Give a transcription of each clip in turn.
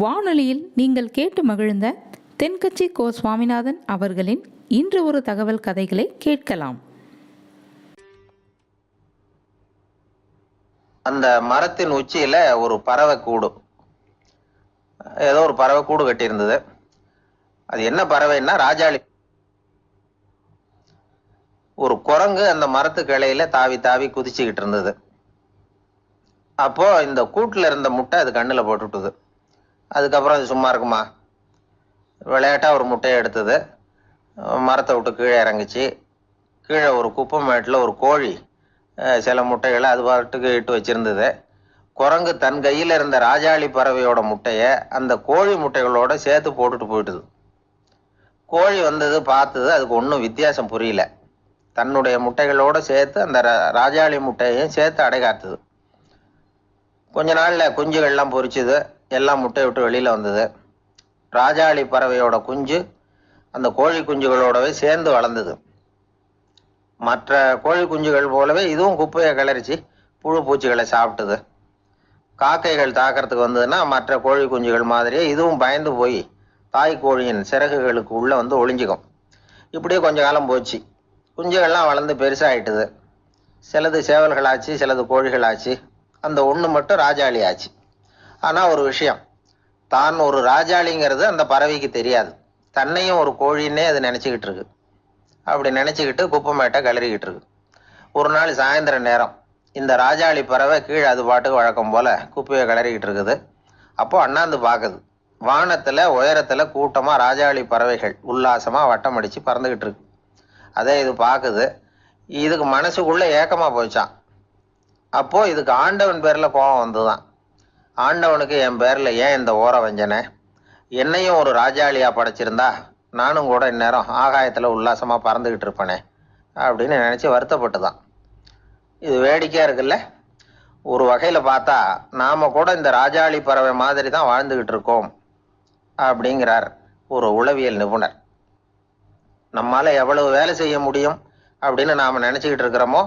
வானொலியில் நீங்கள் கேட்டு மகிழ்ந்த தென்கட்சி கோ சுவாமிநாதன் அவர்களின் இன்று ஒரு தகவல் கதைகளை கேட்கலாம். அந்த மரத்தின் உச்சியில ஒரு பறவை கூடு, ஏதோ ஒரு பறவை கூடு கட்டியிருந்தது. அது என்ன பறவைன்னா ராஜாளி. ஒரு குரங்கு அந்த மரத்து கிளையில தாவி தாவி குதிச்சுக்கிட்டு இருந்தது. அப்போ இந்த கூட்டுல இருந்த முட்டை அது கண்ணுல போட்டுட்டுது. அதுக்கப்புறம் அது சும்மா இருக்குமா? விளையாட்டா ஒரு முட்டையை எடுத்தது, மரத்தை விட்டு கீழே இறங்குச்சு. கீழே ஒரு குப்பை மேட்டில் ஒரு கோழி சில முட்டைகளை அது பாட்டுக்கு இட்டு வச்சிருந்தது. குரங்கு தன் கையில் இருந்த ராஜாளி பறவையோட முட்டையை அந்த கோழி முட்டைகளோட சேர்த்து போட்டுட்டு போயிட்டுது. கோழி வந்தது, பார்த்தது, அதுக்கு ஒன்றும் வித்தியாசம் புரியல. தன்னுடைய முட்டைகளோட சேர்த்து அந்த ராஜாளி முட்டையையும் சேர்த்து அடைகாத்துது. கொஞ்ச நாள்ல குஞ்சுகள்லாம் பொரிச்சுது, எல்லாம் முட்டையை விட்டு வெளியில வந்தது. ராஜாளி பறவையோட குஞ்சு அந்த கோழி குஞ்சுகளோடவே சேர்ந்து வளர்ந்தது. மற்ற கோழி குஞ்சுகள் போலவே இதுவும் குப்பையை கிளறிச்சு புழு பூச்சிகளை சாப்பிட்டுது. காக்கைகள் தாக்கிறதுக்கு வந்ததுன்னா மற்ற கோழி குஞ்சுகள் மாதிரியே இதுவும் பயந்து போய் தாய் கோழியின் சிறகுகளுக்கு உள்ள வந்து ஒளிஞ்சிக்கும். இப்படியே கொஞ்ச காலம் போச்சு. குஞ்சுகள்லாம் வளர்ந்து பெருசாயிட்டுது. சிலது சேவல்களாச்சு, சிலது கோழிகளாச்சு. அந்த ஒன்று மட்டும் ராஜாளி ஆச்சு. ஆனால் ஒரு விஷயம், தான் ஒரு ராஜாளிங்கிறது அந்த பறவைக்கு தெரியாது. தன்னையும் ஒரு கோழின்னே அது நினச்சிக்கிட்டு இருக்கு. அப்படி நினச்சிக்கிட்டு குப்பை மேட்டை கிளறிக்கிட்டு இருக்கு. ஒரு நாள் சாயந்தர நேரம் இந்த ராஜாளி பறவை கீழே அது பாட்டுக்கு வழக்கம் போல குப்பையை கிளறிக்கிட்டு இருக்குது. அப்போ அண்ணாந்து பார்க்குது. வானத்தில் உயரத்தில் கூட்டமாக ராஜாளி பறவைகள் உல்லாசமாக வட்டம் அடித்து பறந்துக்கிட்டு இருக்கு. அதே இது பார்க்குது. இதுக்கு மனசுக்குள்ளே ஏக்கமாக போச்சான். அப்போது இதுக்கு ஆண்டவன் பேரில் கோபம் வந்துதான். ஆண்டவனுக்கு என் பேரில் ஏன் இந்த ஓர வஞ்சனை? என்னையும் ஒரு ராஜாளியாக படைச்சிருந்தா நானும் கூட இந்நேரம் ஆகாயத்தில் உல்லாசமாக பறந்துக்கிட்டு இருப்பேனே அப்படின்னு நினச்சி வருத்தப்பட்டுதான். இது வேடிக்கையாக இருக்குல்ல? ஒரு வகையில் பார்த்தா நாம் கூட இந்த ராஜாளி பறவை மாதிரி தான் வாழ்ந்துக்கிட்டு இருக்கோம் அப்படிங்கிறார் ஒரு உளவியல் நிபுணர். நம்மால் எவ்வளவு வேலை செய்ய முடியும் அப்படின்னு நாம் நினச்சிக்கிட்டு இருக்கிறோமோ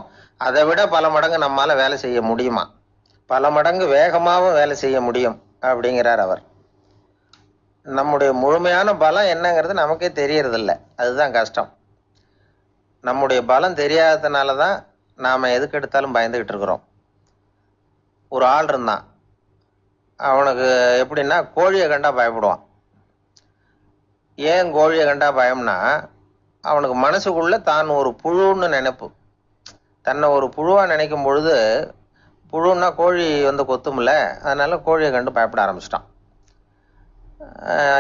அதை விட பல மடங்கு நம்மால் வேலை செய்ய முடியுமா? பல மடங்கு வேகமாகவும் வேலை செய்ய முடியும் அப்படிங்கிறார் அவர். நம்முடைய முழுமையான பலம் என்னங்கிறது நமக்கே தெரியறதில்ல. அதுதான் கஷ்டம். நம்முடைய பலம் தெரியாததுனால தான் நாம் எதுக்கு எடுத்தாலும் பயந்துக்கிட்டு இருக்கிறோம். ஒரு ஆள் இருந்தான். அவனுக்கு எப்படின்னா கோழியை கண்டா பயப்படுவான். ஏன் கோழியை கண்டா பயம்னா, அவனுக்கு மனசுக்குள்ள தான் ஒரு புழுன்னு நினைப்பு. தன்னை ஒரு புழுவாக நினைக்கும் பொழுது, புழுன்னா கோழி வந்து கொத்தும்ல, அதனால கோழியை கண்டு பயப்பட ஆரம்பிச்சிட்டான்.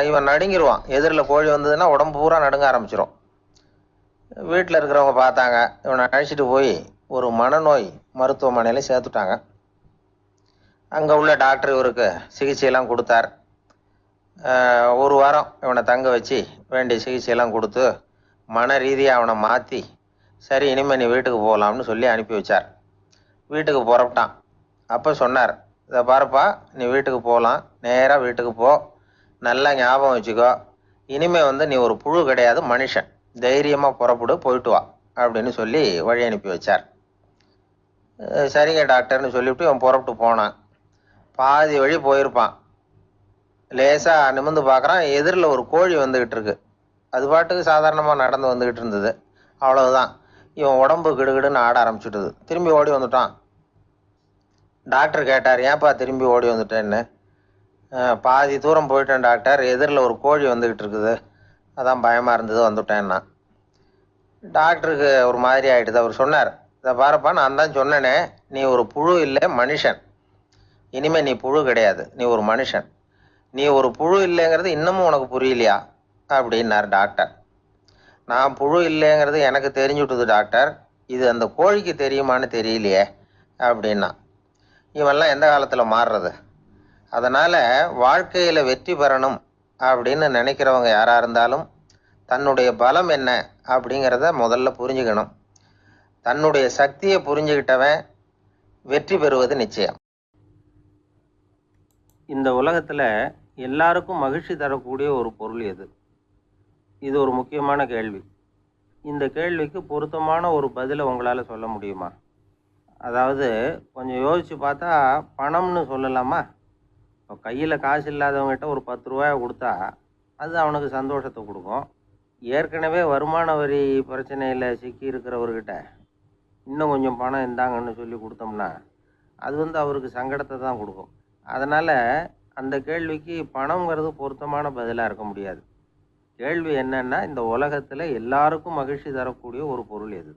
இவன் நடுங்கிடுவான். எதிரில் கோழி வந்ததுன்னா உடம்பு பூரா நடுங்க ஆரம்பிச்சிடும். வீட்டில் இருக்கிறவங்க பார்த்தாங்க. இவனை அழைச்சிட்டு போய் ஒரு மனநோய் மருத்துவமனையில் சேர்த்துட்டாங்க. அங்கே உள்ள டாக்டர் இவருக்கு சிகிச்சையெல்லாம் கொடுத்தார். ஒரு வாரம் இவனை தங்க வச்சு வேண்டிய சிகிச்சையெல்லாம் கொடுத்து மன ரீதியாக அவனை மாற்றி, சரி இனிமேல் நீ வீட்டுக்கு போகலாம்னு சொல்லி அனுப்பி வச்சார். வீட்டுக்கு புறப்பட்டான். அப்போ சொன்னார், இதை பாருப்பா, நீ வீட்டுக்கு போகலாம், நேராக வீட்டுக்கு போ, நல்லா ஞாபகம் வச்சுக்கோ, இனிமே வந்து நீ ஒரு புழு கிடையாது, மனுஷன், தைரியமாக புறப்படு, போயிட்டு வா அப்படின்னு சொல்லி வழி அனுப்பி வச்சார். சரிங்க டாக்டர்னு சொல்லிவிட்டு இவன் புறப்பட்டு போனான். பாதி வழி போயிருப்பான். லேசாக நிமிர்ந்து பார்க்குறான். எதிரில் ஒரு கோழி வந்துக்கிட்டு இருக்கு. அது பாட்டுக்கு சாதாரணமாக நடந்து வந்துக்கிட்டு இருந்தது. அவ்வளவுதான், இவன் உடம்பு கிடுகிடுன்னு ஆட ஆரம்பிச்சுட்டுது. திரும்பி ஓடி வந்துட்டான். டாக்டர் கேட்டார், ஏன்ப்பா திரும்பி ஓடி வந்துட்டேன்னு. பாதி தூரம் போயிட்டேன் டாக்டர், எதிரில் ஒரு கோழி வந்துக்கிட்டு இருக்குது, அதான் பயமாக இருந்தது, வந்துட்டேன்னா. டாக்டருக்கு ஒரு மாதிரி ஆகிடுது. அவர் சொன்னார், இதை பாருப்பா, நான் தான் சொன்னேனே, நீ ஒரு புழு இல்லை, மனுஷன். இனிமேல் நீ புழு கிடையாது, நீ ஒரு மனுஷன். நீ ஒரு புழு இல்லைங்கிறது இன்னமும் உனக்கு புரியலையா அப்படின்னார் டாக்டர். நான் புழு இல்லைங்கிறது எனக்கு தெரிஞ்சுட்டுது டாக்டர், இது அந்த கோழிக்கு தெரியுமான்னு தெரியலையே அப்படின்னா. இவெல்லாம் எந்த காலத்தில் மாறுறது? அதனால் வாழ்க்கையில் வெற்றி பெறணும் அப்படின்னு நினைக்கிறவங்க யாராக இருந்தாலும் தன்னுடைய பலம் என்ன அப்படிங்கிறத முதல்ல புரிஞ்சுக்கணும். தன்னுடைய சக்தியை புரிஞ்சுக்கிட்டவன் வெற்றி பெறுவது நிச்சயம். இந்த உலகத்தில் எல்லாருக்கும் மகிழ்ச்சி தரக்கூடிய ஒரு பொருள் எது? இது ஒரு முக்கியமான கேள்வி. இந்த கேள்விக்கு பொருத்தமான ஒரு பதிலை உங்களால் சொல்ல முடியுமா? அதாவது கொஞ்சம் யோசித்து பார்த்தா பணம்னு சொல்லலாமா? இப்போ கையில் காசு இல்லாதவங்ககிட்ட ஒரு 10 ரூபாயை கொடுத்தா அது அவனுக்கு சந்தோஷத்தை கொடுக்கும். ஏற்கனவே வருமான வரி பிரச்சனையில் சிக்கி இருக்கிறவர்கிட்ட இன்னும் கொஞ்சம் பணம் இந்தாங்கன்னு சொல்லி கொடுத்தோம்னா அது அவருக்கு சங்கடத்தை தான் கொடுக்கும். அதனால் அந்த கேள்விக்கு பணங்கிறது பொருத்தமான பதிலாக இருக்க முடியாது. கேள்வி என்னன்னா, இந்த உலகத்தில் எல்லாருக்கும் மகிழ்ச்சி தரக்கூடிய ஒரு பொருள் எது?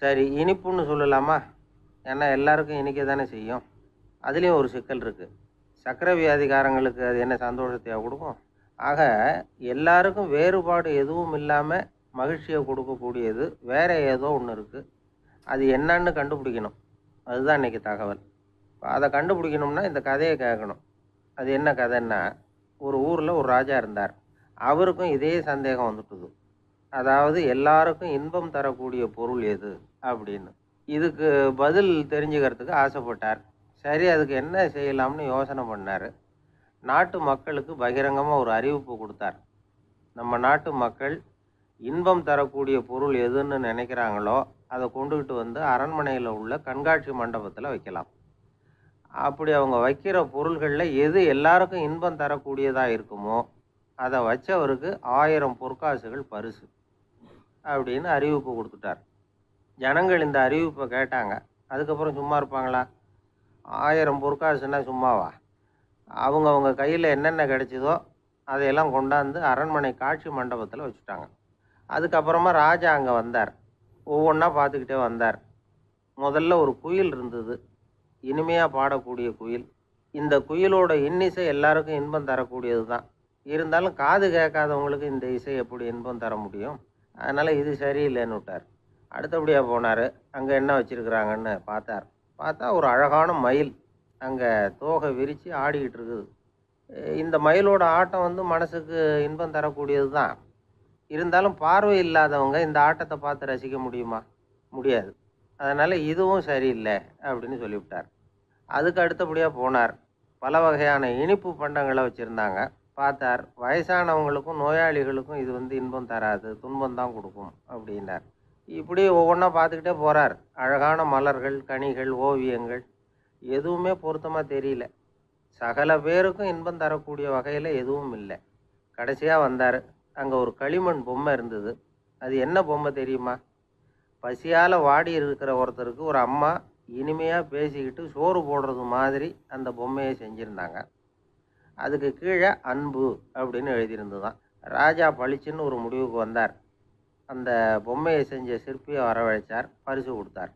சரி, இனிப்புன்னு சொல்லலாமா? ஏன்னா எல்லாருக்கும் இனிக்க தானே செய்யும். அதுலேயும் ஒரு சிக்கல் இருக்குது. சர்க்கரை வியாதிக்காரங்களுக்கு அது என்ன சந்தோஷத்தையாக கொடுக்கும்? ஆக எல்லாருக்கும் வேறுபாடு எதுவும் இல்லாமல் மகிழ்ச்சியை கொடுக்கக்கூடியது வேற ஏதோ ஒன்று இருக்குது. அது என்னன்னு கண்டுபிடிக்கணும். அதுதான் இன்றைக்கி தகவல். அதை கண்டுபிடிக்கணும்னா இந்த கதையை கேட்கணும். அது என்ன கதைன்னா, ஒரு ஊரில் ஒரு ராஜா இருந்தார். அவருக்கும் இதே சந்தேகம் வந்துட்டுது. அதாவது எல்லாருக்கும் இன்பம் தரக்கூடிய பொருள் எது அப்படின்னு. இதுக்கு பதில் தெரிஞ்சுக்கிறதுக்கு ஆசைப்பட்டார். சரி, அதுக்கு என்ன செய்யலாம்னு யோசனை பண்ணார். நாட்டு மக்களுக்கு பகிரங்கமாக ஒரு அறிவிப்பு கொடுத்தார். நம்ம நாட்டு மக்கள் இன்பம் தரக்கூடிய பொருள் எதுன்னு நினைக்கிறாங்களோ அதை கொண்டுகிட்டு வந்து அரண்மனையில் உள்ள கண்காட்சி மண்டபத்தில் வைக்கலாம். அப்படி அவங்க வைக்கிற பொருள்களில் எது எல்லாருக்கும் இன்பம் தரக்கூடியதாக இருக்குமோ அதை வச்சவருக்கு 1000 பொற்காசுகள் பரிசு அப்படின்னு அறிவிப்பு கொடுத்துட்டார். ஜனங்கள் இந்த அறிவிப்பை கேட்டாங்க. அதுக்கப்புறம் சும்மா இருப்பாங்களா? 1000 பொற்காசுன்னா சும்மாவா? அவங்க கையில் என்னென்ன கிடைச்சதோ அதையெல்லாம் கொண்டாந்து அரண்மனை காட்சி மண்டபத்தில் வச்சுட்டாங்க. அதுக்கப்புறமா ராஜா அங்கே வந்தார். ஒவ்வொன்றா பார்த்துக்கிட்டே வந்தார். முதல்ல ஒரு குயில் இருந்தது, இனிமையாக பாடக்கூடிய குயில். இந்த குயிலோட இன்னிசை எல்லாருக்கும் இன்பம் தரக்கூடியது தான். இருந்தாலும் காது கேட்காதவங்களுக்கு இந்த இசை எப்படி இன்பம் தர முடியும்? அதனால் இது சரியில்லைன்னு விட்டார். அடுத்தபடியாக போனார். அங்கே என்ன வச்சுருக்குறாங்கன்னு பார்த்தா ஒரு அழகான மயில் அங்கே தோகை விரித்து ஆடிக்கிட்டு இருக்குது. இந்த மயிலோட ஆட்டம் மனசுக்கு இன்பம் தரக்கூடியது தான். இருந்தாலும் பார்வை இல்லாதவங்க இந்த ஆட்டத்தை பார்த்து ரசிக்க முடியுமா? முடியாது. அதனால் இதுவும் சரியில்லை அப்படின்னு சொல்லிவிட்டார். அதுக்கு அடுத்தபடியாக போனார். பல வகையான இனிப்பு பண்டங்களை வச்சுருந்தாங்க. பார்த்தார், வயசானவங்களுக்கும் நோயாளிகளுக்கும் இது இன்பம் தராது, துன்பம் தான் கொடுக்கும் அப்படின்னார். இப்படி ஒவ்வொன்றா பார்த்துக்கிட்டே போகிறார். அழகான மலர்கள், கனிகள், ஓவியங்கள் எதுவுமே பொருத்தமாக தெரியல. சகல பேருக்கும் இன்பம் தரக்கூடிய வகையில் எதுவும் இல்லை. கடைசியாக வந்தார். அங்கே ஒரு களிமண் பொம்மை இருந்தது. அது என்ன பொம்மை தெரியுமா? பசியால் வாடி இருக்கிற ஒருத்தருக்கு ஒரு அம்மா இனிமையாக பேசிக்கிட்டு சோறு போடுறது மாதிரி அந்த பொம்மையை செஞ்சுருந்தாங்க. அதுக்கு கீழே அன்பு அப்படின்னு எழுதியிருந்துதான். ராஜா பளிச்சுன்னு ஒரு முடிவுக்கு வந்தார். அந்த பொம்மையை செஞ்ச சிற்பியை வரவழைச்சார், பரிசு கொடுத்தார்.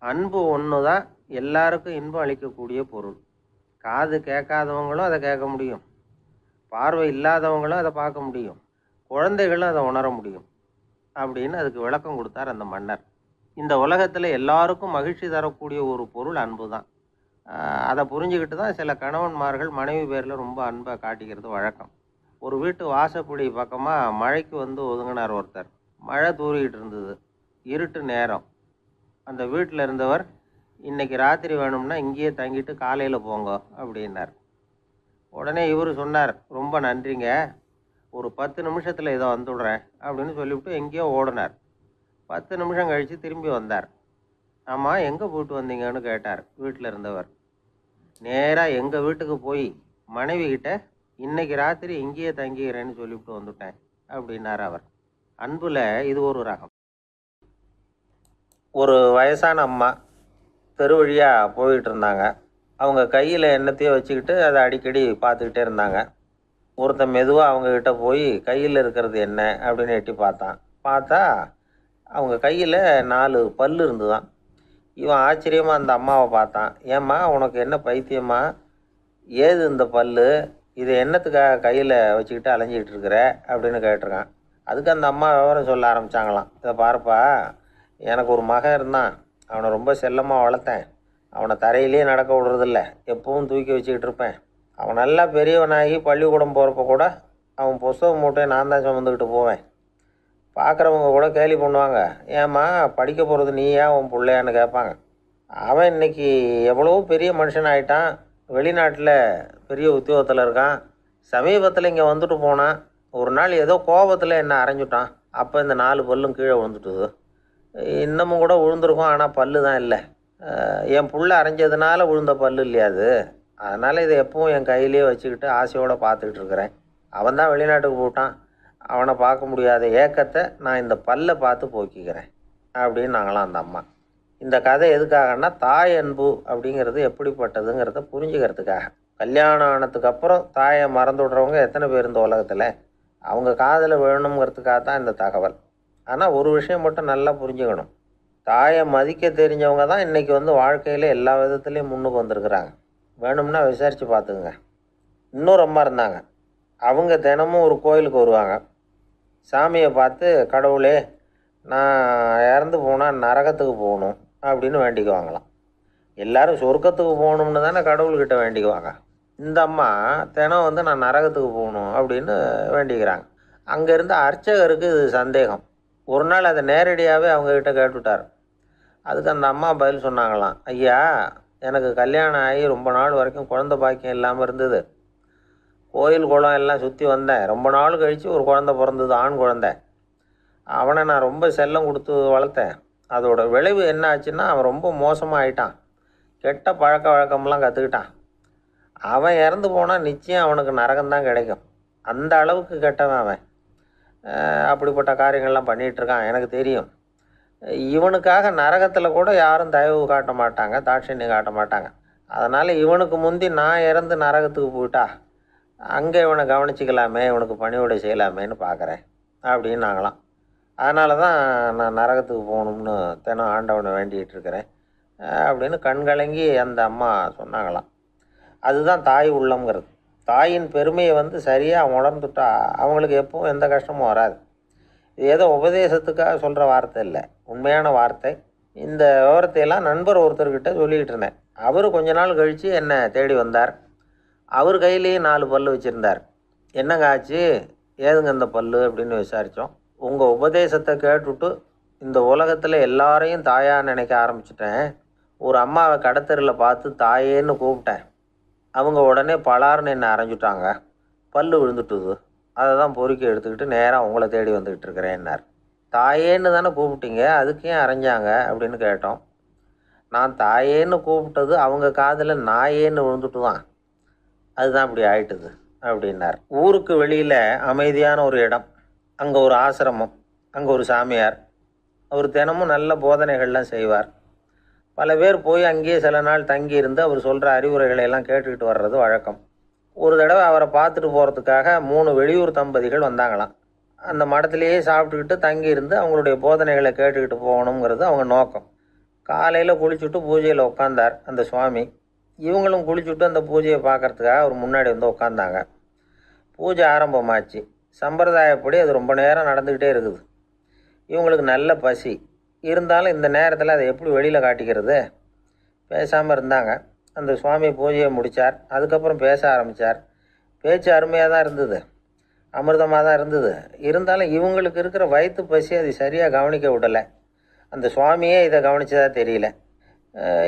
அன்பு ஒன்று தான் எல்லாருக்கும் இன்பம் அளிக்கக்கூடிய பொருள். காது கேட்காதவங்களும் அதை கேட்க முடியும், பார்வை இல்லாதவங்களும் அதை பார்க்க முடியும், குழந்தைகளும் அதை உணர முடியும் அப்படின்னு அதுக்கு விளக்கம் கொடுத்தார் அந்த மன்னர். இந்த உலகத்தில் எல்லாருக்கும் மகிழ்ச்சி தரக்கூடிய ஒரு பொருள் அன்பு தான். அதை புரிஞ்சுக்கிட்டு தான் சில கணவன்மார்கள் மனைவி பேரில் ரொம்ப அன்பை காட்டிக்கிறது வழக்கம். ஒரு வீட்டு வாசப்படி பக்கமாக மழைக்கு ஒதுங்கினார் ஒருத்தர். மழை தூறிக்கிட்டு இருந்தது, இருட்டு நேரம். அந்த வீட்டில் இருந்தவர், இன்னைக்கு ராத்திரி வேணும்னா இங்கேயே தங்கிட்டு காலையில் போங்க அப்படின்னார். உடனே இவர் சொன்னார், ரொம்ப நன்றிங்க, ஒரு 10 நிமிஷத்தில் இதை வந்துவிடுறேன் அப்படின்னு சொல்லிவிட்டு எங்கேயோ ஓடினார். 10 நிமிஷம் கழித்து திரும்பி வந்தார். ஆமாம், எங்கே போயிட்டு வந்தீங்கன்னு கேட்டார் வீட்டில் இருந்தவர். நேராக எங்கள் வீட்டுக்கு போய் மனைவி கிட்ட இன்னைக்கு ராத்திரி இங்கேயே தங்கிக்கிறேன்னு சொல்லிவிட்டு வந்துவிட்டேன் அப்படின்னார் அவர். அன்புல இது ஒரு ரகம். ஒரு வயசான அம்மா தெரு வழியாக போயிட்டு இருந்தாங்க. அவங்க கையில் எண்ணத்தையோ வச்சுக்கிட்டு அதை அடிக்கடி பார்த்துக்கிட்டே இருந்தாங்க. ஒருத்தன் மெதுவாக அவங்கக்கிட்ட போய் கையில் இருக்கிறது என்ன அப்படின்னு எட்டி பார்த்தா அவங்க கையில் 4 பல் இருந்துதான். இவன் ஆச்சரியமாக அந்த அம்மாவை பார்த்தான். ஏம்மா, உனக்கு என்ன பைத்தியமா? ஏது இந்த பல்? இதை என்னத்துக்காக கையில் வச்சுக்கிட்டு அலைஞ்சிக்கிட்டு இருக்கிற அப்படின்னு கேட்டிருக்கான். அதுக்கு அந்த அம்மா விவரம் சொல்ல ஆரம்பித்தாங்களாம். இதை பாருப்பா, எனக்கு ஒரு மகன் இருந்தான். அவனை ரொம்ப செல்லமாக வளர்த்தேன். அவனை தரையிலே நடக்க விடுறதில்ல, எப்பவும் தூக்கி வச்சுக்கிட்டு இருப்பேன். அவன் நல்லா பெரியவனாகி பள்ளிக்கூடம் போகிறப்ப கூட அவன் புஸ்தக மூட்டையை நான் தான் சுமந்துக்கிட்டு போவேன். பார்க்குறவங்க கூட கேலி பண்ணுவாங்க, ஏம்மா படிக்க போகிறது நீயா உன் பிள்ளையான்னு கேட்பாங்க. அவன் இன்னைக்கு எவ்வளவோ பெரிய மனுஷன் ஆகிட்டான். வெளிநாட்டில் பெரிய உத்தியோகத்தில் இருக்கான். சமீபத்தில் இங்கே வந்துட்டு போனான். ஒரு நாள் ஏதோ கோபத்தில் என்னை அரைஞ்சுட்டான். அப்போ இந்த 4 பல்லும் கீழே விழுந்துட்டுது. இன்னமும் கூட விழுந்திருக்கும், ஆனால் பல்லு தான் இல்லை. என் புள்ள அரைஞ்சதுனால விழுந்த பல்லு இல்லையா அது? அதனால் இதை எப்பவும் என் கையிலேயே வச்சுக்கிட்டு ஆசையோடு பார்த்துக்கிட்டு இருக்கிறேன். அவன் தான் வெளிநாட்டுக்கு போட்டான், அவனை பார்க்க முடியாத ஏக்கத்தை நான் இந்த பல்லை பார்த்து போக்கிக்கிறேன் அப்படின்னு நாங்களாம் அந்த அம்மா. இந்த கதை எதுக்காகன்னா, தாய் அன்பு அப்படிங்கிறது எப்படிப்பட்டதுங்கிறத புரிஞ்சுக்கிறதுக்காக. கல்யாணம் ஆனதுக்கு அப்புறம் தாயை மறந்து விடுறவங்க எத்தனை பேர் இந்த உலகத்தில்? அவங்க காதில் வேணுங்கிறதுக்காக தான் இந்த தகவல். ஆனால் ஒரு விஷயம் மட்டும் நல்லா புரிஞ்சுக்கணும், தாயை மதிக்க தெரிஞ்சவங்க தான் இன்றைக்கி வாழ்க்கையில் எல்லா விதத்துலேயும் முன்னுக்கு வந்திருக்கிறாங்க. வேணும்னா விசாரித்து பார்த்துக்குங்க. இன்னொரு அம்மா இருந்தாங்க, அவங்க தினமும் ஒரு கோயிலுக்கு வருவாங்க. சாமியை பார்த்து, கடவுளே நான் இறந்து போனால் நரகத்துக்கு போகணும் அப்படின்னு வேண்டிக்குவாங்களாம். எல்லாரும் சொர்க்கத்துக்கு போகணும்னு தானே கடவுள்கிட்ட வேண்டிக்குவாங்க. இந்த அம்மா தினம் நான் நரகத்துக்கு போகணும் அப்படின்னு வேண்டிக்கிறாங்க. அங்கே இருந்த அர்ச்சகருக்கு இது சந்தேகம். ஒரு நாள் அதை நேரடியாகவே அவங்கக்கிட்ட கேட்டுவிட்டார். அதுக்கு அந்த அம்மா பதில் சொன்னாங்களாம், ஐயா, எனக்கு கல்யாணம் ஆகி ரொம்ப நாள் வரைக்கும் குழந்தை பாக்கியம் இல்லாமல் இருந்தது. கோயில் குளம் எல்லாம் சுற்றி வந்தேன். ரொம்ப நாள் கழித்து ஒரு குழந்தை பிறந்தது, ஆண் குழந்தை. அவனை நான் ரொம்ப செல்லம் கொடுத்து வளர்த்தேன். அதோட விளைவு என்ன ஆச்சுன்னா, அவன் ரொம்ப மோசமாக ஆயிட்டான். கெட்ட பழக்க வழக்கம்லாம் கற்றுக்கிட்டான். அவன் இறந்து போனால் நிச்சயம் அவனுக்கு நரகம்தான் கிடைக்கும். அந்த அளவுக்கு கெட்டவன் அவன். அப்படிப்பட்ட காரியங்கள்லாம் பண்ணிகிட்ருக்கான், எனக்கு தெரியும். இவனுக்காக நரகத்தில் கூட யாரும் தயவு காட்ட மாட்டாங்க, தாட்சண்யம் காட்ட மாட்டாங்க. அதனால் இவனுக்கு முந்தி நான் இறந்து நரகத்துக்கு போயிட்டா அங்கே இவனை கவனிச்சிக்கலாமே, இவனுக்கு பணிவிடை செய்யலாமேன்னு பார்க்குறேன் அப்படின்னு நாங்களாம். அதனால தான் நான் நரகத்துக்கு போகணும்னு தினம் ஆண்டவனை வேண்டிகிட்டு இருக்கிறேன் அப்படின்னு கண்கலங்கி அந்த அம்மா சொன்னாங்களாம். அதுதான் தாய் உள்ளம்ங்கிறது. தாயின் பெருமையை சரியாக உணர்ந்துட்டா அவங்களுக்கு எப்பவும் எந்த கஷ்டமும் வராது. இது ஏதோ உபதேசத்துக்காக சொல்கிற வார்த்தை இல்லை, உண்மையான வார்த்தை. இந்த விவரத்தையெல்லாம் நண்பர் ஒருத்தர்கிட்ட சொல்லிக்கிட்டு இருந்தேன். அவர் கொஞ்ச நாள் கழித்து என்னை தேடி வந்தார். அவர் கையிலேயே 4 பல்லு வச்சுருந்தார். என்னங்க ஆச்சு, ஏதுங்க இந்த பல்லு அப்படின்னு விசாரித்தோம். உங்கள் உபதேசத்தை கேட்டுவிட்டு இந்த உலகத்தில் எல்லாரையும் தாயாக நினைக்க ஆரம்பிச்சிட்டேன். ஒரு அம்மாவை கடத்தெருவில் பார்த்து தாயேன்னு கூப்பிட்டேன். அவங்க உடனே பலார்னு என்னை அரைஞ்சிட்டாங்க, பல்லு விழுந்துட்டுது. அதை தான் பொறுக்கி எடுத்துக்கிட்டு நேராக உங்களை தேடி வந்துக்கிட்டு இருக்கிறேன்னார். தாயேன்னு தானே கூப்பிட்டீங்க, அதுக்கு ஏன் அரைஞ்சாங்க அப்படின்னு கேட்டோம். நான் தாயேன்னு கூப்பிட்டது அவங்க காதில் நாயேன்னு விழுந்துட்டு தான், அதுதான் இப்படி ஆயிட்டுது அப்படின்னார். ஊருக்கு வெளியில் அமைதியான ஒரு இடம், அங்கே ஒரு ஆசிரமம், அங்கே ஒரு சாமியார். அவர் தினமும் நல்ல போதனைகள்லாம் செய்வார். பல பேர் போய் அங்கேயே சில நாள் தங்கி இருந்து அவர் சொல்கிற அறிவுரைகளை எல்லாம் கேட்டுக்கிட்டு வர்றது வழக்கம். ஒரு தடவை அவரை பார்த்துட்டு போகிறதுக்காக 3 வெளியூர் தம்பதிகள் வந்தாங்களாம். அந்த மடத்திலேயே சாப்பிட்டுக்கிட்டு தங்கி இருந்து அவங்களுடைய போதனைகளை கேட்டுக்கிட்டு போகணுங்கிறது அவங்க நோக்கம். காலையில் குளிச்சுட்டு பூஜையில் உட்காந்தார் அந்த சுவாமி. இவங்களும் குளிச்சுட்டு அந்த பூஜையை பார்க்குறதுக்காக அவர் முன்னாடி உட்காந்தாங்க. பூஜை ஆரம்பமாச்சு. சம்பிரதாயப்படி அது ரொம்ப நேரம் நடந்துக்கிட்டே இருக்குது. இவங்களுக்கு நல்ல பசி இருந்தாலும் இந்த நேரத்தில் அதை எப்படி வெளியில் காட்டிக்கிறது? பேசாமல் இருந்தாங்க. அந்த சுவாமி பூஜையை முடித்தார். அதுக்கப்புறம் பேச ஆரம்பித்தார். பேச்சு அருமையாக தான் இருந்தது, அமிர்தமாக தான் இருந்தது. இருந்தாலும் இவங்களுக்கு இருக்கிற வயிற்று பசி அது சரியாக கவனிக்க விடலை. அந்த சுவாமியே இதை கவனித்ததா தெரியல.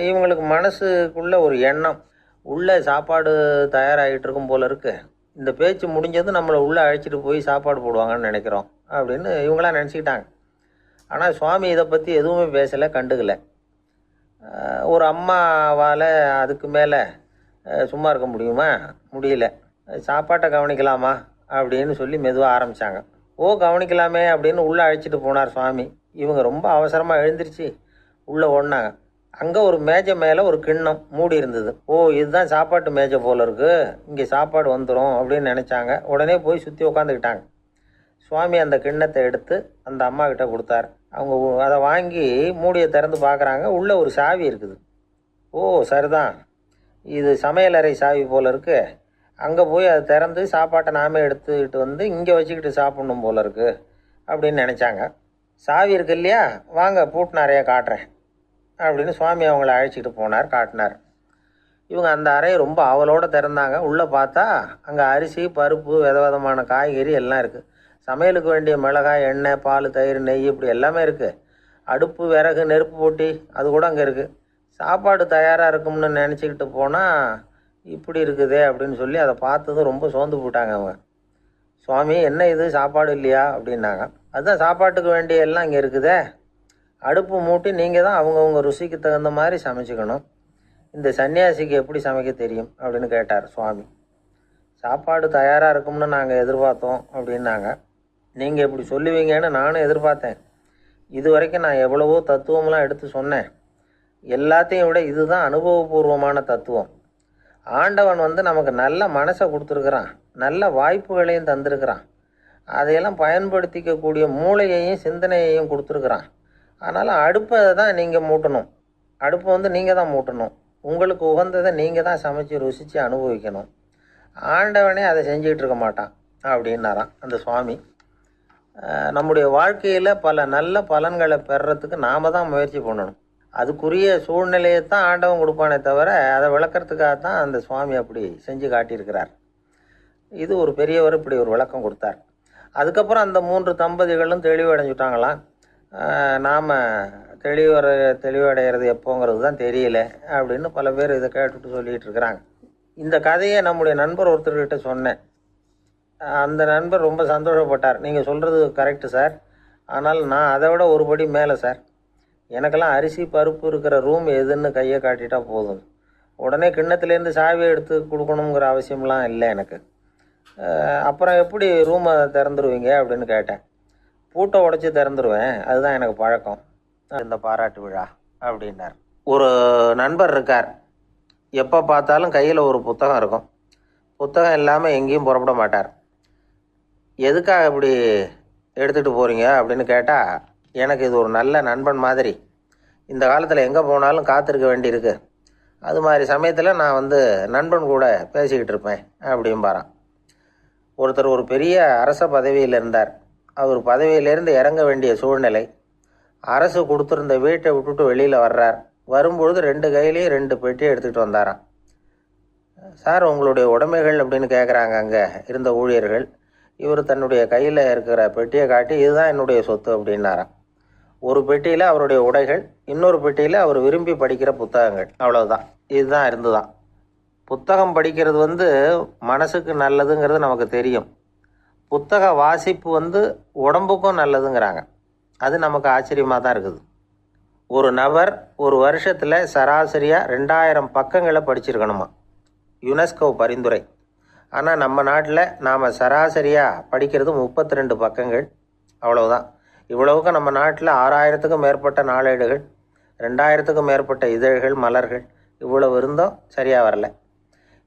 இவங்களுக்கு மனசுக்குள்ளே ஒரு எண்ணம், உள்ளே சாப்பாடு தயாராகிட்டு இருக்கும் போல இருக்குது, இந்த பேச்சு முடிஞ்சது நம்மளை உள்ளே அழைச்சிட்டு போய் சாப்பாடு போடுவாங்கன்னு நினைக்கிறோம் அப்படின்னு இவங்களாம் நினச்சிக்கிட்டாங்க. ஆனால் சுவாமி இதை பற்றி எதுவுமே பேசலை, கண்டுக்கலை. ஒரு அம்மாவால் அதுக்கு மேலே சும்மா இருக்க முடியுமா? முடியல. சாப்பாட்டை கவனிக்கலாமா அப்படின்னு சொல்லி மெதுவாக ஆரம்பித்தாங்க. கவனிக்கலாமே அப்படின்னு உள்ளே அழைச்சிட்டு போனார் சுவாமி. இவங்க ரொம்ப அவசரமாக எழுந்திரிச்சு உள்ளே ஓடினாங்க. அங்கே ஒரு மேஜை மேலே ஒரு கிண்ணம் மூடி இருந்தது. இதுதான் சாப்பாட்டு மேஜை போல் இருக்குது, இங்கே சாப்பாடு வந்துடும் அப்படின்னு நினச்சாங்க. உடனே போய் சுற்றி உட்காந்துக்கிட்டாங்க. சுவாமி அந்த கிண்ணத்தை எடுத்து அந்த அம்மா கிட்ட கொடுத்தார். அவங்க அதை வாங்கி மூடியை திறந்து பார்க்குறாங்க. உள்ளே ஒரு சாவி இருக்குது. சரிதான், இது சமையலறை சாவி போல் இருக்குது, அங்கே போய் அதை திறந்து சாப்பாட்டை நாமே எடுத்துக்கிட்டு வந்து இங்கே வச்சுக்கிட்டு சாப்பிட்ணும் போல் இருக்குது அப்படின்னு நினச்சாங்க. சாவி இருக்கு இல்லையா, வாங்க பூட்டு நிறையா காட்டுறேன் அப்படின்னு சுவாமி அவங்கள அழைச்சிக்கிட்டு போனார், காட்டினார். இவங்க அந்த அறையை ரொம்ப அவளோடு திறந்தாங்க. உள்ளே பார்த்தா அங்கே அரிசி, பருப்பு, விதவிதமான காய்கறி எல்லாம் இருக்குது. சமையலுக்கு வேண்டிய மிளகாய், எண்ணெய், பால், தயிர், நெய் இப்படி எல்லாமே இருக்குது. அடுப்பு, விறகு, நெருப்பு போட்டி அது கூட அங்கே இருக்குது. சாப்பாடு தயாராக இருக்கும்னு நினச்சிக்கிட்டு போனால் இப்படி இருக்குதே அப்படின்னு சொல்லி அதை பார்த்ததும் ரொம்ப சோர்ந்து போட்டாங்க அவங்க. சுவாமி, என்ன இது சாப்பாடு இல்லையா அப்படின்னாங்க. அதுதான் சாப்பாட்டுக்கு வேண்டிய எல்லாம் இங்கே இருக்குதே, அடுப்பு மூட்டி நீங்கள் தான் அவங்கவுங்க ருசிக்கு தகுந்த மாதிரி சமைச்சிக்கணும். இந்த சன்னியாசிக்கு எப்படி சமைக்க தெரியும் அப்படின்னு கேட்டார் சுவாமி. சாப்பாடு தயாராக இருக்கும்னு நாங்கள் எதிர்பார்த்தோம் அப்படின்னாங்க. நீங்கள் இப்படி சொல்லுவீங்கன்னு நானும் எதிர்பார்த்தேன். இது வரைக்கும் நான் எவ்வளவோ தத்துவம்லாம் எடுத்து சொன்னேன். எல்லாத்தையும் விட இதுதான் அனுபவபூர்வமான தத்துவம். ஆண்டவன் நமக்கு நல்ல மனசை கொடுத்துருக்குறான், நல்ல வாய்ப்புகளையும் தந்திருக்கிறான், அதையெல்லாம் பயன்படுத்திக்கக்கூடிய மூளையையும் சிந்தனையையும் கொடுத்துருக்குறான். அதனால் அடுப்பை தான் நீங்கள் மூட்டணும். அடுப்பை நீங்கள் தான் மூட்டணும். உங்களுக்கு உகந்ததை நீங்கள் தான் சமைச்சு ருசித்து அனுபவிக்கணும். ஆண்டவனே அதை செஞ்சுக்கிட்டு இருக்க மாட்டான் அப்படின்னாராம் அந்த சுவாமி. நம்முடைய வாழ்க்கையில் பல நல்ல பலன்களை பெறுறதுக்கு நாம் தான் முயற்சி பண்ணணும். அதுக்குரிய சூழ்நிலையை தான் ஆண்டவன் கொடுப்பானே தவிர அதை விளக்கறதுக்காக தான் அந்த சுவாமி அப்படி செஞ்சு காட்டியிருக்கிறார். இது ஒரு பெரியவர் இப்படி ஒரு விளக்கம் கொடுத்தார். அதுக்கப்புறம் அந்த 3 தம்பதிகளும் தெளிவடைஞ்சுட்டாங்களாம். நாம் தெளிவடைகிறது எப்போங்கிறது தான் தெரியல அப்படின்னு பல பேர் இதை கேட்டுட்டு சொல்லிகிட்டு இருக்கிறாங்க. இந்த கதையை நம்முடைய நண்பர் ஒருத்தர்கிட்ட சொன்னேன். அந்த நண்பர் ரொம்ப சந்தோஷப்பட்டார். நீங்கள் சொல்கிறது கரெக்டு சார், ஆனால் நான் அதை விட ஒரு படி மேலே சார். எனக்கெல்லாம் அரிசி பருப்பு இருக்கிற ரூம் எதுன்னு கையை காட்டிட்டா போதும். உடனே கிண்ணத்துலேருந்து சாவியை எடுத்து கொடுக்கணுங்கிற அவசியம்லாம் இல்லை எனக்கு. அப்புறம் எப்படி ரூமை திறந்துருவீங்க அப்படின்னு கேட்டேன். பூட்டை உடச்சி திறந்துருவேன், அதுதான் எனக்கு பழக்கம். இந்த பாராட்டு விழா அப்படின்னார். ஒரு நண்பர் இருக்கார். எப்போ பார்த்தாலும் கையில் ஒரு புத்தகம் இருக்கும். புத்தகம் இல்லாமல் எங்கேயும் புறப்பட மாட்டார். எதுக்காக இப்படி எடுத்துகிட்டு போகிறீங்க அப்படின்னு கேட்டால், எனக்கு இது ஒரு நல்ல நண்பன் மாதிரி. இந்த காலத்தில் எங்கே போனாலும் காத்திருக்க வேண்டியிருக்கு. அது மாதிரி சமயத்தில் நான் நண்பன் கூட பேசிக்கிட்டு இருப்பேன் அப்படிம்பாரான். ஒருத்தர் ஒரு பெரிய அரச பதவியில் இருந்தார். அவர் பதவியிலேருந்து இறங்க வேண்டிய சூழ்நிலை. அரசு கொடுத்துருந்த வீட்டை விட்டுட்டு வெளியில் வர்றார். வரும்பொழுது 2 கையிலையும் 2 பெட்டியை எடுத்துகிட்டு வந்தாராம். சார், உங்களுடைய உடைமைகள் அப்படின்னு கேட்குறாங்க அங்கே இருந்த ஊழியர்கள். இவர் தன்னுடைய கையில் இருக்கிற பெட்டியை காட்டி, இதுதான் என்னுடைய சொத்து அப்படின்னாராம். ஒரு பெட்டியில் அவருடைய உடைகள், இன்னொரு பெட்டியில் அவர் விரும்பி படிக்கிற புத்தகங்கள். அவ்வளவுதான். இதுதான் இருந்துதான். புத்தகம் படிக்கிறது மனசுக்கு நல்லதுங்கிறது நமக்கு தெரியும். புத்தக வாசிப்பு உடம்புக்கும் நல்லதுங்கிறாங்க. அது நமக்கு ஆச்சரியமாக தான் இருக்குது. ஒரு நபர் ஒரு வருஷத்தில் சராசரியாக 2000 பக்கங்களை படிச்சிருக்கணுமா, யுனெஸ்கோ பரிந்துரை. ஆனால் நம்ம நாட்டில் நாம் சராசரியாக படிக்கிறது 32 பக்கங்கள். அவ்வளவுதான். இவ்வளவுக்கு நம்ம நாட்டில் 6000த்துக்கும் மேற்பட்ட நாளேடுகள், 2000த்துக்கும் மேற்பட்ட இதழ்கள், மலர்கள், இவ்வளவு இருந்தும் சரியாக வரல.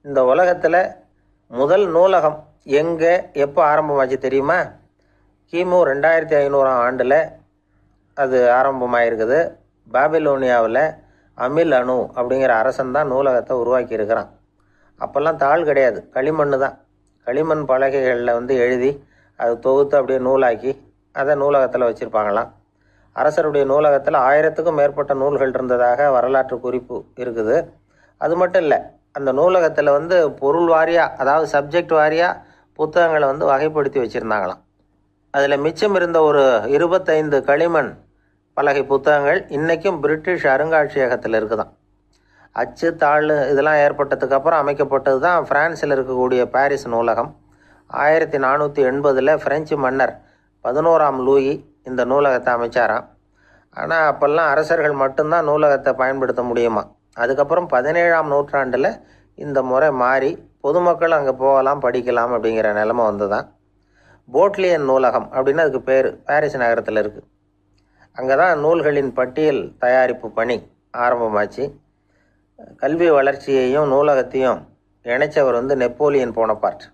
இந்த உலகத்தில் முதல் நூலகம் எங்கே எப்போ ஆரம்பமாச்சு தெரியுமா? கிமு 2500ஆம் ஆண்டில் அது ஆரம்பமாயிருக்குது. பாபிலோனியாவில் அமில் அணு அப்படிங்கிற அரசன் தான் நூலகத்தை உருவாக்கியிருக்கிறான். அப்போல்லாம் தாள் கிடையாது, களிமண் தான். களிமண் பலகைகளில் எழுதி அது தொகுத்து அப்படியே நூலாக்கி அதை நூலகத்தில் வச்சுருப்பாங்களாம். அரசருடைய நூலகத்தில் 1000த்துக்கும் மேற்பட்ட நூல்கள் இருந்ததாக வரலாற்று குறிப்பு இருக்குது. அது மட்டும் இல்லை, அந்த நூலகத்தில் பொருள் வாரியாக, அதாவது சப்ஜெக்ட் வாரியாக புத்தகங்களை வகைப்படுத்தி வச்சுருந்தாங்களாம். அதில் மிச்சம் இருந்த ஒரு 25 களிமண் பலகை புத்தகங்கள் இன்றைக்கும் பிரிட்டிஷ் அருங்காட்சியகத்தில் இருக்குதான். அச்சு தாள் இதெல்லாம் ஏற்பட்டதுக்கப்புறம் அமைக்கப்பட்டது தான் ஃப்ரான்ஸில் இருக்கக்கூடிய பாரிஸ் நூலகம். 1480 ஃப்ரெஞ்சு மன்னர் 11ஆம் லூயி இந்த நூலகத்தை அமைச்சாராம். ஆனால் அப்போல்லாம் அரசர்கள் மட்டும்தான் நூலகத்தை பயன்படுத்த முடியுமா. அதுக்கப்புறம் 17ஆம் நூற்றாண்டில் இந்த முறை மாறி பொதுமக்கள் அங்கே போகலாம், படிக்கலாம் அப்படிங்கிற நிலைமை தான். போட்லியன் நூலகம் அப்படின்னு அதுக்கு பேர், பாரிஸ் நகரத்தில் இருக்குது. அங்கே தான் நூல்களின் பட்டியல் தயாரிப்பு பணி ஆரம்பமாச்சு. கல்வி வளர்ச்சியையும் நூலகத்தையும் இணைச்சவர் நெப்போலியன் போனபார்ட்.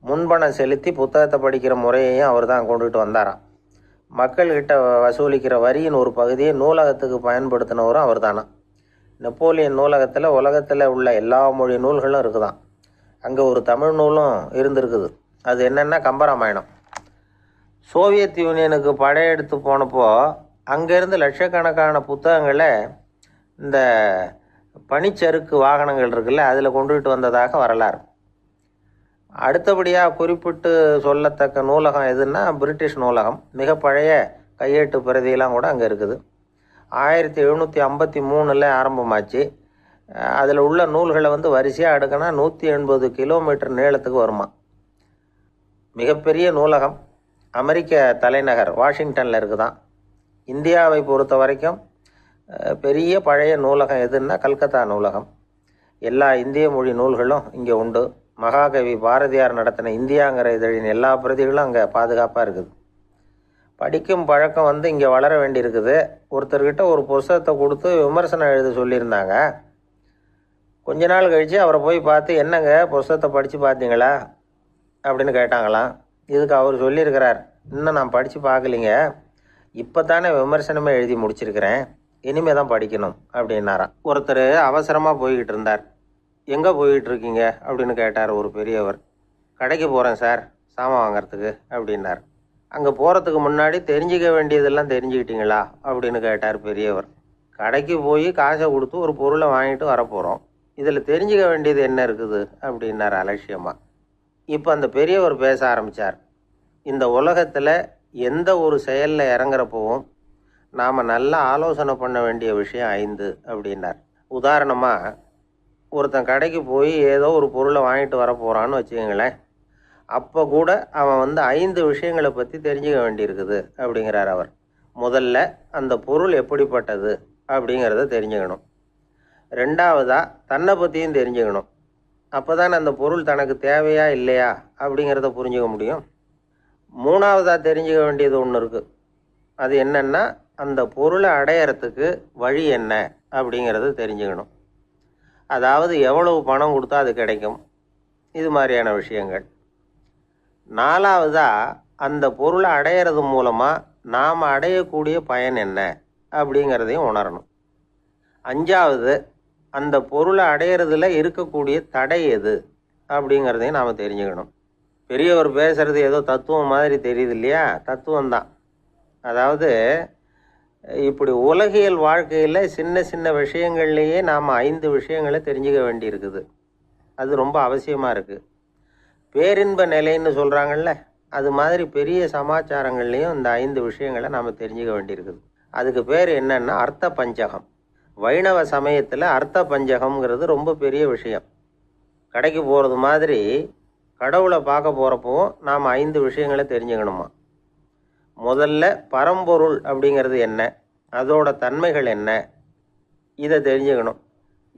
முன்பணம் செலுத்தி புத்தகத்தை படிக்கிற முறையையும் அவர் தான் கொண்டுகிட்டு வந்தாராம். மக்கள்கிட்ட வசூலிக்கிற வரியின் ஒரு பகுதியை நூலகத்துக்கு பயன்படுத்தினவரும் அவர் தானா. நெப்போலியன் நூலகத்தில் உலகத்தில் உள்ள எல்லா மொழி நூல்களும் இருக்குதான். அங்கே ஒரு தமிழ் நூலும் இருந்திருக்குது. அது என்னென்னா கம்பராமாயணம். சோவியத் யூனியனுக்கு படையெடுத்து போனப்போ அங்கேருந்து லட்சக்கணக்கான புத்தகங்களை இந்த பனிச்சறுக்கு வாகனங்கள் இருக்குல்ல, அதில் கொண்டுகிட்டு வந்ததாக வரலாறு. அடுத்தபடியாக குறிப்பிட்டு சொல்லத்தக்க நூலகம் எதுன்னா பிரிட்டிஷ் நூலகம். மிக பழைய கையெட்டு பிரதியெல்லாம் கூட அங்கே இருக்குது. 1753 ஆரம்பமாச்சு. அதில் உள்ள நூல்களை வரிசையாக அடுக்கினா 180 கிலோமீட்டர் நீளத்துக்கு வருமா. மிகப்பெரிய நூலகம் அமெரிக்க தலைநகர் வாஷிங்டனில் இருக்குதான். இந்தியாவை பொறுத்த வரைக்கும் பெரிய பழைய நூலகம் எதுன்னா கல்கத்தா நூலகம். எல்லா இந்திய மொழி நூல்களும் இங்கே உண்டு. மகாகவி பாரதியார் நடத்தின இந்தியாங்கிற இதழின் எல்லா பிரதிகளும் அங்கே பாதுகாப்பாக இருக்குது. படிக்கும் பழக்கம் இங்கே வளர வேண்டியிருக்குது. ஒருத்தர்கிட்ட ஒரு புஸ்தகத்தை கொடுத்து விமர்சனம் எழுத சொல்லியிருந்தாங்க. கொஞ்ச நாள் கழித்து அவரை போய் பார்த்து, என்னங்க புஸ்தகத்தை படித்து பார்த்தீங்களா அப்படின்னு கேட்டாங்களாம். இதுக்கு அவர் சொல்லியிருக்கிறார், இன்னும் நான் படித்து பார்க்கலிங்க, இப்போ தானே விமர்சனமே எழுதி முடிச்சிருக்கிறேன், இனிமே தான் படிக்கணும் அப்படின்னாராம். ஒருத்தர் அவசரமாக போய்கிட்டு இருந்தார். எங்கே போய்கிட்டு இருக்கீங்க அப்படின்னு கேட்டார் ஒரு பெரியவர். கடைக்கு போகிறேன் சார், சாமான் வாங்கிறதுக்கு அப்படின்னார். அங்கே போகிறதுக்கு முன்னாடி தெரிஞ்சிக்க வேண்டியதெல்லாம் தெரிஞ்சுக்கிட்டீங்களா அப்படின்னு கேட்டார் பெரியவர். கடைக்கு போய் காசை கொடுத்து ஒரு பொருளை வாங்கிட்டு வரப்போகிறோம், இதில் தெரிஞ்சிக்க வேண்டியது என்ன இருக்குது அப்படின்னார் அலட்சியமாக. இப்போ அந்த பெரியவர் பேச ஆரம்பித்தார். இந்த உலகத்தில் எந்த ஒரு செயலில் இறங்குறப்பவும் நாம் நல்லா ஆலோசனை பண்ண வேண்டிய விஷயம் 5 அப்படின்னார். உதாரணமாக, ஒருத்தன் கடைக்கு போய் ஏதோ ஒரு பொருளை வாங்கிட்டு வர போகிறான்னு வச்சுக்கோங்களேன். அப்போ கூட அவன் 5 விஷயங்களை பற்றி தெரிஞ்சுக்க வேண்டியிருக்குது அப்படிங்கிறார் அவர். முதல்ல அந்த பொருள் எப்படிப்பட்டது அப்படிங்கிறத தெரிஞ்சுக்கணும். ரெண்டாவதாக தன்னை பற்றியும் தெரிஞ்சுக்கணும். அப்போ தான் அந்த பொருள் தனக்கு தேவையா இல்லையா அப்படிங்கிறத புரிஞ்சுக்க முடியும். மூணாவதாக தெரிஞ்சுக்க வேண்டியது ஒன்று இருக்குது. அது என்னென்னா, அந்த பொருளை அடையிறதுக்கு வழி என்ன அப்படிங்கிறத தெரிஞ்சுக்கணும். அதாவது எவ்வளவு பணம் கொடுத்தா அது கிடைக்கும், இது மாதிரியான விஷயங்கள். நாலாவதாக அந்த பொருளை அடையிறது மூலமாக நாம் அடையக்கூடிய பயன் என்ன அப்படிங்கிறதையும் உணரணும். அஞ்சாவது, அந்த பொருளை அடையிறதுல இருக்கக்கூடிய தடை எது அப்படிங்கிறதையும் நாம் தெரிஞ்சுக்கணும். பெரியவர் பேசுகிறது ஏதோ தத்துவம் மாதிரி தெரியுது இல்லையா? தத்துவம்தான். அதாவது இப்படி உலகியல் வாழ்க்கையில் சின்ன சின்ன விஷயங்கள்லேயே நாம் 5 விஷயங்களை தெரிஞ்சுக்க வேண்டியிருக்குது. அது ரொம்ப அவசியமாக இருக்குது. பேரின்ப நிலைன்னு சொல்கிறாங்கல்ல, அது மாதிரி பெரிய சமாச்சாரங்கள்லேயும் இந்த 5 விஷயங்களை நாம் தெரிஞ்சுக்க வேண்டியிருக்குது. அதுக்கு பேர் என்னன்னா அர்த்த பஞ்சகம். வைணவ சமயத்தில் அர்த்த பஞ்சகம்ங்கிறது ரொம்ப பெரிய விஷயம். கடைக்கு போகிறது மாதிரி கடவுளை பார்க்க போகிறப்பவும் நாம் 5 விஷயங்களை தெரிஞ்சுக்கணுமா. முதல்ல பரம்பொருள் அப்படிங்கிறது என்ன, அதோட தன்மைகள் என்ன, இதை தெரிஞ்சுக்கணும்.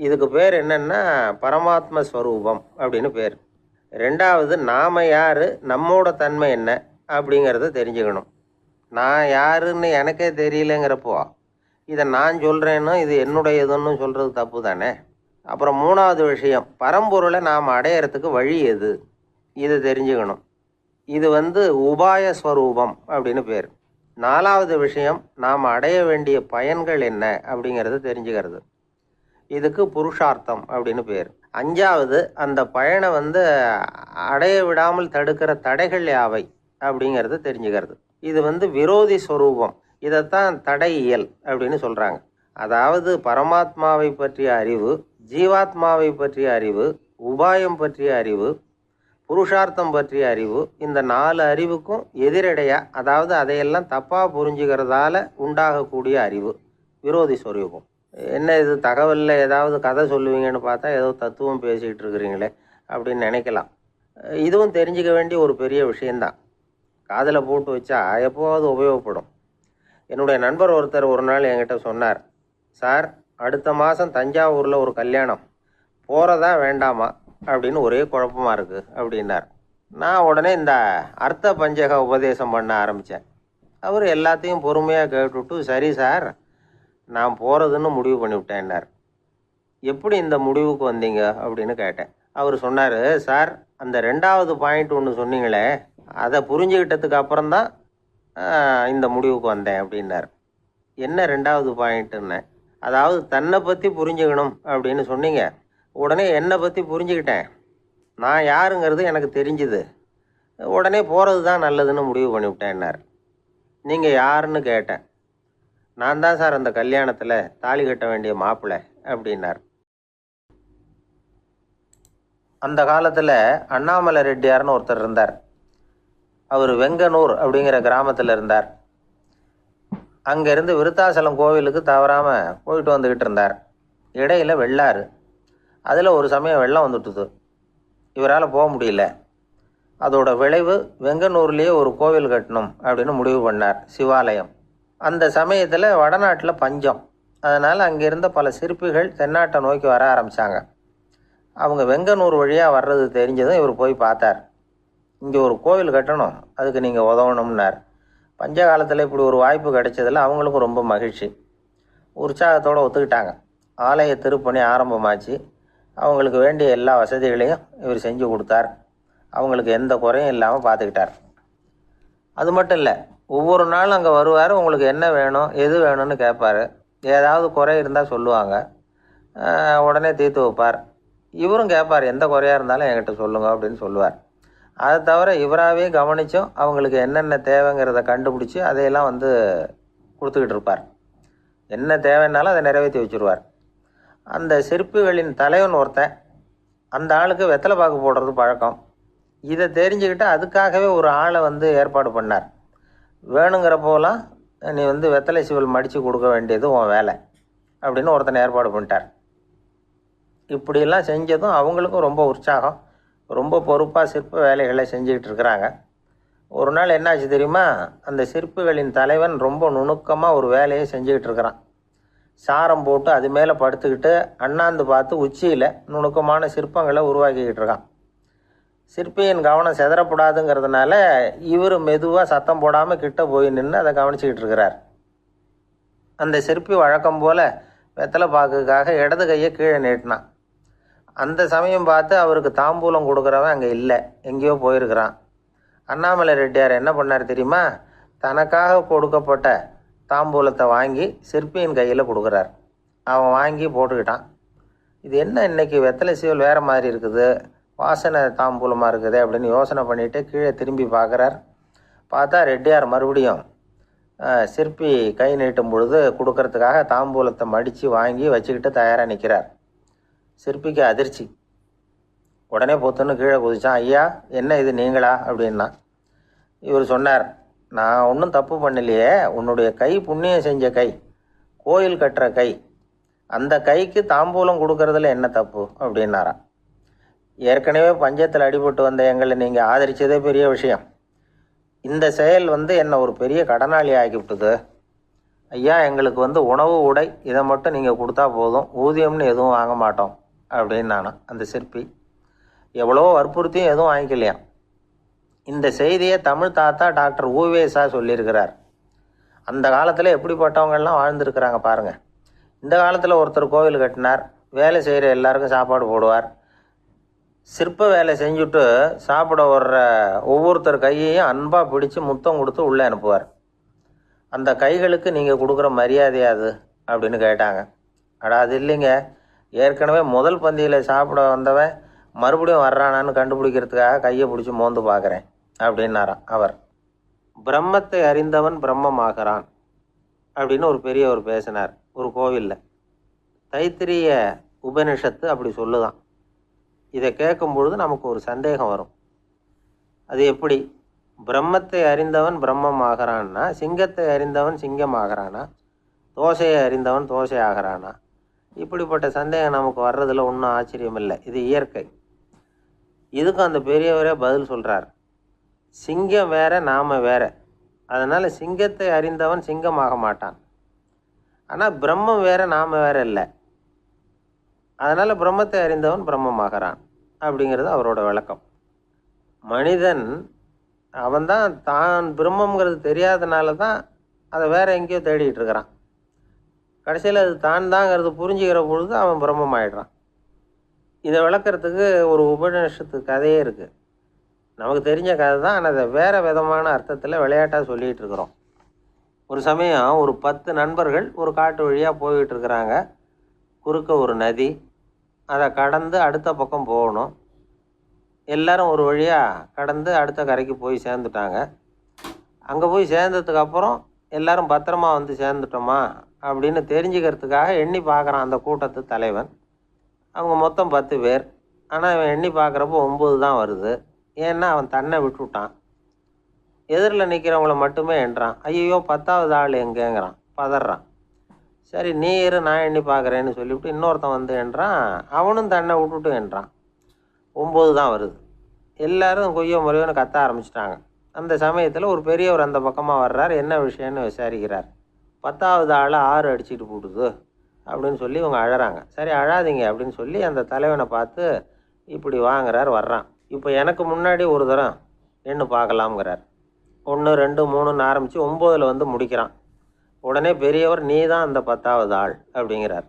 இதுக்கு பேர் என்னன்னா பரமாத்ம ஸ்வரூபம் அப்படின்னு பேர். ரெண்டாவது, நாம் யார், நம்மோட தன்மை என்ன அப்படிங்கிறத தெரிஞ்சுக்கணும். நான் யாருன்னு எனக்கே தெரியலங்கிறப்போ இதை நான் சொல்கிறேன்னு இது என்னுடையதுன்னு சொல்கிறது தப்பு தானே. அப்புறம் மூணாவது விஷயம், பரம்பொருளை நாம் அடையிறதுக்கு வழி எது, இதை தெரிஞ்சுக்கணும். இது உபாய ஸ்வரூபம் அப்படின்னு பேர். நாலாவது விஷயம், நாம் அடைய வேண்டிய பயன்கள் என்ன அப்படிங்கிறத தெரிஞ்சுக்கிறது. இதுக்கு புருஷார்த்தம் அப்படின்னு பேர். அஞ்சாவது, அந்த பயனை அடைய விடாமல் தடுக்கிற தடைகள் யாவை அப்படிங்கிறத தெரிஞ்சுக்கிறது. இது விரோதி ஸ்வரூபம். இதைத்தான் தடையியல் அப்படின்னு சொல்கிறாங்க. அதாவது பரமாத்மாவை பற்றிய அறிவு, ஜீவாத்மாவை பற்றிய அறிவு, உபாயம் பற்றிய அறிவு, புருஷார்த்தம் பற்றிய அறிவு, இந்த 4 அறிவுக்கும் எதிரடையாக, அதாவது அதையெல்லாம் தப்பாக புரிஞ்சுக்கிறதால உண்டாகக்கூடிய அறிவு விரோதி ஸ்வரூபம். என்ன இது தகவலில் ஏதாவது கதை சொல்லுவீங்கன்னு பார்த்தா ஏதோ தத்துவம் பேசிக்கிட்டு இருக்கிறீங்களே அப்படின்னு நினைக்கலாம். இதுவும் தெரிஞ்சுக்க வேண்டிய ஒரு பெரிய விஷயந்தான். காதில் போட்டு வச்சா எப்போவாவது உபயோகப்படும். என்னுடைய நண்பர் ஒருத்தர் ஒரு நாள் என்கிட்ட சொன்னார், சார், அடுத்த மாதம் தஞ்சாவூரில் ஒரு கல்யாணம், போகிறதா வேண்டாமா அப்படின்னு ஒரே குழப்பமாக இருக்குது அப்படின்னார். நான் உடனே இந்த அர்த்த பஞ்சக உபதேசம் பண்ண ஆரம்பித்தேன். அவர் எல்லாத்தையும் பொறுமையாக கேட்டுவிட்டு, சரி சார், நான் போகிறதுன்னு முடிவு பண்ணிவிட்டேன்னார். எப்படி இந்த முடிவுக்கு வந்தீங்க அப்படின்னு கேட்டேன். அவர் சொன்னார், சார், அந்த 2வது பாயிண்ட் ஒன்று சொன்னீங்களே, அதை புரிஞ்சுக்கிட்டதுக்கு அப்புறம்தான் இந்த முடிவுக்கு வந்தேன் அப்படின்னார். என்ன 2வது பாயிண்ட்டுன்னு? அதாவது தன்னை பற்றி புரிஞ்சுக்கணும் அப்படின்னு சொன்னீங்க. உடனே என்னை பற்றி புரிஞ்சுக்கிட்டேன், நான் யாருங்கிறது எனக்கு தெரிஞ்சுது, உடனே போகிறது தான் நல்லதுன்னு முடிவு பண்ணிவிட்டேன்னார். நீங்கள் யாருன்னு கேட்டேன். நான் தான் சார் அந்த கல்யாணத்தில் தாலி கட்ட வேண்டிய மாப்பிள்ளை அப்படின்னார். அந்த காலத்தில் அண்ணாமலை ரெட்டியார்னு ஒருத்தர் இருந்தார். அவர் வெங்கனூர் அப்படிங்கிற கிராமத்தில் இருந்தார். அங்கேருந்து விருத்தாசலம் கோவிலுக்கு தவறாமல் போயிட்டு வந்துக்கிட்டு இருந்தார். இடையில் வெள்ளாறு, அதில் ஒரு சமயம் வெள்ளம் வந்துட்டுது. இவரால் போக முடியல. அதோட விளைவு வெங்கனூர்லேயே ஒரு கோவில் கட்டணும் அப்படின்னு முடிவு பண்ணார், சிவாலயம். அந்த சமயத்தில் வடநாட்டில் பஞ்சம். அதனால் அங்கே இருந்த பல சிற்பிகள் தென்னாட்டை நோக்கி வர ஆரம்பித்தாங்க. அவங்க வெங்கனூர் வழியாக வர்றது தெரிஞ்சதும் இவர் போய் பார்த்தார். இங்கே ஒரு கோவில் கட்டணும், அதுக்கு நீங்கள் உதவணும்னார். பஞ்ச காலத்தில் இப்படி ஒரு வாய்ப்பு கிடைச்சதில் அவங்களுக்கும் ரொம்ப மகிழ்ச்சி. உற்சாகத்தோடு ஒத்துக்கிட்டாங்க. ஆலய திருப்பணி ஆரம்பமாச்சு. அவங்களுக்கு வேண்டிய எல்லா வசதிகளையும் இவர் செஞ்சு கொடுத்தார். அவங்களுக்கு எந்த குறையும் இல்லாமல் பார்த்துக்கிட்டார். அது மட்டும் இல்லை, ஒவ்வொரு நாளும் அங்கே வருவார். உங்களுக்கு என்ன வேணும், எது வேணும்னு கேட்பார். ஏதாவது குறை இருந்தால் சொல்லுவாங்க, உடனே தீர்த்து வைப்பார். இவரும் கேட்பார், எந்த குறையாக இருந்தாலும் என்கிட்ட சொல்லுங்க அப்படின்னு சொல்லுவார். அதை தவிர இவராகவே கவனித்தும் அவங்களுக்கு என்னென்ன தேவைங்கிறத கண்டுபிடிச்சி அதையெல்லாம் கொடுத்துக்கிட்டு இருப்பார். என்ன தேவைன்னாலும் அதை நிறைவேற்றி வச்சுருவார். அந்த சிற்பிகளின் தலைவன் ஒருத்தன், அந்த ஆளுக்கு வெத்தலை பாக்கு போடுறது பழக்கம். இதை தெரிஞ்சுக்கிட்டு அதுக்காகவே ஒரு ஆளை ஏற்பாடு பண்ணார். வேணுங்கிறப்போலாம் நீ வெத்தலை சீவல் மடித்து கொடுக்க வேண்டியது உன் வேலை அப்படின்னு ஒருத்தனை ஏற்பாடு பண்ணிட்டார். இப்படியெல்லாம் செஞ்சதும் அவங்களுக்கும் ரொம்ப உற்சாகம். ரொம்ப பொறுப்பாக சிற்ப வேலைகளை செஞ்சுக்கிட்டு இருக்கிறாங்க. ஒரு நாள் என்னாச்சு தெரியுமா? அந்த சிற்பிகளின் தலைவன் ரொம்ப நுணுக்கமாக ஒரு வேலையை செஞ்சுக்கிட்டு இருக்கிறான். சாரம் போட்டு அது மேலே படுத்துக்கிட்டு அண்ணாந்து பார்த்து உச்சியில் நுணுக்கமான சிற்பங்களை உருவாக்கிக்கிட்டு இருக்கான். சிற்பியின் கவனம் செதறப்படாதுங்கிறதுனால இவர் மெதுவாக சத்தம் போடாமல் கிட்ட போய் நின்று அதை கவனிச்சிக்கிட்டு இருக்கிறார். அந்த சிற்பி வழக்கம் போல் வெத்தலை பாக்குக்காக இடது கையை கீழே நீட்டினான். அந்த சமயம் பார்த்து அவருக்கு தாம்பூலம் கொடுக்குறவன் அங்கே இல்லை, எங்கேயோ போயிருக்கிறான். அண்ணாமலை ரெட்டியார் என்ன பண்ணார் தெரியுமா? தனக்காக கொடுக்கப்பட்ட தாம்பூலத்தை வாங்கி சிற்பியின் கையில் கொடுக்குறார். அவன் வாங்கி போட்டுக்கிட்டான். இது என்ன இன்னைக்கு வெத்தலை சீவல் வேறு மாதிரி இருக்குது, வாசனை தாம்பூலமாக இருக்குது அப்படின்னு யோசனை பண்ணிவிட்டு கீழே திரும்பி பார்க்குறார். பார்த்தா ரெட்டியார் மறுபடியும் சிற்பி கை நீட்டும் பொழுது கொடுக்கறதுக்காக தாம்பூலத்தை மடித்து வாங்கி வச்சுக்கிட்டு தயாராக நிற்கிறார். சிற்பிக்கு அதிர்ச்சி. உடனே பொத்துன்னு கீழே குதிச்சான். ஐயா, என்ன இது நீங்களா அப்படின்னா. இவர் சொன்னார், நான் ஒன்றும் தப்பு பண்ணலையே, உன்னுடைய கை புண்ணியம் செஞ்ச கை, கோயில் கட்டுற கை, அந்த கைக்கு தாம்பூலம் கொடுக்கறதுல என்ன தப்பு அப்படின்னாராம். ஏற்கனவே பஞ்சத்தில் அடிபட்டு வந்த எங்களை நீங்கள் ஆதரித்ததே பெரிய விஷயம். இந்த செயல் என்னை ஒரு பெரிய கடனாளி ஆகிவிட்டுது. ஐயா, எங்களுக்கு உணவு உடை இதை மட்டும் நீங்கள் கொடுத்தா போதும், ஊதியம்னு எதுவும் வாங்க மாட்டோம் அப்படின்னு நானும். அந்த சிற்பி எவ்வளோ வற்புறுத்தியும் எதுவும் வாங்கிக்கலையாம். இந்த செய்தியை தமிழ் தாத்தா டாக்டர் ஊவேசா சொல்லியிருக்கிறார். அந்த காலத்தில் எப்படிப்பட்டவங்கள்லாம் வாழ்ந்துருக்கிறாங்க பாருங்கள். இந்த காலத்தில் ஒருத்தர் கோவில் கட்டினார், வேலை செய்கிற எல்லாருக்கும் சாப்பாடு போடுவார். சிற்ப வேலை செஞ்சுட்டு சாப்பிட வர்ற ஒவ்வொருத்தர் கையையும் அன்பாக பிடிச்சி முத்தம் கொடுத்து உள்ளே அனுப்புவார். அந்த கைகளுக்கு நீங்கள் கொடுக்குற மரியாதையாது அப்படின்னு கேட்டாங்க. அடா, அது இல்லைங்க, ஏற்கனவே முதல் பந்தியில் சாப்பிட வந்தவன் மறுபடியும் வர்றானான்னு கண்டுபிடிக்கிறதுக்காக கையை பிடிச்சி மோந்து பார்க்குறேன் அப்படின்னாராம் அவர். பிரம்மத்தை அறிந்தவன் பிரம்மமாகிறான் அப்படின்னு ஒரு பெரியவர் பேசினார் ஒரு கோவிலில். தைத்திரிய உபனிஷத்து அப்படி சொல்லுதான். இதை கேட்கும் பொழுது நமக்கு ஒரு சந்தேகம் வரும். அது எப்படி? பிரம்மத்தை அறிந்தவன் பிரம்மம் ஆகிறான்னா, சிங்கத்தை அறிந்தவன் சிங்கம் ஆகிறானா, தோசையை அறிந்தவன் தோசை ஆகிறானா? இப்படிப்பட்ட சந்தேகம் நமக்கு வர்றதில் ஒன்றும் ஆச்சரியம் இல்லை. இது இயற்கை. இதுக்கும் அந்த பெரியவரே பதில் சொல்கிறார். சிங்கம் வேற, நாம வேற. அதனால் சிங்கத்தை அறிந்தவன் சிங்கம் ஆக மாட்டான். ஆனால் பிரம்மம் வேற, நாம வேற இல்லை. அதனால் பிரம்மத்தை அறிந்தவன் பிரம்மமாகிறான் அப்படிங்கிறது அவரோட விளக்கம். மனிதன் அவன்தான் தான் பிரம்மங்கிறது தெரியாதனால தான் அதை வேற எங்கேயோ தேடிட்டு இருக்கிறான். கடைசியில் அது தான் தாங்கிறது புரிஞ்சுக்கிற பொழுது அவன் பிரம்மம் ஆயிடுறான். இதை விளக்கிறதுக்கு ஒரு உபநிஷத்து கதையே இருக்குது. நமக்கு தெரிஞ்ச கதை தான், ஆனால் அதை வேறு விதமான அர்த்தத்தில் விளையாட்டாக சொல்லிகிட்டு இருக்கிறோம். ஒரு சமயம் ஒரு 10 நண்பர்கள் ஒரு காட்டு வழியாக போய்கிட்டு இருக்கிறாங்க. குறுக்க ஒரு நதி, அதை கடந்து அடுத்த பக்கம் போகணும். எல்லாரும் ஒரு வழியாக கடந்து அடுத்த கரைக்கு போய் சேர்ந்துட்டாங்க. அங்கே போய் சேர்ந்ததுக்கப்புறம் எல்லாரும் பத்திரமா சேர்ந்துட்டோமா அப்படின்னு தெரிஞ்சுக்கிறதுக்காக எண்ணி பார்க்குறான் அந்த கூட்டத்து தலைவன். அவங்க மொத்தம் 10 பேர். ஆனால் அவன் எண்ணி பார்க்குறப்போ 9 தான் வருது. ஏன்னா அவன் தன்னை விட்டுவிட்டான். எதிரில் நிற்கிறவங்கள மட்டுமே எண்ணுறான். ஐயோ 10வது ஆள் எங்கேங்கிறான், பதறான். சரி நீ இரு, நான் எண்ணி பார்க்குறேன்னு சொல்லிவிட்டு இன்னொருத்தன் எண்ணுறான். அவனும் தன்னை விட்டுட்டு எண்ணுறான். 9 தான் வருது. எல்லோரும் கொய்யோ முறையோன்னு கத்த ஆரம்பிச்சிட்டாங்க. அந்த சமயத்தில் ஒரு பெரியவர் அந்த பக்கமாக வர்றார். என்ன விஷயம்னு விசாரிக்கிறார். 10வது ஆள் 6 அடிச்சுட்டு போட்டுது அப்படின்னு சொல்லி இவங்க அழறாங்க. சரி அழாதீங்க அப்படின்னு சொல்லி அந்த தலைவனை பார்த்து இப்படி வாங்குறார், வர்றான். இப்போ எனக்கு முன்னாடி ஒரு தரம் எண்ணு பார்க்கலாம்ங்கிறார். 1 2 3ன்னு ஆரம்பித்து 9ல் வந்து முடிக்கிறான். உடனே பெரியவர் நீ தான் அந்த 10வது ஆள் அப்படிங்கிறார்.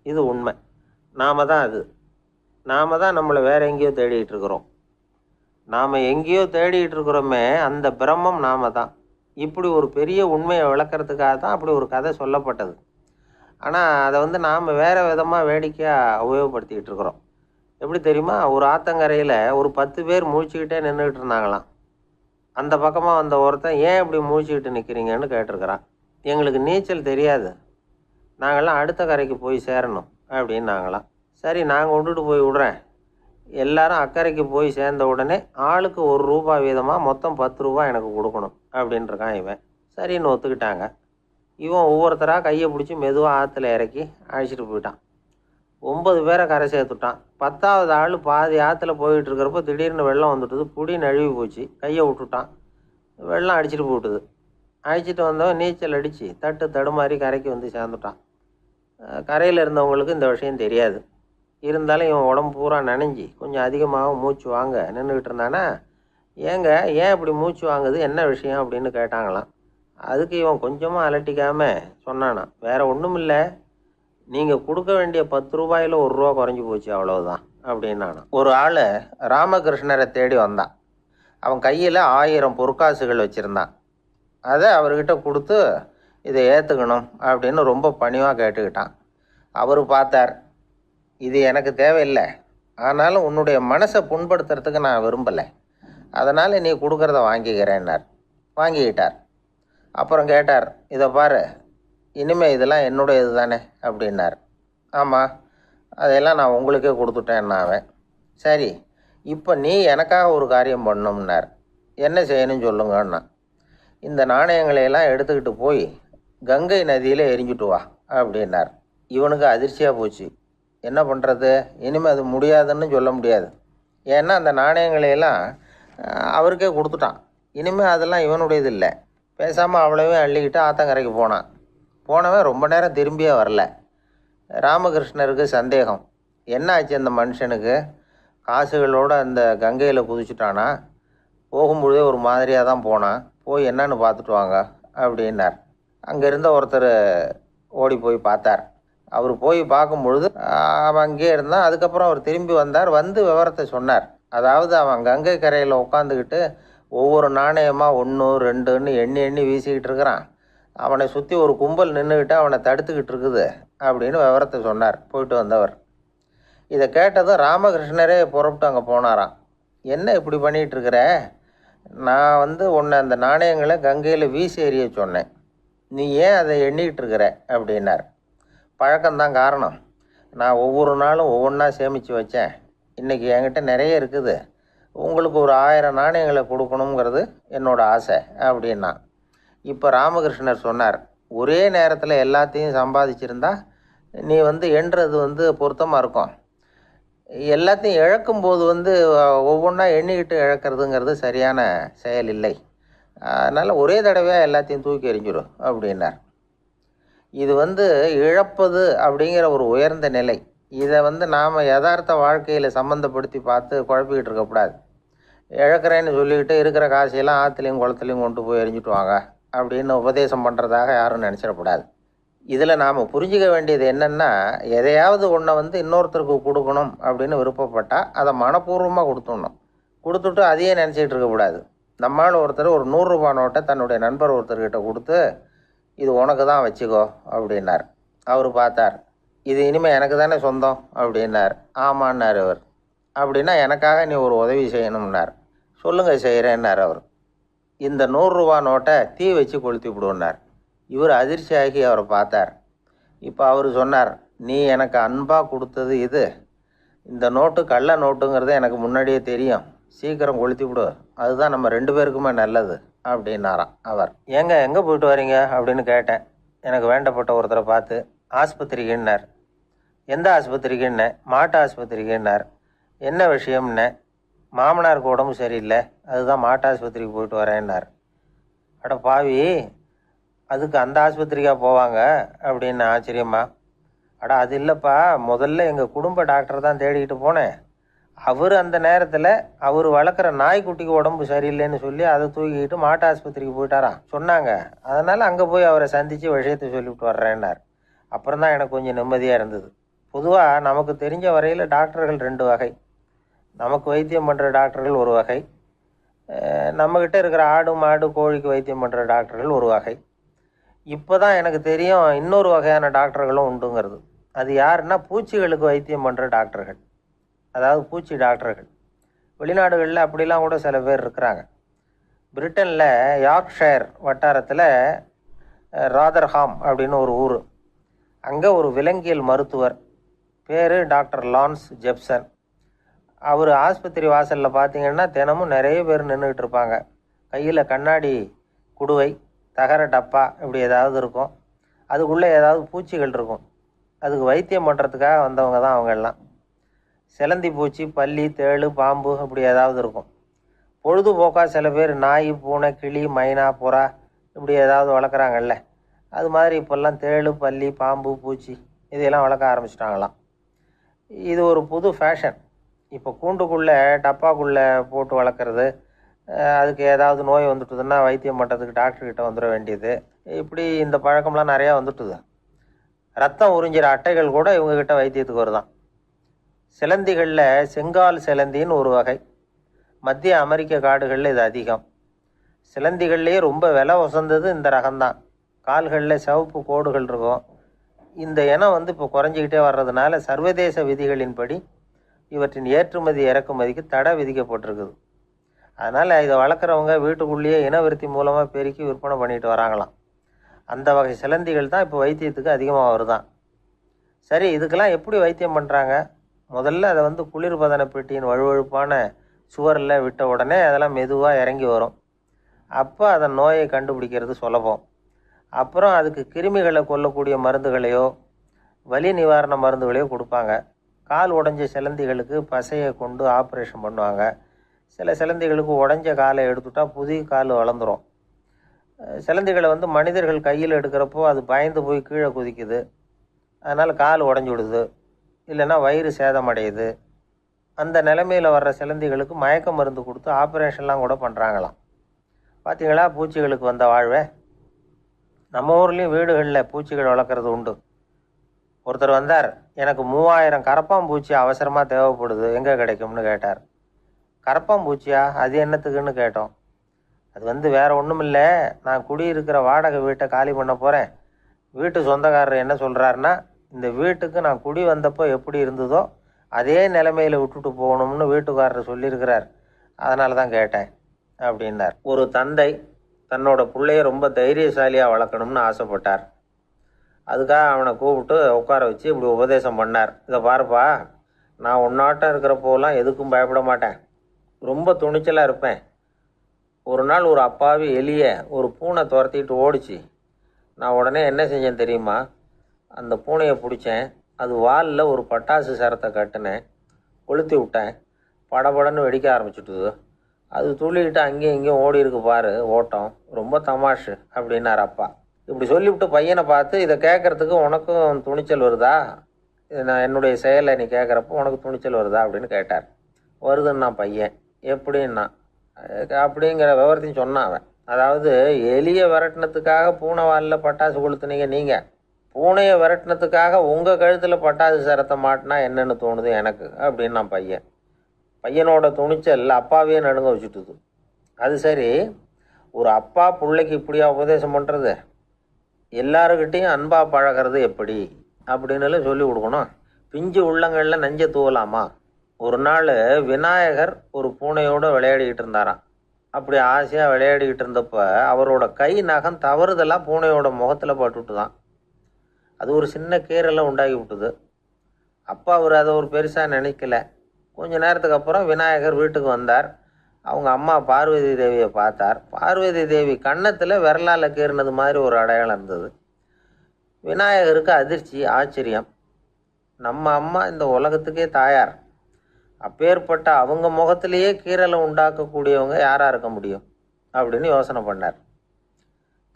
இது உண்மை. நாம தான் அது. நாம தான் நம்மளை வேற எங்கேயோ தேடிட்டு இருக்கிறோம். நாம் எங்கேயோ தேடிட்டு இருக்கிறோமே, அந்த பிரம்மம் நாம தான். இப்படி ஒரு பெரிய உண்மையை விளக்கிறதுக்காக தான் அப்படி ஒரு கதை சொல்லப்பட்டது. ஆனால் அதை வந்து நாம் வேறு விதமாக வேடிக்கையாக உபயோகப்படுத்திக்கிட்டு இருக்கிறோம். எப்படி தெரியுமா? ஒரு ஆத்தங்கரையில் ஒரு 10 பேர் முழிச்சுக்கிட்டே நின்றுக்கிட்டு இருந்தாங்களாம். அந்த பக்கமாக வந்த ஒருத்தன் ஏன் இப்படி முழிச்சுக்கிட்டு நிற்கிறீங்கன்னு கேட்டிருக்கிறான். எங்களுக்கு நீச்சல் தெரியாது, நாங்கள்லாம் அடுத்த கரைக்கு போய் சேரணும் அப்படின்னாங்களாம். சரி நாங்கள் விட்டுட்டு போய் விடுறேன். எல்லாரும் அக்கறைக்கு போய் சேர்ந்த உடனே ஆளுக்கு ₹1 வீதமாக மொத்தம் ₹10 எனக்கு கொடுக்கணும் அப்படின்ட்டுருக்கான் இவன். சரின்னு ஒத்துக்கிட்டாங்க. இவன் ஒவ்வொருத்தராக கையை பிடிச்சி மெதுவாக ஆற்றுல இறக்கி அழைச்சிட்டு போயிட்டான். 9 பேரை கரை சேர்த்துட்டான். 10வது ஆள் பாதி ஆற்றுல போயிட்டு இருக்கிறப்போ திடீர்னு வெள்ளம் வந்துட்டுது. புடி நழுவி போச்சு. கையை விட்டுட்டான். வெள்ளம் அடிச்சிட்டு போட்டுது. அழைச்சிட்டு வந்தவன் நீச்சல் அடித்து தடுமாறி கரைக்கு வந்து சேர்ந்துட்டான். கரையில் இருந்தவங்களுக்கு இந்த விஷயம் தெரியாது. இருந்தாலும் இவன் உடம்பு பூரா நனைஞ்சி கொஞ்சம் அதிகமாக மூச்சு வாங்க நின்றுக்கிட்டு இருந்தானா, ஏங்க ஏன் இப்படி மூச்சு வாங்குது, என்ன விஷயம் அப்படின்னு கேட்டாங்களாம். அதுக்கு இவன் கொஞ்சமாக அலட்டிக்காமல் சொன்னானா, வேறு ஒன்றும் இல்லை, நீங்கள் கொடுக்க வேண்டிய ₹10ல் ₹1 குறைஞ்சி போச்சு, அவ்வளவுதான் அப்படின்னானா. ஒரு ஆள் ராமகிருஷ்ணரை தேடி வந்தான். அவன் கையில் 1000 பொற்காசுகள் வச்சுருந்தான். அதை அவர்கிட்ட கொடுத்து இதை ஏற்றுக்கணும் அப்படின்னு ரொம்ப பணிவாக கேட்டுக்கிட்டான். அவர் பார்த்தார், இது எனக்கு தேவையில்லை, ஆனாலும் உன்னுடைய மனசை புண்படுத்துறதுக்கு நான் விரும்பலை, அதனால் நீ கொடுக்குறத வாங்கிக்கிறேன்னார். வாங்கிக்கிட்டார். அப்புறம் கேட்டார், இதை பாரு, இனிமேல் இதெல்லாம் என்னுடைய இது தானே அப்படின்னார். ஆமாம், அதையெல்லாம் நான் உங்களுக்கே கொடுத்துட்டேன்னா அவன். சரி, இப்போ நீ எனக்காக ஒரு காரியம் பண்ணணும்னார். என்ன செய்யணும்னு சொல்லுங்கன்னா, இந்த நாணயங்களையெல்லாம் எடுத்துக்கிட்டு போய் கங்கை நதியில் எரிஞ்சுட்டு வா அப்படின்னார். இவனுக்கு அதிர்ச்சியாக போச்சு. என்ன பண்ணுறது, இனிமேல் அது முடியாதுன்னு சொல்ல முடியாது. ஏன்னா அந்த நாணயங்களையெல்லாம் அவருக்கே கொடுத்துட்டான். இனிமேல் அதெல்லாம் இவனுடையது இல்லை. பேசாமல் அவ்வளவையும் அள்ளிக்கிட்டு ஆத்தங்கரைக்கு போனான். போனவன் ரொம்ப நேரம் திரும்பியே வரல. ராமகிருஷ்ணருக்கு சந்தேகம், என்ன ஆச்சு அந்த மனுஷனுக்கு, காசுகளோடு அந்த கங்கையில் குதிச்சுட்டானா, போகும்பொழுதே ஒரு மாதிரியாக தான் போனான், போய் என்னன்னு பார்த்துட்டு வாங்க அப்படின்னார். அங்கே இருந்த ஒருத்தர் ஓடி போய் பார்த்தார். அவர் போய் பார்க்கும் பொழுது அவன் அங்கேயே இருந்தான். அதுக்கப்புறம் அவர் திரும்பி வந்தார். வந்து விவரத்தை சொன்னார். அதாவது அவன் கங்கை கரையில் உட்காந்துக்கிட்டு ஒவ்வொரு நாணயமாக 1 2ன்னு எண்ணி எண்ணி வீசிக்கிட்டு இருக்கிறான். அவனை சுற்றி ஒரு கும்பல் நின்றுக்கிட்டு அவனை தடுத்துக்கிட்டு இருக்குது அப்படின்னு விவரத்தை சொன்னார் போயிட்டு வந்தவர். இதை கேட்டதும் ராமகிருஷ்ணரே புறப்பட்டு அங்கே போனாராம். என்ன இப்படி பண்ணிகிட்டு இருக்கிற, நான் வந்து உன்னை அந்த நாணயங்களை கங்கையில் வீசி எறிய சொன்னேன், நீ ஏன் அதை எண்ணிக்கிட்டு இருக்கிற அப்படின்னார். பழக்கம்தான் காரணம், நான் ஒவ்வொரு நாளும் ஒவ்வொன்றா சேமித்து வச்சேன், இன்றைக்கி என்கிட்ட நிறைய இருக்குது, உங்களுக்கு ஒரு 1000 நாணயங்களை கொடுக்கணுங்கிறது என்னோடய ஆசை அப்படின்னா. இப்போ ராமகிருஷ்ணர் சொன்னார், ஒரே நேரத்தில் எல்லாத்தையும் சம்பாதிச்சிருந்தா நீ வந்து எண்ணுறது பொருத்தமாக இருக்கும், எல்லாத்தையும் இழக்கும்போது ஒவ்வொன்றா எண்ணிக்கிட்டு இழக்கிறதுங்கிறது சரியான செயல் இல்லை, அதனால் ஒரே தடவையாக எல்லாத்தையும் தூக்கி எறிஞ்சிடும் அப்படின்னார். இது இழப்பது அப்படிங்கிற ஒரு உயர்ந்த நிலை. இதை நாம் யதார்த்த வாழ்க்கையில் சம்மந்தப்படுத்தி பார்த்து குழப்பிக்கிட்டு இருக்கக்கூடாது. இழக்கிறேன்னு சொல்லிக்கிட்டு இருக்கிற காசையெல்லாம் ஆற்றுலையும் குளத்துலையும் கொண்டு போய் எரிஞ்சிட்டு வாங்க அப்படின்னு உபதேசம் பண்ணுறதாக யாரும் நினச்சிடக்கூடாது. இதில் நாம் புரிஞ்சிக்க வேண்டியது என்னென்னா, எதையாவது ஒன்றை இன்னொருத்தருக்கு கொடுக்கணும் அப்படின்னு விருப்பப்பட்டால் அதை மனப்பூர்வமாக கொடுத்துடணும். கொடுத்துட்டு அதையே நினச்சிக்கிட்டு இருக்கக்கூடாது. நம்மால் ஒருத்தர் ஒரு ₹100 நோட்டை தன்னுடைய நண்பர் ஒருத்தர்கிட்ட கொடுத்து, இது உனக்கு தான் வச்சுக்கோ அப்படின்னார். அவர் பார்த்தார், இது இனிமேல் எனக்கு தானே சொந்தம் அப்படின்னார். ஆமான்னார் அவர். அப்படின்னா எனக்காக நீ ஒரு உதவி செய்யணும்னார். சொல்லுங்கள் செய்கிறேன்னார் அவர். இந்த ₹100 நோட்டை தீ வச்சு கொளுத்தி விடுன்னார். இவர் அதிர்ச்சியாகி அவரை பார்த்தார். இப்போ அவர் சொன்னார், நீ எனக்கு அன்பாக கொடுத்தது இது, இந்த நோட்டு கள்ள நோட்டுங்கிறது எனக்கு முன்னாடியே தெரியும், சீக்கிரம் கொளுத்தி விடு, அதுதான் நம்ம 2 பேருக்குமே நல்லது அப்படின்னாராம் அவர். ஏங்க எங்கே போயிட்டு வரீங்க அப்படின்னு கேட்டேன். எனக்கு வேண்டப்பட்ட ஒருத்தரை பார்த்து. ஆஸ்பத்திரிக்குன்னார். எந்த ஆஸ்பத்திரிக்குன்னே? மாட்டு ஆஸ்பத்திரிக்குன்னார். என்ன விஷயம்னே? மாமனாருக்கு உடம்பு சரியில்லை, அதுதான் மாட்டு ஆஸ்பத்திரிக்கு போயிட்டு வரேன்னார். அட பாவி, அதுக்கு அந்த ஆஸ்பத்திரிக்காக போவாங்க அப்படின்னு ஆச்சரியமா? அடா அது இல்லைப்பா, முதல்ல எங்கள் குடும்ப டாக்டர் தான் தேடிக்கிட்டு போனேன். அவர் அந்த நேரத்தில் அவர் வளர்க்குற நாய்க்குட்டிக்கு உடம்பு சரியில்லைன்னு சொல்லி அதை தூக்கிக்கிட்டு மாட்டு ஆஸ்பத்திரிக்கு போயிட்டாராம் சொன்னாங்க. அதனால் அங்கே போய் அவரை சந்தித்து விஷயத்தை சொல்லிவிட்டு வர்றேன்னார். அப்புறம் தான் எனக்கு கொஞ்சம் நிம்மதியாக இருந்தது. பொதுவாக நமக்கு தெரிஞ்ச வரையில் டாக்டர்கள் 2 வகை. நமக்கு வைத்தியம் பண்ணுற டாக்டர்கள் ஒரு வகை, நம்மக்கிட்ட இருக்கிற ஆடு மாடு கோழிக்கு வைத்தியம் பண்ணுற டாக்டர்கள் ஒரு வகை. இப்போ தான் எனக்கு தெரியும் இன்னொரு வகையான டாக்டர்களும் உண்டுங்கிறது. அது யாருன்னா பூச்சிகளுக்கு வைத்தியம் பண்ணுற டாக்டர்கள், அதாவது பூச்சி டாக்டர்கள். வெளிநாடுகளில் அப்படிலாம் கூட சில பேர் இருக்கிறாங்க. பிரிட்டனில் யார்க்ஷயர் வட்டாரத்தில் ராதர்ஹாம் அப்படின்னு ஒரு ஊர். அங்கே ஒரு விலங்கியல் மருத்துவர் பேர் டாக்டர் லான்ஸ் ஜெப்சன். அவர் ஆஸ்பத்திரி வாசலில் பார்த்தீங்கன்னா தினமும் நிறைய பேர் நின்றுக்கிட்டு இருப்பாங்க. கையில் கண்ணாடி குடுவை, தகர டப்பா இப்படி ஏதாவது இருக்கும். அதுக்குள்ளே ஏதாவது பூச்சிகள் இருக்கும். அதுக்கு வைத்தியம் பண்ணுறதுக்காக வந்தவங்க தான் அவங்க எல்லாம். சிலந்தி பூச்சி, பல்லி, தேளு, பாம்பு இப்படி ஏதாவது இருக்கும். பொழுதுபோக்காக சில பேர் நாய், பூனை, கிளி, மைனா, புறா இப்படி ஏதாவது வளர்க்குறாங்கல்ல, அது மாதிரி இப்போல்லாம் தேளு, பல்லி, பாம்பு, பூச்சி இதையெல்லாம் வளர்க்க ஆரம்பிச்சிட்டாங்களாம். இது ஒரு புது ஃபேஷன். இப்போ கூண்டுக்குள்ளே டப்பாக்குள்ளே போட்டு வளர்க்குறது, அதுக்கு ஏதாவது நோய் வந்துட்டுதுன்னா வைத்தியம் பண்ணுறதுக்கு டாக்டர்கிட்ட வந்துட வேண்டியது, இப்படி இந்த பழக்கம்லாம் நிறையா வந்துட்டுது. ரத்தம் உறிஞ்சிற அட்டைகள் கூட இவங்ககிட்ட வைத்தியத்துக்கு வருதான். சிலந்திகளில் செங்கால் சிலந்தின்னு ஒரு வகை. மத்திய அமெரிக்க காடுகளில் இது அதிகம். சிலந்திகள்லேயே ரொம்ப விலை உசந்தது இந்த ரகம்தான். கால்களில் சிவப்பு கோடுகள் இருக்கும். இந்த இனம் இப்போ குறைஞ்சிக்கிட்டே வர்றதுனால சர்வதேச விதிகளின்படி இவற்றின் ஏற்றுமதி இறக்குமதிக்கு தடை விதிக்கப்பட்டிருக்குது. அதனால் இதை வளர்க்குறவங்க வீட்டுக்குள்ளேயே இனவிருத்தி மூலமாக பெருக்கி விற்பனை பண்ணிட்டு வராங்களாம். அந்த வகை சிலந்திகள் தான் இப்போ வைத்தியத்துக்கு அதிகமாக வருதான். சரி, இதுக்கெல்லாம் எப்படி வைத்தியம் பண்ணுறாங்க? முதல்ல அதை குளிர்பதன பெட்டியின் வழுவழுப்பான சுவரில் விட்ட உடனே அதெல்லாம் மெதுவாக இறங்கி வரும். அப்போ அதன் நோயை கண்டுபிடிக்கிறது சுலபம். அப்புறம் அதுக்கு கிருமிகளை கொல்லக்கூடிய மருந்துகளையோ வலி நிவாரண மருந்துகளையோ கொடுப்பாங்க. கால் உடைஞ்ச சிலந்திகளுக்கு பசையை கொண்டு ஆப்ரேஷன் பண்ணுவாங்க. சில சிலந்திகளுக்கு உடைஞ்ச காலை எடுத்துட்டா புதிய கால் வளர்ந்துடும். சிலந்திகளை மனிதர்கள் கையில் எடுக்கிறப்போ அது பயந்து போய் கீழே குதிக்குது. அதனால் கால் உடஞ்சி விடுது, இல்லைன்னா வயிறு சேதமடையுது. அந்த நிலைமையில் வர்ற சிலந்திகளுக்கு மயக்க மருந்து கொடுத்து ஆப்ரேஷன்லாம் கூட பண்ணுறாங்களாம். பார்த்தீங்களா பூச்சிகளுக்கு வந்த வாழ்வே? நம்ம ஊர்லேயும் வீடுகளில் பூச்சிகள் வளர்க்குறது உண்டு. ஒருத்தர் வந்தார், எனக்கு 3000 கரப்பாம்பூச்சி அவசரமாக தேவைப்படுது, எங்கே கிடைக்கும்னு கேட்டார். கரப்பாம்பூச்சியா? அது என்னத்துக்குன்னு கேட்டோம். அது வேறு ஒன்றும் இல்லை, நான் குடியிருக்கிற வாடகை வீட்டை காலி பண்ண போகிறேன். வீட்டு சொந்தக்காரர் என்ன சொல்கிறாருன்னா, இந்த வீட்டுக்கு நான் குடி வந்தப்போ எப்படி இருந்ததோ அதே நிலைமையில் விட்டுட்டு போகணும்னு வீட்டுக்காரர் சொல்லியிருக்கிறார், அதனால தான் கேட்டேன் அப்படின்னார். ஒரு தந்தை தன்னோட பிள்ளைய ரொம்ப தைரியசாலியாக வளர்க்கணும்னு ஆசைப்பட்டார். அதுக்காக அவனை கூப்பிட்டு உட்கார வச்சு இப்படி உபதேசம் பண்ணார். இதை பாருப்பா, நான் உன்னாட்டம் இருக்கிறப்போலாம் எதுக்கும் பயப்பட மாட்டேன், ரொம்ப துணிச்சலாக இருப்பேன். ஒரு நாள் ஒரு அப்பாவி எலியை ஒரு பூனை துரத்திட்டு ஓடிச்சு. நான் உடனே என்ன செஞ்சேன் தெரியுமா? அந்த பூனையை பிடிச்சேன், அது வாலில் ஒரு பட்டாசு சரத்தை கட்டினேன், கொளுத்தி விட்டேன். படபடன்னு வெடிக்க ஆரம்பிச்சுட்டுது. அது துள்ளிக்கிட்டு அங்கேயும் இங்கேயும் ஓடி இருக்கு பாரு ஓட்டம், ரொம்ப தமாஷு அப்படின்னார் அப்பா. இப்படி சொல்லிவிட்டு பையனை பார்த்து, இதை கேட்குறதுக்கு உனக்கும் துணிச்சல் வருதா? நான் என்னுடைய செயலை நீ கேட்குறப்போ உனக்கு துணிச்சல் வருதா அப்படின்னு கேட்டார். வருதுன்னா பையன். எப்படின்னா அப்படிங்கிற விவரத்தையும் சொன்னான் அவன். அதாவது எலியை விரட்டினத்துக்காக பூனை வாலில் பட்டாசு கொளுத்துனீங்க நீங்கள், பூனையை விரட்டினத்துக்காக உங்கள் கழுத்தில் பட்டாசு சரத்தை மாட்டினா என்னென்னு தோணுது எனக்கு அப்படின்னு நான் பையன். பையனோட துணிச்சல் அப்பாவே நடுங்க வச்சுட்டுது. அது சரி, ஒரு அப்பா பிள்ளைக்கு இப்படியா உபதேசம் பண்ணுறது? எல்லாருக்கிட்டையும் அன்பாக பழகிறது எப்படி அப்படின்னு சொல்லி கொடுக்கணும். பிஞ்சு உள்ளங்களில் நஞ்சை தூவலாமா? ஒரு நாள் விநாயகர் ஒரு பூனையோடு விளையாடிக்கிட்டு இருந்தாராம். அப்படி ஆசையாக விளையாடிக்கிட்டு இருந்தப்போ அவரோட கை நகம் தவறுதெல்லாம் பூனையோட முகத்தில் பட்டுட்டு தான். அது ஒரு சின்ன கீறலை உண்டாகி விட்டுது. அப்பா அவர் அதை ஒரு பெருசாக நினைக்கல. கொஞ்ச நேரத்துக்கு அப்புறம் விநாயகர் வீட்டுக்கு வந்தார். அவங்க அம்மா பார்வதி தேவியை பார்த்தார். பார்வதி தேவி கன்னத்தில் விரலால் கீறினது மாதிரி ஒரு அடையாளம் இருந்தது. விநாயகருக்கு அதிர்ச்சி, ஆச்சரியம். நம்ம அம்மா இந்த உலகத்துக்கே தாயார், அப்பேற்பட்ட அவங்க முகத்திலேயே கீறலை உண்டாக்கக்கூடியவங்க யாராக இருக்க முடியும் அப்படின்னு யோசனை பண்ணார்.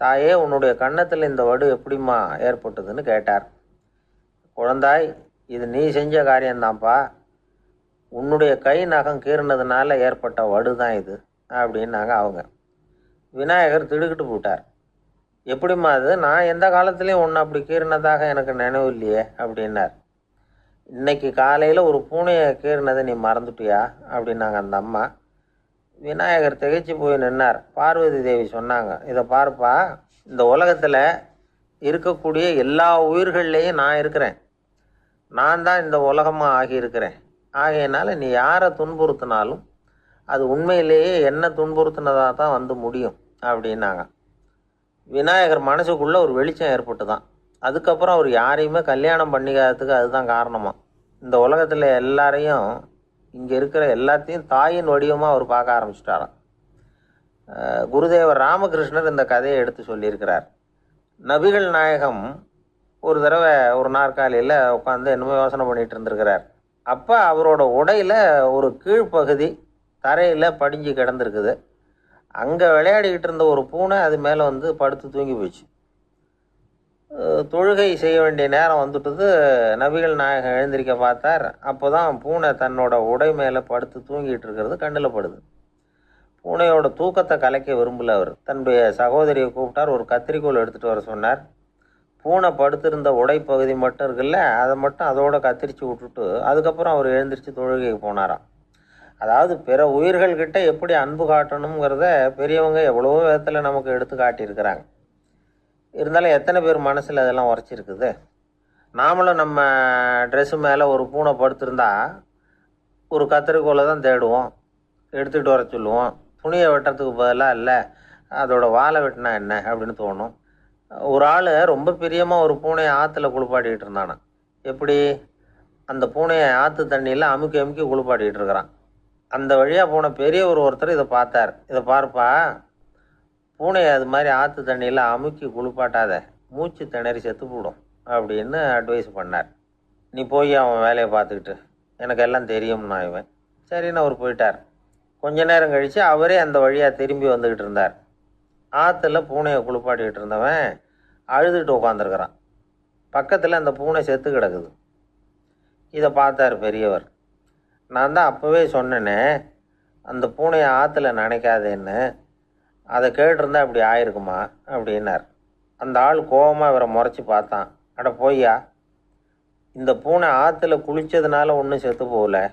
தாயே, உன்னுடைய கன்னத்தில் இந்த வடு எப்படிம்மா ஏற்பட்டதுன்னு கேட்டார். குழந்தாய், இது நீ செஞ்ச காரியம்தான்ப்பா. உன்னுடைய கை நகம் கீறினதுனால ஏற்பட்ட வடு தான் இது அப்படின்னாங்க அவங்க. விநாயகர் திடுக்கிட்டு போட்டார். எப்படிம்மா அது? நான் எந்த காலத்துலேயும் ஒன்று அப்படி கீறினதாக எனக்கு நினைவு இல்லையே அப்படின்னார். இன்னைக்கு காலையில் ஒரு பூனையை கீறினதை நீ மறந்துட்டியா அப்படின்னாங்க அந்த அம்மா. விநாயகர் திகைச்சு போய் நின்னார். பார்வதி தேவி சொன்னாங்க, இதை பாருப்பா, இந்த உலகத்தில் இருக்கக்கூடிய எல்லா உயிர்கள்லேயும் நான் இருக்கிறேன். நான் தான் இந்த உலகமாக ஆகியிருக்கிறேன். ஆகையினால நீ யாரை துன்புறுத்தினாலும் அது உண்மையிலேயே என்ன துன்புறுத்தினதாக தான் வந்து முடியும் அப்படின்னாங்க. விநாயகர் மனசுக்குள்ளே ஒரு வெளிச்சம் ஏற்பட்டு தான். அதுக்கப்புறம் அவர் யாரையுமே கல்யாணம் பண்ணிக்காததுக்கு அதுதான் காரணமாக. இந்த உலகத்தில் எல்லாரையும், இங்கே இருக்கிற எல்லாத்தையும் தாயின் வடிவமாக அவர் பார்க்க ஆரம்பிச்சிட்டாராம். குருதேவர் ராமகிருஷ்ணர் இந்த கதையை எடுத்து சொல்லியிருக்கிறார். நபிகள் நாயகம் ஒரு தடவை ஒரு நாற்காலியில் உட்காந்து என்னமோ யோசனை பண்ணிகிட்டு இருந்திருக்கிறார். அப்போ அவரோட உடையில் ஒரு கீழ்ப்பகுதி தரையில் படிஞ்சு கிடந்திருக்குது. அங்கே விளையாடிக்கிட்டு இருந்த ஒரு பூனை அது மேலே வந்து படுத்து தூங்கி போச்சு. தொழுகை செய்ய வேண்டிய நேரம் வந்துட்டது. நபிகள் நாயகம் எழுந்திருக்க பார்த்தார். அப்போ தான் பூனை தன்னோட உடை மேலே படுத்து தூங்கிட்டு இருக்கிறது கண்ணில் படுது. பூனையோட தூக்கத்தை கலைக்க விரும்பல அவர். தன்னுடைய சகோதரியை கூப்பிட்டார். ஒரு கத்திரிக்கோல் எடுத்துகிட்டு வர சொன்னார். பூனை படுத்திருந்த உடைப்பகுதி மட்டும் இருக்குல்ல, அதை மட்டும் அதோட கத்திரிச்சு விட்டுட்டு அதுக்கப்புறம் அவர் எழுந்திரிச்சு தொழுகைக்கு போனாராம். அதாவது பிற உயிர்கள்கிட்ட எப்படி அன்பு காட்டணுங்கிறத பெரியவங்க எவ்வளவோ விதத்தில் நமக்கு எடுத்து காட்டியிருக்கிறாங்க. இருந்தாலும் எத்தனை பேர் மனசில் அதெல்லாம் உரைச்சிருக்குது? நாமளும் நம்ம ட்ரெஸ்ஸு மேலே ஒரு பூனை படுத்திருந்தா ஒரு கத்திரிக்கோலை தான் தேடுவோம், எடுத்துகிட்டு வர சொல்லுவோம். துணியை வெட்டுறதுக்கு பதிலாக இல்லை அதோட வாழை வெட்டினா என்ன அப்படின்னு தோணும். ஒரு ஆள் ரொம்ப பிரியமாக ஒரு பூனையை ஆற்றுல குளிப்பாட்டிக்கிட்டு இருந்தானா. எப்படி? அந்த பூனையை ஆற்று தண்ணியில் அமுக்கி அமுக்கி குளிப்பாட்டிக்கிட்டு இருக்கிறான். அந்த வழியாக போன பெரியவர் ஒருத்தர் இதை பார்த்தார். இதை பார்ப்பா, பூனையை அது மாதிரி ஆற்று தண்ணியில் அமுக்கி குளிப்பாட்டாத, மூச்சு திணறி செத்து போடும் அப்படின்னு அட்வைஸ் பண்ணார். நீ போய் அவன் வேலையை பார்த்துக்கிட்டு, எனக்கு எல்லாம் தெரியும்னா இவன். சரின்னு அவர் போயிட்டார். கொஞ்ச நேரம் கழித்து அவரே அந்த வழியாக திரும்பி வந்துக்கிட்டு இருந்தார். ஆற்றுல பூனையை குளிப்பாட்டிக்கிட்டு இருந்தவன் அழுதுகிட்டு உட்காந்துருக்கிறான். பக்கத்தில் அந்த பூனை செத்து கிடக்குது. இதை பார்த்தார் பெரியவர். நான் தான் அப்போவே சொன்னேனே அந்த பூனையை ஆற்றுல நினைக்காதேன்னு, அதை கேட்டிருந்தா அப்படி ஆயிருக்குமா அப்படின்னார். அந்த ஆள் கோபமாக இவரை முறைச்சி பார்த்தான். அட போய்யா, இந்த பூனை ஆற்றுல குளித்ததுனால ஒன்றும் செத்து போகல,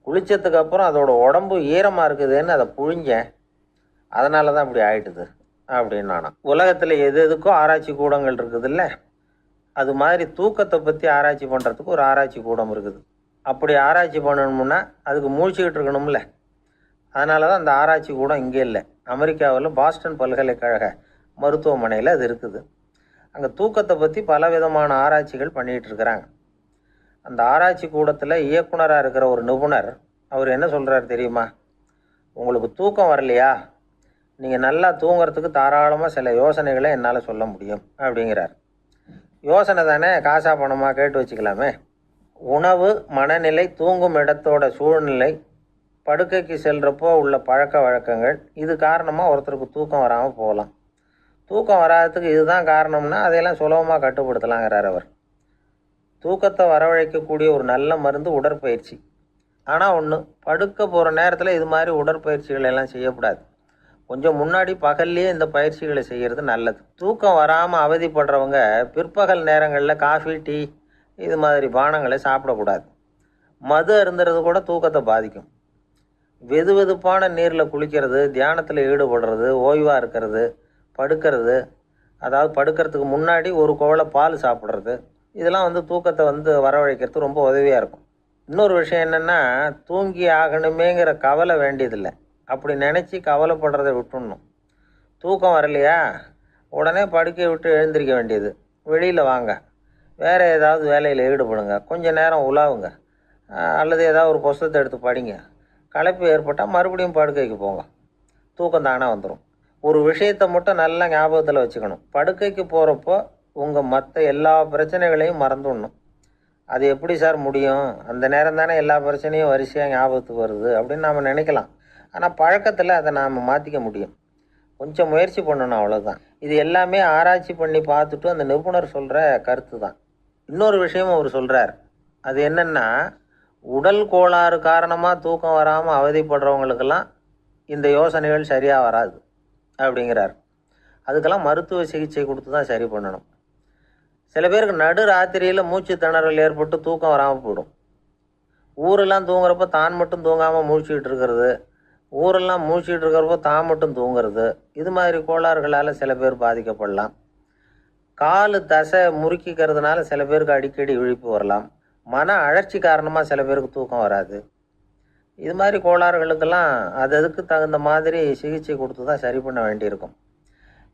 குளித்ததுக்கு அப்புறம் அதோட உடம்பு ஈரமாக இருக்குதுன்னு அதை புழிஞ்சேன், அதனால தான் இப்படி ஆயிட்டுது அப்படின்னு நானா. உலகத்தில் எது எதுக்கோ ஆராய்ச்சி கூடங்கள் இருக்குதுல்ல, அது மாதிரி தூக்கத்தை பற்றி ஆராய்ச்சி பண்ணுறதுக்கு ஒரு ஆராய்ச்சி கூடம் இருக்குது. அப்படி ஆராய்ச்சி பண்ணணும்னா அதுக்கு மூழ்கிக்கிட்டு இருக்கணும்ல. அதனால தான் அந்த ஆராய்ச்சி கூடம் இங்கே இல்லை. அமெரிக்காவில் பாஸ்டன் பல்கலைக்கழக மருத்துவமனையில் அது இருக்குது. அங்கே தூக்கத்தை பற்றி பலவிதமான ஆராய்ச்சிகள் பண்ணிகிட்டு இருக்கிறாங்க. அந்த ஆராய்ச்சி கூடத்தில் இயக்குனராக இருக்கிற ஒரு நிபுணர் அவர் என்ன சொல்கிறார் தெரியுமா? உங்களுக்கு தூக்கம் வரலையா, நீங்கள் நல்லா தூங்குறதுக்கு தாராளமாக சில யோசனைகளை என்னால் சொல்ல முடியும் அப்படிங்கிறார். யோசனை தானே, காசா பணமாக கேட்டு வச்சுக்கலாமே. உணவு, மனநிலை, தூங்கும் இடத்தோட சூழ்நிலை, படுக்கைக்கு செல்கிறப்போ உள்ள பழக்க வழக்கங்கள், இது காரணமாக ஒருத்தருக்கு தூக்கம் வராமல் போகலாம். தூக்கம் வராததுக்கு இதுதான் காரணம்னா அதையெல்லாம் சுலபமாக கட்டுப்படுத்தலாங்கிறார் அவர். தூக்கத்தை வரவழைக்கக்கூடிய ஒரு நல்ல மருந்து உடற்பயிற்சி. ஆனால் ஒன்று, படுக்க போகிற நேரத்தில் இது மாதிரி உடற்பயிற்சிகள் எல்லாம் செய்யக்கூடாது. கொஞ்சம் முன்னாடி பகல்லையே இந்த பயிற்சிகளை செய்கிறது நல்லது. தூக்கம் வராமல் அவதிப்படுறவங்க பிற்பகல் நேரங்களில் காஃபி, டீ இது மாதிரி பானங்களை சாப்பிடக்கூடாது. மது அருந்துறது கூட தூக்கத்தை பாதிக்கும். வெது வெதுப்பான நீரில் குளிக்கிறது, தியானத்தில் ஈடுபடுறது, ஓய்வாக இருக்கிறது, படுக்கிறது, அதாவது படுக்கிறதுக்கு முன்னாடி ஒரு குவளை பால் சாப்பிட்றது, இதெல்லாம் தூக்கத்தை வரவழைக்கிறதுக்கு ரொம்ப உதவியாக இருக்கும். இன்னொரு விஷயம் என்னென்னா, தூங்கி ஆகணுமேங்கிற கவலை வேண்டியதில்லை. அப்படி நினச்சி கவலைப்படுறதை விட்டுடணும். தூக்கம் வரலையா, உடனே படுக்கையை விட்டு எழுந்திரிக்க வேண்டியது. வெளியில் வாங்க, வேறு ஏதாவது வேலையில் ஈடுபடுங்க, கொஞ்சம் நேரம் உலாவுங்க, அல்லது ஏதாவது ஒரு புஸ்தகத்தை எடுத்து படிங்க. களைப்பு ஏற்பட்டால் மறுபடியும் படுக்கைக்கு போங்க, தூக்கம் தானே வந்துடும். ஒரு விஷயத்தை மட்டும் நல்லா ஞாபகத்தில் வச்சுக்கணும். படுக்கைக்கு போகிறப்போ உங்கள் மற்ற எல்லா பிரச்சனைகளையும் மறந்துடணும். அது எப்படி சார் முடியும்? அந்த நேரம் தானே எல்லா பிரச்சனையும் வரிசையாக ஞாபகத்துக்கு வருது அப்படின்னு நாம் நினைக்கலாம். ஆனால் பழக்கத்தில் அதை நாம் மாற்றிக்க முடியும். கொஞ்சம் முயற்சி பண்ணணும், அவ்வளோதான். இது எல்லாமே ஆராய்ச்சி பண்ணி பார்த்துட்டு அந்த நிபுணர் சொல்கிற கருத்து தான். இன்னொரு விஷயமும் அவர் சொல்கிறார். அது என்னென்னா, உடல் கோளாறு காரணமாக தூக்கம் வராமல் அவதிப்படுறவங்களுக்கெல்லாம் இந்த யோசனைகள் சரியாக வராது அப்படிங்கிறார். அதுக்கெல்லாம் மருத்துவ சிகிச்சை கொடுத்து தான் சரி பண்ணணும். சில பேருக்கு நடு ராத்திரியில் மூச்சு திணறல் ஏற்பட்டு தூக்கம் வராமல் போயிடும். ஊரெல்லாம் தூங்குறப்ப தான் மட்டும் தூங்காமல் முழிச்சிக்கிட்டு இருக்கிறது, ஊரெல்லாம் முழிச்சிக்கிட்டு இருக்கிறப்போ தான் மட்டும் தூங்குறது, இது மாதிரி கோளாறுகளால் சில பேர் பாதிக்கப்படலாம். காலு தசை முறுக்கிக்கிறதுனால சில பேருக்கு அடிக்கடி விழிப்பு வரலாம். மன அழற்சி காரணமாக சில பேருக்கு தூக்கம் வராது. இது மாதிரி கோளாறுகளுக்கெல்லாம் அதுக்கு தகுந்த மாதிரி சிகிச்சை கொடுத்து தான் சரி பண்ண வேண்டியிருக்கும்.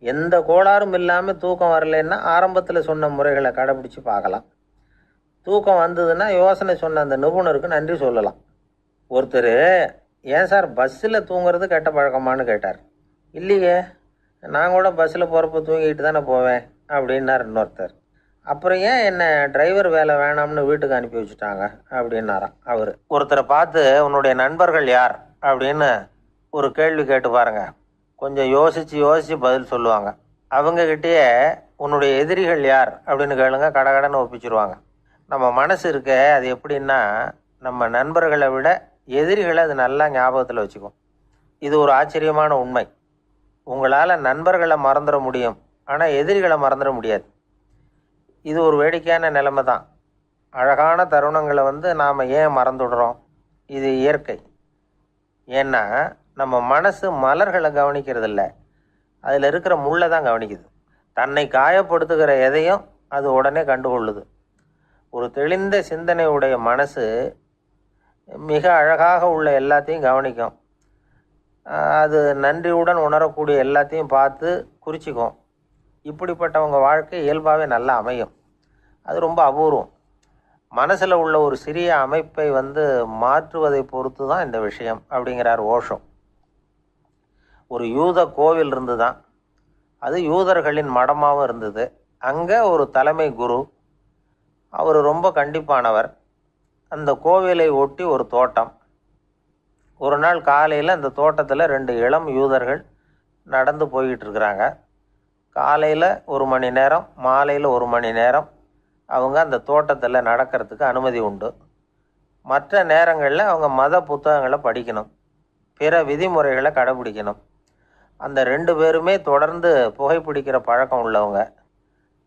எந்த கோளாறும் இல்லாமல் தூக்கம் வரலைன்னா ஆரம்பத்தில் சொன்ன முறைகளை கடைப்பிடிச்சு பார்க்கலாம். தூக்கம் வந்ததுன்னா யோசனை சொன்ன அந்த நிபுணருக்கு நன்றி சொல்லலாம். ஒருத்தர், ஏன் சார் பஸ்ஸில் தூங்குறது கெட்ட பழக்கமானு கேட்டார். இல்லையே, நான் கூட பஸ்ஸில் போகிறப்ப தூங்கிட்டு தானே போவேன் அப்படின்னார் இன்னொருத்தர். அப்புறம் ஏன் என்ன டிரைவர் வேலை வேணாம்னு வீட்டுக்கு அனுப்பி வச்சுட்டாங்க அப்படின்னாராம் அவர். ஒருத்தரை பார்த்து உன்னுடைய நண்பர்கள் யார் அப்படின்னு ஒரு கேள்வி கேட்டு பாருங்க. கொஞ்சம் யோசித்து பதில் சொல்லுவாங்க. அவங்கக்கிட்டேயே உன்னுடைய எதிரிகள் யார் அப்படின்னு கேளுங்க, கடகடன்னு ஒப்பிச்சிருவாங்க. நம்ம மனசு இருக்க, அது எப்படின்னா, நம்ம நண்பர்களை விட எதிரிகளை அது நல்லா ஞாபகத்தில் வச்சுக்கும். இது ஒரு ஆச்சரியமான உண்மை. உங்களால் நண்பர்களை மறந்துட முடியும், ஆனால் எதிரிகளை மறந்துட முடியாது. இது ஒரு வேடிக்கையான நிலைமை தான். அழகான தருணங்களை நாம் ஏன் மறந்துடுறோம்? இது இயற்கை. ஏன்னா நம்ம மனசு மலர்களை கவனிக்கிறதில்ல, அதில் இருக்கிற முள்ளை தான் கவனிக்குது. தன்னை காயப்படுத்துகிற எதையும் அது உடனே கண்டுகொள்ளுது. ஒரு தெளிந்த சிந்தனையுடைய மனசு மிக அழகாக உள்ள எல்லாத்தையும் கவனிக்கும். அது நன்றியுடன் உணரக்கூடிய எல்லாத்தையும் பார்த்து குறிச்சிக்கும். இப்படிப்பட்டவங்க வாழ்க்கை இயல்பாகவே நல்லா அமையும். அது ரொம்ப அபூர்வம். மனசில் உள்ள ஒரு சிறிய அமைப்பை மாற்றுவதை பொறுத்து தான் இந்த விஷயம் அப்படிங்கிறார் ஓஷோ. ஒரு யூத கோவில் இருந்து தான், அது யூதர்களின் மடமாகவும் இருந்தது. அங்கே ஒரு தலைமை குரு, அவர் ரொம்ப கண்டிப்பானவர். அந்த கோவிலை ஒட்டி ஒரு தோட்டம். ஒரு நாள் காலையில் அந்த தோட்டத்தில் 2 இளம் யூதர்கள் நடந்து போய்கிட்டு இருக்கிறாங்க. காலையில் 1 மணி நேரம், மாலையில் 1 மணி நேரம் அவங்க அந்த தோட்டத்தில் நடக்கிறதுக்கு அனுமதி உண்டு. மற்ற நேரங்களில் அவங்க மத புத்தகங்களை படிக்கணும், பிற விதிமுறைகளை கடைபிடிக்கணும். அந்த 2 பேருமே தொடர்ந்து புகைப்பிடிக்கிற பழக்கம் உள்ளவங்க.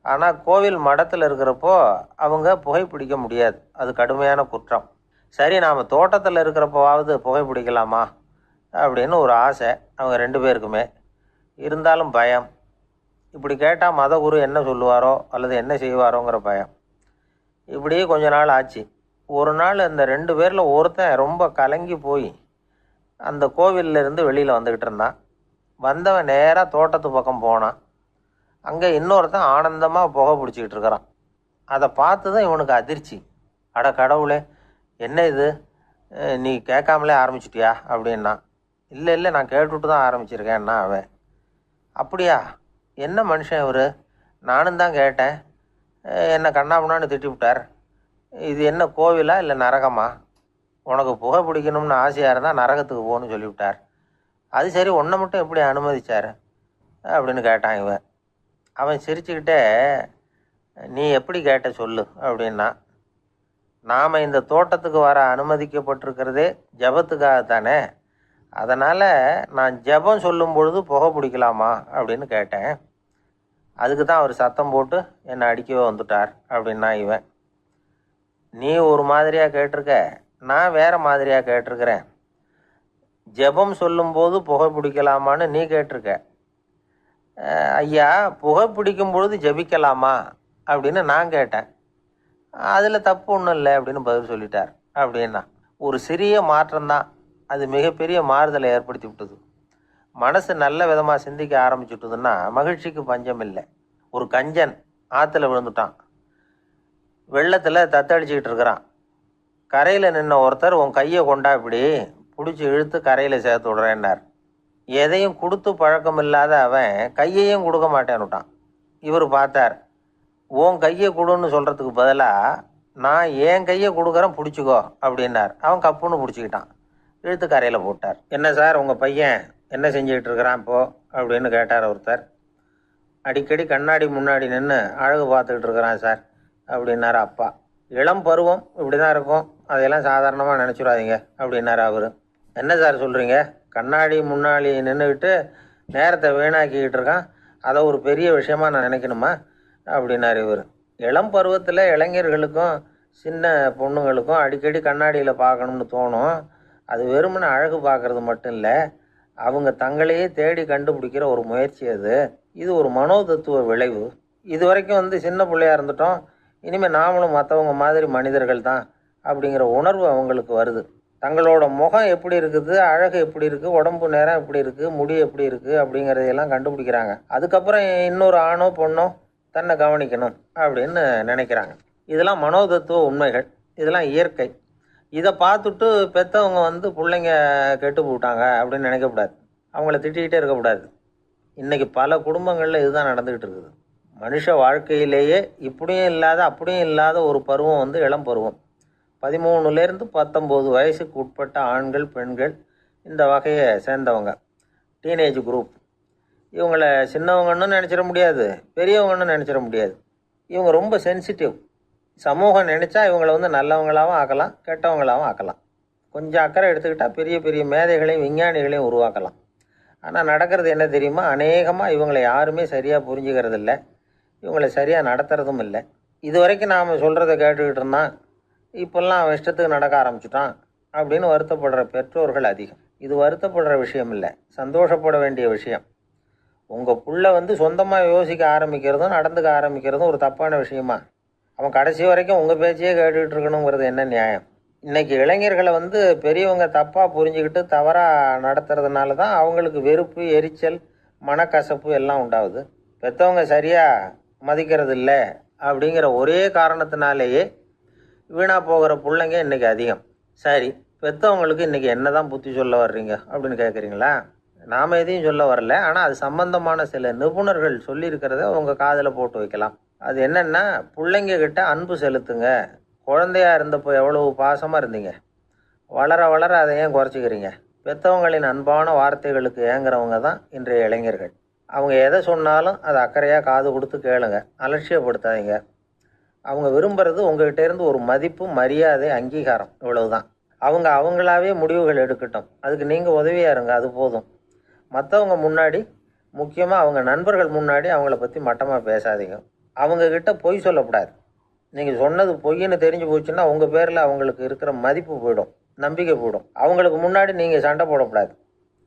ஆனால் கோவில் மடத்தில் இருக்கிறப்போ அவங்க புகைப்பிடிக்க முடியாது, அது கடுமையான குற்றம். சரி, நாம் தோட்டத்தில் இருக்கிறப்போவாவது புகைப்பிடிக்கலாமா அப்படின்னு ஒரு ஆசை அவங்க 2 பேருக்குமே. இருந்தாலும் பயம். இப்படி கேட்டால் மதகுரு என்ன சொல்லுவாரோ அல்லது என்ன செய்வாரோங்கிற பயம். இப்படியே கொஞ்ச நாள் ஆச்சு. ஒரு நாள் இந்த 2 பேரில் ஒருத்தன் ரொம்ப கலங்கி போய் அந்த கோவிலிருந்து வெளியில் வந்துக்கிட்டு இருந்தான். வந்தவன் நேராக தோட்டத்து பக்கம் போனான். அங்கே இன்னொருத்தன் ஆனந்தமாக புகை பிடிச்சிக்கிட்டு இருக்கிறான். அதை பார்த்து தான் இவனுக்கு அதிர்ச்சி. அட கடவுளே, என்ன இது, நீ கேட்காமலே ஆரம்பிச்சிட்டியா அப்படின்னா. இல்லை நான் கேட்டுவிட்டு தான் ஆரம்பிச்சிருக்கேன்னா அவன். அப்படியா, என்ன மனுஷன் இவர், நானும் தான் கேட்டேன், என்னை கண்ணாமுன்னான்னு திட்டிவிட்டார். இது என்ன கோவிலா இல்லை நரகமா? உனக்கு புகை பிடிக்கணும்னு ஆசையாக இருந்தால் நரகத்துக்கு போகணும்னு சொல்லிவிட்டார். அது சரி, உன்னை மட்டும் எப்படி அனுமதிச்சார் அப்படின்னு கேட்டான் இவன். அவன் சிரிச்சுக்கிட்டே, நீ எப்படி கேட்ட சொல்லு அப்படின்னா. நாம் இந்த தோட்டத்துக்கு வர அனுமதிக்கப்பட்டிருக்கிறதே ஜபத்துக்காகத்தானே, அதனால் நான் ஜபம் சொல்லும் பொழுது புகை பிடிக்கலாமா அப்படின்னு கேட்டேன். அதுக்கு தான் அவர் சத்தம் போட்டு என்னை அடிக்கவே வந்துட்டார் அப்படின்னா இவன். நீ ஒரு மாதிரியாக கேட்டிருக்க, நான் வேறு மாதிரியாக கேட்டிருக்கிறேன். ஜெபம் சொல்லும்போது புகை பிடிக்கலாமான்னு நீ கேட்டிருக்க. ஐயா, புகை பிடிக்கும் பொழுது ஜெபிக்கலாமா அப்படின்னு நான் கேட்டேன். அதில் தப்பு ஒன்றும் இல்லை அப்படின்னு பதில் சொல்லிட்டார் அப்படின்னா. ஒரு சிறிய மாற்றம்தான் அது மிகப்பெரிய மாறுதலை ஏற்படுத்தி விட்டது. மனசு நல்ல விதமாக சிந்திக்க ஆரம்பிச்சுட்டுதுன்னா மகிழ்ச்சிக்கு பஞ்சம் இல்லை. ஒரு கஞ்சன் ஆற்றுல விழுந்துட்டான், வெள்ளத்தில் தத்தளிச்சுக்கிட்டு இருக்கிறான். கரையில் நின்ன ஒருத்தர், உன் கையை கொண்டா இப்படி பிடிச்சி இழுத்து கரையில் சேர்த்து விடுறேன்னார். எதையும் கொடுத்து பழக்கம் இல்லாத அவன் கையையும் கொடுக்க மாட்டேன்னுட்டான். இவர் பார்த்தார், உன் கையை கொடுன்னு சொல்கிறதுக்கு பதிலாக நான் என் கையை கொடுக்குறேன் பிடிச்சிக்கோ அப்படின்னார். அவன் கப்புன்னு பிடிச்சிக்கிட்டான், இழுத்து கரையில் போட்டார். என்ன சார், உங்கள் பையன் என்ன செஞ்சுக்கிட்டு இருக்கிறான் இப்போது அப்படின்னு கேட்டார் ஒருத்தர். அடிக்கடி கண்ணாடி முன்னாடி நின்று அழகு பார்த்துக்கிட்டு இருக்கிறான் சார். அப்படின்னாரு அப்பா. இளம் பருவம் இப்படி தான் இருக்கும், அதையெல்லாம் சாதாரணமாக நினச்சிடாதீங்க அப்படின்னாரு அவர். என்ன சார் சொல்கிறீங்க, கண்ணாடி முன்னாடி நின்றுக்கிட்டு நேரத்தை வீணாக்கிக்கிட்டு இருக்கான், அதை ஒரு பெரிய விஷயமா நான் நினைக்கணுமா அப்படின்னாரு இவர். இளம் பருவத்தில் இளைஞர்களுக்கும் சின்ன பொண்ணுங்களுக்கும் அடிக்கடி கண்ணாடியில் பார்க்கணும்னு தோணும். அது வெறுமனே அழகு பார்க்கறது மட்டும் இல்லை, அவங்க தங்களையே தேடி கண்டுபிடிக்கிற ஒரு முயற்சி அது. இது ஒரு மனோதத்துவ விளைவு. இது வரைக்கும் சின்ன பிள்ளையா இருந்துட்டோம், இனிமேல் நாமளும் மற்றவங்க மாதிரி மனிதர்கள் தான் அப்படிங்கிற உணர்வு அவங்களுக்கு வருது. தங்களோட முகம் எப்படி இருக்குது, அழகு எப்படி இருக்குது, உடம்பு நேரம் எப்படி இருக்குது, முடி எப்படி இருக்குது அப்படிங்கிறதையெல்லாம் கண்டுபிடிக்கிறாங்க. அதுக்கப்புறம் இன்னொரு ஆணோ பொண்ணோ தன்னை கவனிக்கணும் அப்படின்னு நினைக்கிறாங்க. இதெல்லாம் மனோதத்துவ உண்மைகள், இதெல்லாம் இயற்கை. இதை பார்த்துட்டு பெற்றவங்க பிள்ளைங்க கெட்டு போட்டாங்க அப்படின்னு நினைக்கக்கூடாது, அவங்கள திட்டிக்கிட்டே இருக்கக்கூடாது. இன்றைக்கி பல குடும்பங்களில் இதுதான் நடந்துக்கிட்டு இருக்குது. மனுஷ வாழ்க்கையிலேயே இப்படியும் இல்லாத அப்படியும் இல்லாத ஒரு பருவம் இளம் பருவம். 13லேருந்து 19 வயசுக்கு உட்பட்ட ஆண்கள் பெண்கள் இந்த வகையை சேர்ந்தவங்க, டீனேஜ் குரூப். இவங்களை சின்னவங்கன்னு நினச்சிட முடியாது, பெரியவங்கன்னு நினச்சிட முடியாது. இவங்க ரொம்ப சென்சிட்டிவ். சமூகம் நினச்சா இவங்களை நல்லவங்களாகவும் ஆக்கலாம், கெட்டவங்களாகவும் ஆக்கலாம். கொஞ்சம் அக்கறை எடுத்துக்கிட்டால் பெரிய பெரிய மேதைகளையும் விஞ்ஞானிகளையும் உருவாக்கலாம். ஆனால் நடக்கிறது என்ன தெரியுமா, அநேகமாக இவங்களை யாருமே சரியாக புரிஞ்சுக்கிறது இல்லை, இவங்களை சரியாக நடத்துகிறதும் இல்லை. இது வரைக்கும் நாம் சொல்கிறத கேட்டுக்கிட்டு இருந்தான், இப்போல்லாம் அவன் இஷ்டத்துக்கு நடக்க ஆரம்பிச்சிட்டான் அப்படின்னு வருத்தப்படுற பெற்றோர்கள் அதிகம். இது வருத்தப்படுற விஷயம் இல்லை, சந்தோஷப்பட வேண்டிய விஷயம். உங்கள் புள்ள சொந்தமாக யோசிக்க ஆரம்பிக்கிறதும் நடந்துக்க ஆரம்பிக்கிறதும் ஒரு தப்பான விஷயமா? அவன் கடைசி வரைக்கும் உங்கள் பேச்சையே கேட்டுக்கிட்டு இருக்கணுங்கிறது என்ன நியாயம்? இன்றைக்கி இளைஞர்களை பெரியவங்க தப்பாக புரிஞ்சுக்கிட்டு தவறாக நடத்துறதுனால தான் அவங்களுக்கு வெறுப்பு, எரிச்சல், மனக்கசப்பு எல்லாம் உண்டாகுது. பெற்றவங்க சரியாக மதிக்கிறது இல்லை அப்படிங்கிற ஒரே காரணத்தினாலேயே வீணாக போகிற பிள்ளைங்க இன்றைக்கி அதிகம். சரி, பெற்றவங்களுக்கு இன்றைக்கி என்ன தான் புத்தி சொல்ல வர்றீங்க அப்படின்னு கேட்குறீங்களா? நாம் எதையும் சொல்ல வரல, ஆனால் அது சம்பந்தமான சில நிபுணர்கள் சொல்லியிருக்கிறத உங்கள் காதில் போட்டு வைக்கலாம். அது என்னென்னா, பிள்ளைங்க கிட்ட அன்பு செலுத்துங்க. குழந்தையா இருந்தப்போ எவ்வளவு பாசமாக இருந்தீங்க, வளர வளர அதை ஏன் குறைச்சிக்கிறீங்க? பெற்றவங்களின் அன்பான வார்த்தைகளுக்கு ஏங்குறவங்க தான் இன்றைய இளைஞர்கள். அவங்க எதை சொன்னாலும் அதை அக்கறையாக காது கொடுத்து கேளுங்க, அலட்சியப்படுத்தாதீங்க. அவங்க விரும்புகிறது உங்கள்கிட்ட இருந்து ஒரு மதிப்பு, மரியாதை, அங்கீகாரம், இவ்வளவுதான். அவங்க அவங்களாவே முடிவுகள் எடுக்கட்டும், அதுக்கு நீங்கள் உதவியாக இருங்க, அது போதும். மற்றவங்க முன்னாடி, முக்கியமாக அவங்க நண்பர்கள் முன்னாடி அவங்கள பற்றி மட்டமாக பேசாதீங்க. அவங்கக்கிட்ட பொய் சொல்லக்கூடாது. நீங்கள் சொன்னது பொய்ன்னு தெரிஞ்சு போச்சுன்னா உங்கள் பேரில் அவங்களுக்கு இருக்கிற மதிப்பு போயிடும், நம்பிக்கை போயிடும். அவங்களுக்கு முன்னாடி நீங்கள் சண்டை போடக்கூடாது.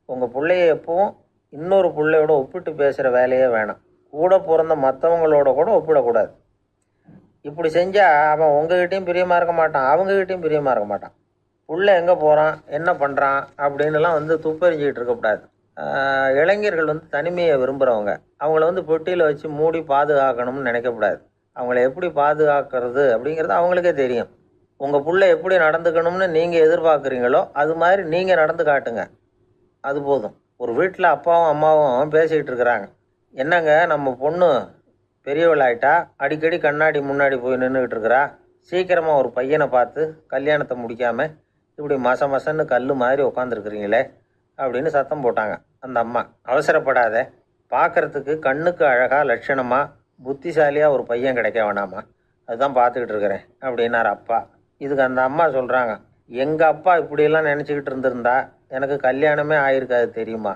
உங்கள் பிள்ளைய எப்பவும் இன்னொரு பிள்ளையோட ஒப்பிட்டு பேசுகிற வேலையே வேணாம். கூட பிறந்த மற்றவங்களோட கூட ஒப்பிடக்கூடாது. இப்படி செஞ்சால் அவன் உங்ககிட்டையும் பிரியமாக இருக்க மாட்டான், அவங்ககிட்டையும் பிரியமாக இருக்க மாட்டான். புள்ள எங்கே போகிறான், என்ன பண்ணுறான் அப்படின்னுலாம் துப்பறிஞ்சிக்கிட்டு இருக்கக்கூடாது. இளைஞர்கள் தனிமையை விரும்புகிறவங்க. அவங்கள பெட்டியில் வச்சு மூடி பாதுகாக்கணும்னு நினைக்கக்கூடாது. அவங்கள எப்படி பாதுகாக்கிறது அப்படிங்கிறது அவங்களுக்கே தெரியும். உங்கள் புள்ள எப்படி நடந்துக்கணும்னு நீங்கள் எதிர்பார்க்குறீங்களோ அது மாதிரி நீங்கள் நடந்து காட்டுங்க, அது போதும். ஒரு வீட்டில் அப்பாவும் அம்மாவும் பேசிக்கிட்டு இருக்கிறாங்க, என்னங்க நம்ம பொண்ணு பெரியவளாயிட்டா, அடிக்கடி கண்ணாடி முன்னாடி போய் நின்றுக்கிட்டு இருக்கிறா, சீக்கிரமாக ஒரு பையனை பார்த்து கல்யாணத்தை முடிக்காமல் இப்படி மசன்னு கல் மாதிரி உட்காந்துருக்குறீங்களே அப்படின்னு சத்தம் போட்டாங்க அந்த அம்மா. அவசரப்படாத, பார்க்குறதுக்கு கண்ணுக்கு அழகாக லட்சணமாக புத்திசாலியாக ஒரு பையன் கிடைக்க வேணாமா, அதுதான் பார்த்துக்கிட்டு இருக்கிறேன் அப்படின்னார் அப்பா. இதுக்கு அந்த அம்மா சொல்கிறாங்க, எங்கள் அப்பா இப்படியெல்லாம் நினச்சிக்கிட்டு இருந்திருந்தா எனக்கு கல்யாணமே ஆயிருக்காது தெரியுமா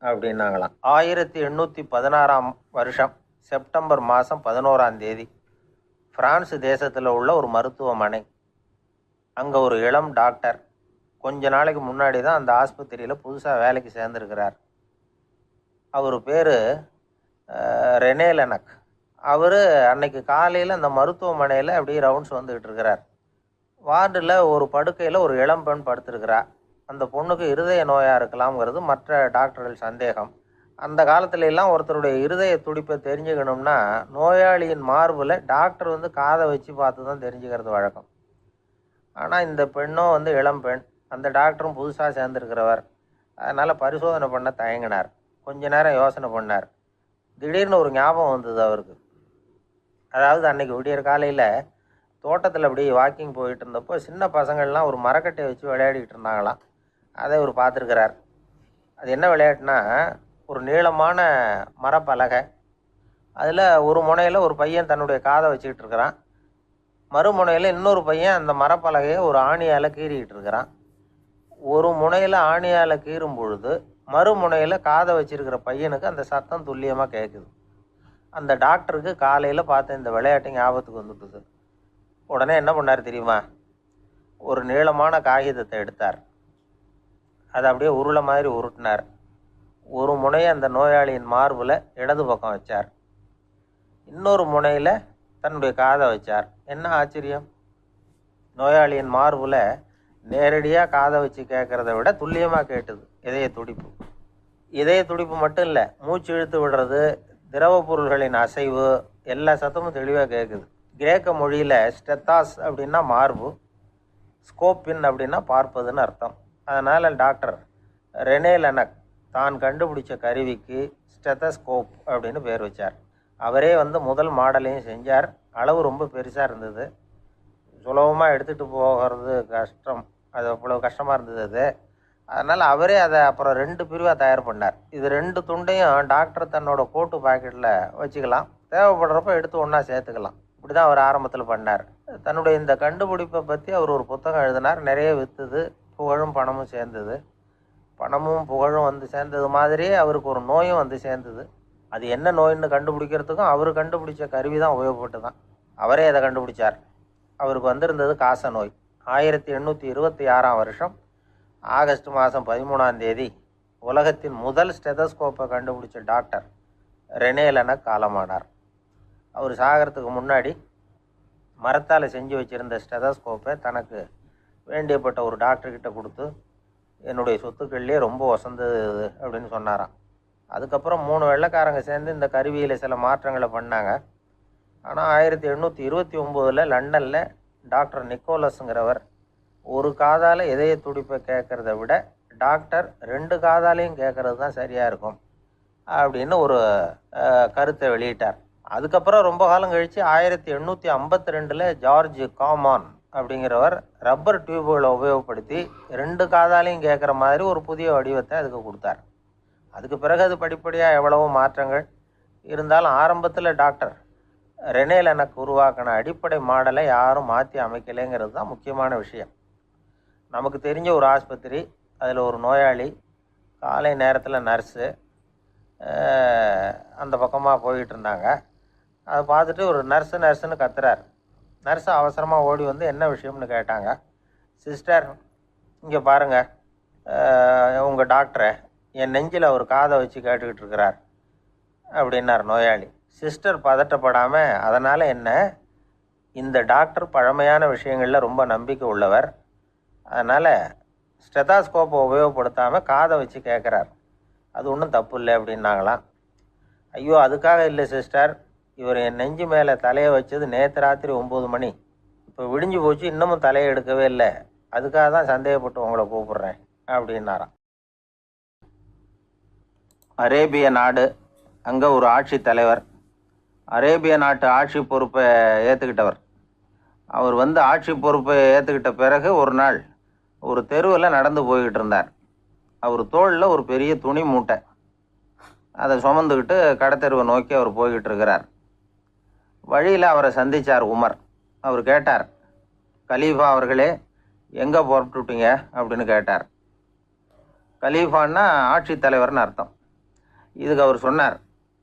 அப்படின்னாங்களாம். 1816ஆம் வருஷம் செப்டம்பர் மாதம் 11ஆம் தேதி பிரான்ஸ் தேசத்தில் உள்ள ஒரு மருத்துவமனை. அங்கே ஒரு இளம் டாக்டர் கொஞ்ச நாளைக்கு முன்னாடி தான் அந்த ஆஸ்பத்திரியில் புதுசாக வேலைக்கு சேர்ந்துருக்கிறார். அவர் பேர் ரெனே லெனக். அவர் அன்னைக்கு காலையில் அந்த மருத்துவமனையில் அப்படியே ரவுண்ட்ஸ் வந்துக்கிட்டு இருக்கிறார். வார்டில் ஒரு படுக்கையில் ஒரு இளம் பெண் படுத்திருக்கிறா. அந்த பொண்ணுக்கு இருதய நோயாக இருக்கலாம்ங்கிறது மற்ற டாக்டர்கள் சந்தேகம். அந்த காலத்துல எல்லாம் ஒருத்தருடைய இருதய துடிப்பை தெரிஞ்சுக்கணும்னா நோயாளியின் மார்பில் டாக்டர் காதை வச்சு பார்த்து தான் தெரிஞ்சுக்கிறது வழக்கம். ஆனால் இந்த பெண்ணும் இளம் பெண், அந்த டாக்டரும் புதுசாக சேர்ந்துருக்கிறவர். அதனால் பரிசோதனை பண்ண தயங்கினார். கொஞ்ச நேரம் யோசனை பண்ணார். திடீர்னு ஒரு ஞாபகம் வந்தது அவருக்கு. அதாவது அன்னைக்கு விடியற் காலையில் தோட்டத்தில் அப்படியே வாக்கிங் போயிட்டு இருந்தப்போ சின்ன பசங்கள்லாம் ஒரு மரக்கட்டையை வச்சு விளையாடிக்கிட்டு இருந்தாங்களாம். அதை இவர் பார்த்துருக்கிறார். அது என்ன விளையாட்டுனா, ஒரு நீளமான மரப்பலகை, அதில் ஒரு முனையில் ஒரு பையன் தன்னுடைய காதை வச்சுக்கிட்டு இருக்கிறான், மறுமுனையில் இன்னொரு பையன் அந்த மரப்பலகையை ஒரு ஆணியால் கீறிக்கிட்டு இருக்கிறான். ஒரு முனையில் ஆணியால் கீறும் பொழுது மறுமுனையில் காதை வச்சிருக்கிற பையனுக்கு அந்த சத்தம் துல்லியமாக கேட்குது. அந்த டாக்டருக்கு காலையில் பார்த்த இந்த விளையாட்டு ஞாபகத்துக்கு வந்துட்டுது. உடனே என்ன பண்ணார் தெரியுமா? ஒரு நீளமான காகிதத்தை எடுத்தார். அதை அப்படியே உருளை மாதிரி உருட்டினார். ஒரு முனையை அந்த நோயாளியின் மார்பில் இடது பக்கம் வச்சார். இன்னொரு முனையில் தன்னுடைய காதை வச்சார். என்ன ஆச்சரியம்! நோயாளியின் மார்பில் நேரடியாக காதை வச்சு கேட்குறத விட துல்லியமாக கேட்டுது இதய துடிப்பு. இதய துடிப்பு மட்டும் இல்லை, மூச்சு இழுத்து விடுறது, திரவ பொருள்களின் அசைவு, எல்லா சத்தமும் தெளிவாக கேட்குது. கிரேக்க மொழியில் ஸ்டெத்தாஸ் அப்படின்னா மார்பு, ஸ்கோப்பின் அப்படின்னா பார்ப்பதுன்னு அர்த்தம். அதனால் டாக்டர் ரெனே லெனக் தான் கண்டுபிடிச்ச கருவிக்கு ஸ்டெத்தஸ்கோப் அப்படின்னு பேர் வச்சார். அவரே முதல் மாடலையும் செஞ்சார். அளவு ரொம்ப பெருசாக இருந்தது, சுலபமாக எடுத்துகிட்டு போகிறது கஷ்டம், அது அவ்வளோ கஷ்டமாக இருந்தது அது. அதனால் அவரே அதை அப்புறம் 2 பிரிவாக தயார் பண்ணார். இது 2 துண்டையும் டாக்டர் தன்னோட கோட்டு பாக்கெட்டில் வச்சுக்கலாம், தேவைப்படுறப்ப எடுத்து ஒன்றா சேர்த்துக்கலாம். இப்படி தான் அவர் ஆரம்பத்தில் பண்ணார். தன்னுடைய இந்த கண்டுபிடிப்பை பற்றி அவர் ஒரு புத்தகம் எழுதினார். நிறைய விற்றுது, புகழும் பணமும் சேர்ந்தது. பணமும் புகழும் சேர்ந்தது மாதிரியே அவருக்கு ஒரு நோயும் சேர்ந்தது. அது என்ன நோயின்னு கண்டுபிடிக்கிறதுக்கும் அவர் கண்டுபிடிச்ச கருவி தான் உபயோகப்பட்டு தான். அவரே அதை கண்டுபிடிச்சார். அவருக்கு வந்திருந்தது காச நோய். 1826ஆம் வருஷம் ஆகஸ்ட் மாதம் 13ஆம் தேதி உலகத்தின் முதல் ஸ்டெதஸ்கோப்பை கண்டுபிடிச்ச டாக்டர் ரெனே லெனக் காலமானார். அவர் சாகிறதுக்கு முன்னாடி மரத்தால் செஞ்சு வச்சுருந்த ஸ்டெதஸ்கோப்பை தனக்கு வேண்டியப்பட்ட ஒரு டாக்டர்கிட்ட கொடுத்து, என்னுடைய சொத்துக்கள்லேயே ரொம்ப வசந்தது அப்படின்னு சொன்னாராம். அதுக்கப்புறம் 3 வெள்ளைக்காரங்க சேர்ந்து இந்த கருவியில் சில மாற்றங்களை பண்ணாங்க. ஆனால் 1829 லண்டனில் டாக்டர் நிக்கோலஸுங்கிறவர் ஒரு காதால் இதய துடிப்பை கேட்குறத விட டாக்டர் 2 காதாலையும் கேட்குறது தான் சரியாக இருக்கும் அப்படின்னு ஒரு கருத்தை வெளியிட்டார். அதுக்கப்புறம் ரொம்ப காலம் கழித்து 1852 ஜார்ஜ் காமான் அப்படிங்கிறவர் ரப்பர் டியூபுகளை உபயோகப்படுத்தி 2 காதாலையும் கேட்குற மாதிரி ஒரு புதிய வடிவத்தை அதுக்கு கொடுத்தார். அதுக்கு பிறகு அது படிப்படியாக எவ்வளவோ மாற்றங்கள் இருந்தாலும் ஆரம்பத்தில் டாக்டர் ரெனே லெனக் உருவாக்கின அடிப்படை மாடலை யாரும் மாற்றி அமைக்கலைங்கிறது தான் முக்கியமான விஷயம். நமக்கு தெரிஞ்ச ஒரு ஆஸ்பத்திரி, அதில் ஒரு நோயாளி, காலை நேரத்தில் நர்ஸு அந்த பக்கமாக போயிட்டு இருந்தாங்க. அதை பார்த்துட்டு ஒரு நர்ஸுன்னு கத்துறார். நர்ஸு அவசரமாக ஓடி என்ன விஷயம்னு கேட்டாங்க. சிஸ்டர், இங்கே பாருங்கள், உங்கள் டாக்டரை என் நெஞ்சில் ஒரு காதை வச்சு கேட்டுக்கிட்டு இருக்கிறார் அப்படின்னார் நோயாளி. சிஸ்டர் பதட்டப்படாமல், அதனால் என்ன, இந்த டாக்டர் பழமையான விஷயங்களில் ரொம்ப நம்பிக்கை உள்ளவர், அதனால் ஸ்டெதாஸ்கோப்பை உபயோகப்படுத்தாமல் காதை வச்சு கேட்குறார், அது ஒன்றும் தப்பு இல்லை அப்படின்னாங்களாம். ஐயோ, அதுக்காக இல்லை சிஸ்டர், இவர் என் நெஞ்சு மேலே தலையை வச்சது நேற்று ராத்திரி 9 மணி, இப்போ விடிஞ்சு போச்சு, இன்னமும் தலையை எடுக்கவே இல்லை, அதுக்காக தான் சந்தேகப்பட்டு உங்களை கூப்பிட்றேன் அப்படின்னாராம். அரேபிய நாடு, அங்கே ஒரு ஆட்சி தலைவர், அரேபிய நாட்டு ஆட்சி பொறுப்பை ஏற்றுக்கிட்டவர். அவர் ஆட்சி பொறுப்பை ஏற்றுக்கிட்ட பிறகு ஒரு நாள் ஒரு தெருவில் நடந்து போய்கிட்டு இருந்தார். அவர் தோளில் ஒரு பெரிய துணி மூட்டை, அதை சுமந்துக்கிட்டு கடத்தெருவை நோக்கி அவர் போய்கிட்டு இருக்கிறார். வழியில் அவரை சந்தித்தார் உமர். அவர் கேட்டார், கலீஃபா அவர்களே, எங்கே புறப்பட்டுட்டீங்க அப்படின்னு கேட்டார். கலீஃபான்னா ஆட்சி தலைவர்னு அர்த்தம். இதுக்கு அவர் சொன்னார்,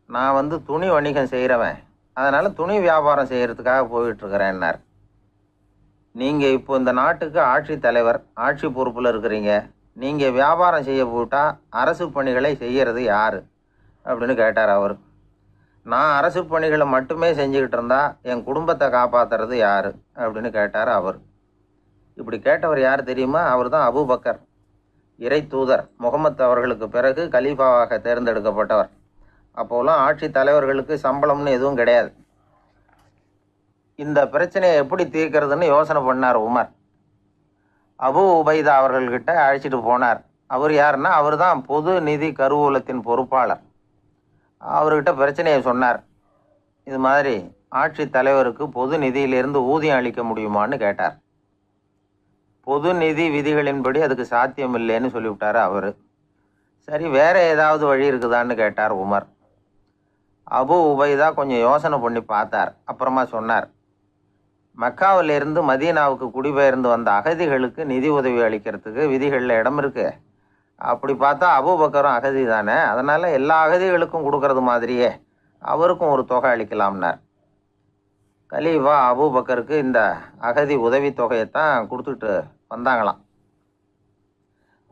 நான் துணி வணிகம் செய்கிறவன், அதனால் துணி வியாபாரம் செய்கிறதுக்காக போயிட்டுருக்கிறேன்னார். நீங்கள் இப்போ இந்த நாட்டுக்கு ஆட்சி தலைவர், ஆட்சி பொறுப்பில் இருக்கிறீங்க, நீங்கள் வியாபாரம் செய்ய போட்டால் அரசு பணிகளை செய்கிறது யார் அப்படின்னு கேட்டார் அவர். நான் அரசு பணிகளை மட்டுமே செஞ்சுக்கிட்டு இருந்தால் என் குடும்பத்தை காப்பாற்றுறது யார் அப்படின்னு கேட்டார் அவர். இப்படி கேட்டவர் யார் தெரியுமா? அவர் தான் அபூபக்கர், இறை தூதர் முகமது அவர்களுக்கு பிறகு கலீஃபாவாக தேர்ந்தெடுக்கப்பட்டவர். அப்போலாம் ஆட்சி தலைவர்களுக்கு சம்பளம்னு எதுவும் கிடையாது. இந்த பிரச்சனையை எப்படி தீர்க்கிறதுன்னு யோசனை பண்ணார் உமர். அபு உபைதா அவர்கள்கிட்ட அழைச்சிட்டு போனார். அவர் யாருன்னா, அவர் தான் பொது நிதி கருவூலத்தின் பொறுப்பாளர். அவர்கிட்ட பிரச்சனையை சொன்னார். இது மாதிரி ஆட்சி தலைவருக்கு பொது நிதியிலிருந்து ஊதியம் அளிக்க முடியுமான்னு கேட்டார். பொது நிதி விதிகளின்படி அதுக்கு சாத்தியம் இல்லைன்னு சொல்லிவிட்டார் அவர். சரி, வேற ஏதாவது வழி இருக்குதான்னு கேட்டார் உமர். அபு உபைதா கொஞ்சம் யோசனை பண்ணி பார்த்தார். அப்புறமா சொன்னார், மக்காவிலிருந்து மதீனாவுக்கு குடிபெயர்ந்து வந்த அகதிகளுக்கு நிதி உதவி அளிக்கிறதுக்கு விதிகளில் இடம் இருக்கு. அப்படி பார்த்தா அபூபக்கரும் அகதி தானே, அதனால் எல்லா அகதிகளுக்கும் கொடுக்கறது மாதிரியே அவருக்கும் ஒரு தொகை அளிக்கலாம்னார். கலீஃபா அபூபக்கருக்கு இந்த அகதி உதவி தொகையைத்தான் கொடுத்துட்டு வந்தாங்களாம்.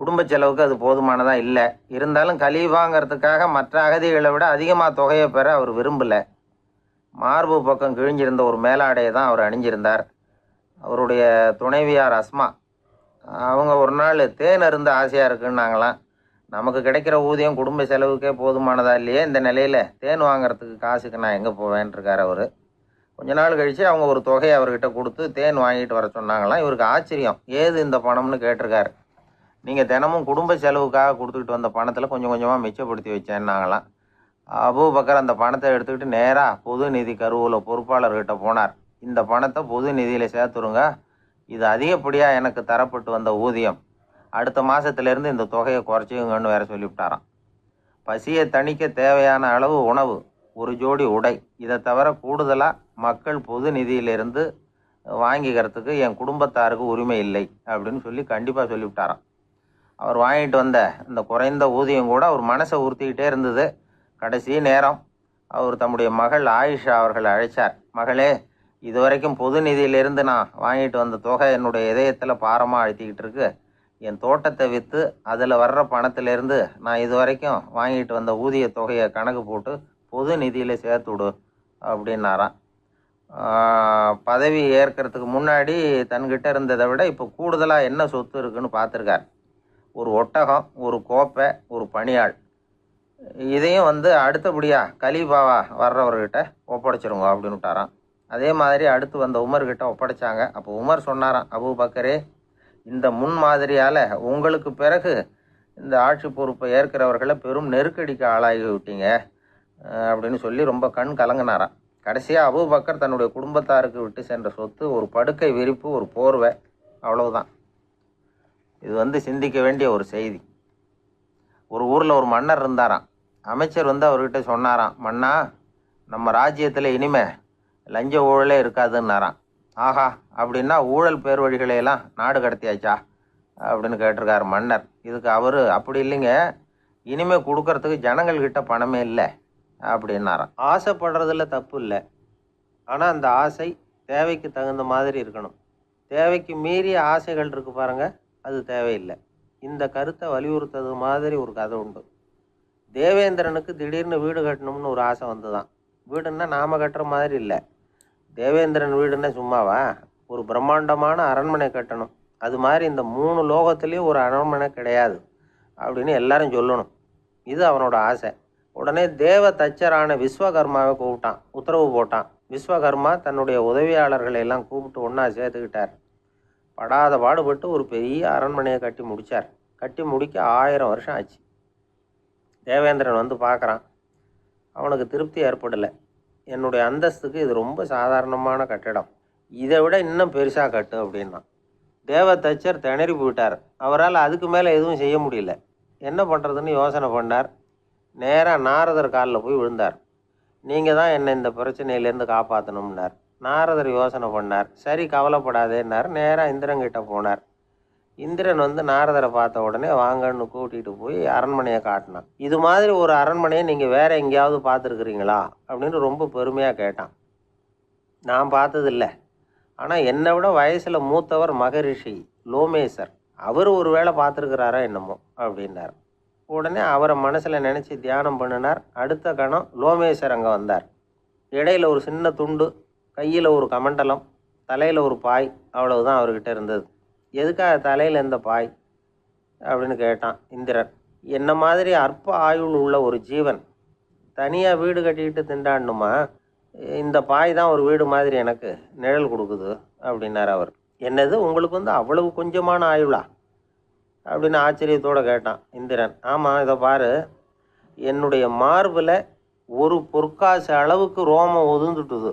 குடும்ப செலவுக்கு அது போதுமானதாக இல்லை. இருந்தாலும் கலீஃபாங்கிறதுக்காக மற்ற அகதிகளை விட அதிகமாக தொகையை பெற அவர் விரும்பலை. மார்பு பக்கம் கிழிஞ்சிருந்த ஒரு மேலாடையை தான் அவர் அணிஞ்சிருந்தார். அவருடைய துணைவியார் அஸ்மா அவங்க ஒரு நாள் தேன் அருந்த ஆசையாக இருக்குன்னாங்களாம். நமக்கு கிடைக்கிற ஊதியம் குடும்ப செலவுக்கே போதுமானதா இல்லையே, இந்த நிலையில் தேன் வாங்குறதுக்கு காசுக்கு நான் எங்கே போவேன்ருக்கார் அவர். கொஞ்ச நாள் கழித்து அவங்க ஒரு தொகையை அவர்கிட்ட கொடுத்து தேன் வாங்கிட்டு வர சொன்னாங்களாம். இவருக்கு ஆச்சரியம், ஏது இந்த பணம்னு கேட்டிருக்காரு. நீங்கள் தினமும் குடும்ப செலவுக்காக கொடுத்துக்கிட்டு வந்த பணத்தில் கொஞ்சம் கொஞ்சமாக மிச்சப்படுத்தி வச்சேன்னாங்களாம். அபூபக்கர் அந்த பணத்தை எடுத்துக்கிட்டு நேராக பொது நிதி கருவூல பொறுப்பாளர்கிட்ட போனார். இந்த பணத்தை பொது நிதியில் சேர்த்துருங்க, இது அதிகப்படியாக எனக்கு தரப்பட்டு வந்த ஊதியம், அடுத்த மாதத்துலேருந்து இந்த தொகையை குறைச்சிங்கன்னு வேற சொல்லிவிட்டாராம். பசியை தணிக்க தேவையான அளவு உணவு, ஒரு ஜோடி உடை, இதை தவிர கூடுதலாக மக்கள் பொது நிதியிலிருந்து வாங்கிக்கிறதுக்கு என் குடும்பத்தாருக்கு உரிமை இல்லை அப்படின்னு சொல்லி கண்டிப்பாக சொல்லிவிட்டாராம். அவர் வாங்கிட்டு வந்த இந்த குறைந்த ஊதியம் கூட அவர் மனசை உறுத்திக்கிட்டே இருந்தது. கடைசி நேரம் அவர் தம்முடைய மகள் ஆயிஷா அவர்களை அழைச்சார். மகளே, இதுவரைக்கும் பொது நிதியிலிருந்து நான் வாங்கிட்டு வந்த தொகை என்னுடைய இதயத்தில் பாரமாக அழுத்திக்கிட்டு இருக்கு. என் தோட்டத்தை விற்று அதில் வர்ற பணத்திலேருந்து நான் இது வரைக்கும் வாங்கிட்டு வந்த ஊதிய தொகையை கணக்கு போட்டு பொது நிதியில் சேர்த்து விடு அப்படின்னாராம். பதவி ஏற்கிறதுக்கு முன்னாடி தன்கிட்ட இருந்ததை விட இப்போ கூடுதலாக என்ன சொத்து இருக்குன்னு பார்த்துருக்கார். ஒரு ஒட்டகம், ஒரு கோப்பை, ஒரு பணியாள். இதையும் அடுத்தபடியாக கலீஃபாவா வர்றவர்கிட்ட ஒப்படைச்சிருங்க அப்படின்னு விட்டாராம். அதே மாதிரி அடுத்து வந்த உமர்கிட்ட ஒப்படைச்சாங்க. அப்போ உமர் சொன்னாராம், அபூபக்கரே, இந்த முன்மாதிரியால் உங்களுக்கு பிறகு இந்த ஆட்சி பொறுப்பை ஏற்கிறவர்களை பெரும் நெருக்கடிக்கு ஆளாகி விட்டீங்க அப்படின்னு சொல்லி ரொம்ப கண் கலங்கினாராம். கடைசியாக அபூபக்கர் தன்னுடைய குடும்பத்தாருக்கு விட்டு சென்ற சொத்து ஒரு படுக்கை விரிப்பு, ஒரு போர்வை, அவ்வளவுதான். இது சிந்திக்க வேண்டிய ஒரு செய்தி. ஒரு ஊரில் ஒரு மன்னர் இருந்தாராம். அமைச்சர் அவர்கிட்ட சொன்னாராம், மன்னா, நம்ம ராஜ்யத்தில் இனிமே லஞ்ச ஊழலே இருக்காதுன்னாராம். ஆஹா, அப்படின்னா ஊழல் பேர் வழிகளையெல்லாம் நாடு கடத்தியாச்சா அப்படின்னு கேட்டிருக்காரு மன்னர். இதுக்கு அவர், அப்படி இல்லைங்க, இனிமே கொடுக்கறதுக்கு ஜனங்கள்கிட்ட பணமே இல்லை அப்படின்னாராம். ஆசைப்படுறதுல தப்பு இல்லை, ஆனால் அந்த ஆசை தேவைக்கு தகுந்த மாதிரி இருக்கணும். தேவைக்கு மீறிய ஆசைகள் இருக்கு பாருங்க, அது தேவையில்லை. இந்த கருத்தை வலியுறுத்தது மாதிரி ஒரு கதை உண்டு. தேவேந்திரனுக்கு திடீர்னு வீடு கட்டணும்னு ஒரு ஆசை வந்துதான். வீடுன்னா நாம கட்டுற மாதிரி இல்லை. தேவேந்திரன் வீடுன்னா சும்மாவா, ஒரு பிரம்மாண்டமான அரண்மனை கட்டணும். அது மாதிரி இந்த 3 லோகத்துலேயும் ஒரு அரண்மனை கிடையாது அப்படின்னு எல்லாரும் சொல்லணும். இது அவனோட ஆசை. உடனே தேவ தச்சரான விஸ்வகர்மாவை கூப்பிட்டான், உத்தரவு போட்டான். விஸ்வகர்மா தன்னுடைய உதவியாளர்களை எல்லாம் கூப்பிட்டு ஒன்றா சேர்த்துக்கிட்டார். படாத பாடுபட்டு ஒரு பெரிய அரண்மனையை கட்டி முடித்தார். கட்டி முடிக்க 1000 வருஷம் ஆச்சு. தேவேந்திரன் பார்க்குறான். அவனுக்கு திருப்தி ஏற்படலை. என்னுடைய அந்தஸ்துக்கு இது ரொம்ப சாதாரணமான கட்டிடம், இதை விட இன்னும் பெருசாக கட்டு அப்படின்னா. தேவ தச்சர் திணறி போயிட்டார். அவரால் அதுக்கு மேலே எதுவும் செய்ய முடியல. என்ன பண்ணுறதுன்னு யோசனை பண்ணார். நேராக நாரதர் காலில் போய் விழுந்தார். நீங்கள் தான் என்னை இந்த பிரச்சனையிலேருந்து காப்பாற்றணும்னார். நாரதர் யோசனை பண்ணார். சரி, கவலைப்படாதேன்னார். நேராக இந்திரன்கிட்ட போனார். இந்திரன் நாரதரை பார்த்த உடனே வாங்கன்னு கூட்டிகிட்டு போய் அரண்மனையை காட்டினான். இது மாதிரி ஒரு அரண்மனையை நீங்கள் வேற எங்கேயாவது பார்த்துருக்குறீங்களா அப்படின்னு ரொம்ப பெருமையாக கேட்டான். நான் பார்த்ததில்லை, ஆனால் என்னை விட வயசில் மூத்தவர் மகரிஷி லோமேசர், அவர் ஒரு வேளை பார்த்துருக்கிறாரா என்னமோ அப்படின்னார். உடனே அவரை மனசில் நினச்சி தியானம் பண்ணினார். அடுத்த கணம் லோமேசர் அங்கே வந்தார். இடையில ஒரு சின்ன துண்டு, கையில் ஒரு கமண்டலம், தலையில் ஒரு பாய், அவ்வளவுதான் அவர்கிட்ட இருந்தது. எதுக்காக தலையில் எந்த பாய் அப்படின்னு கேட்டான் இந்திரன். என்ன மாதிரி அற்ப ஆயுள் உள்ள ஒரு ஜீவன் தனியாக வீடு கட்டிக்கிட்டு திண்டாடணுமா? இந்த பாய் தான் ஒரு வீடு மாதிரி எனக்கு நிழல் கொடுக்குது அப்படின்னார் அவர். என்னது, உங்களுக்கு அவ்வளவு கொஞ்சமான ஆயுளா அப்படின்னு ஆச்சரியத்தோடு கேட்டான் இந்திரன். ஆமாம், இதை பாரு, என்னுடைய மார்பில் ஒரு பொற்காசு அளவுக்கு ரோமம் உதிர்ந்துட்டுது.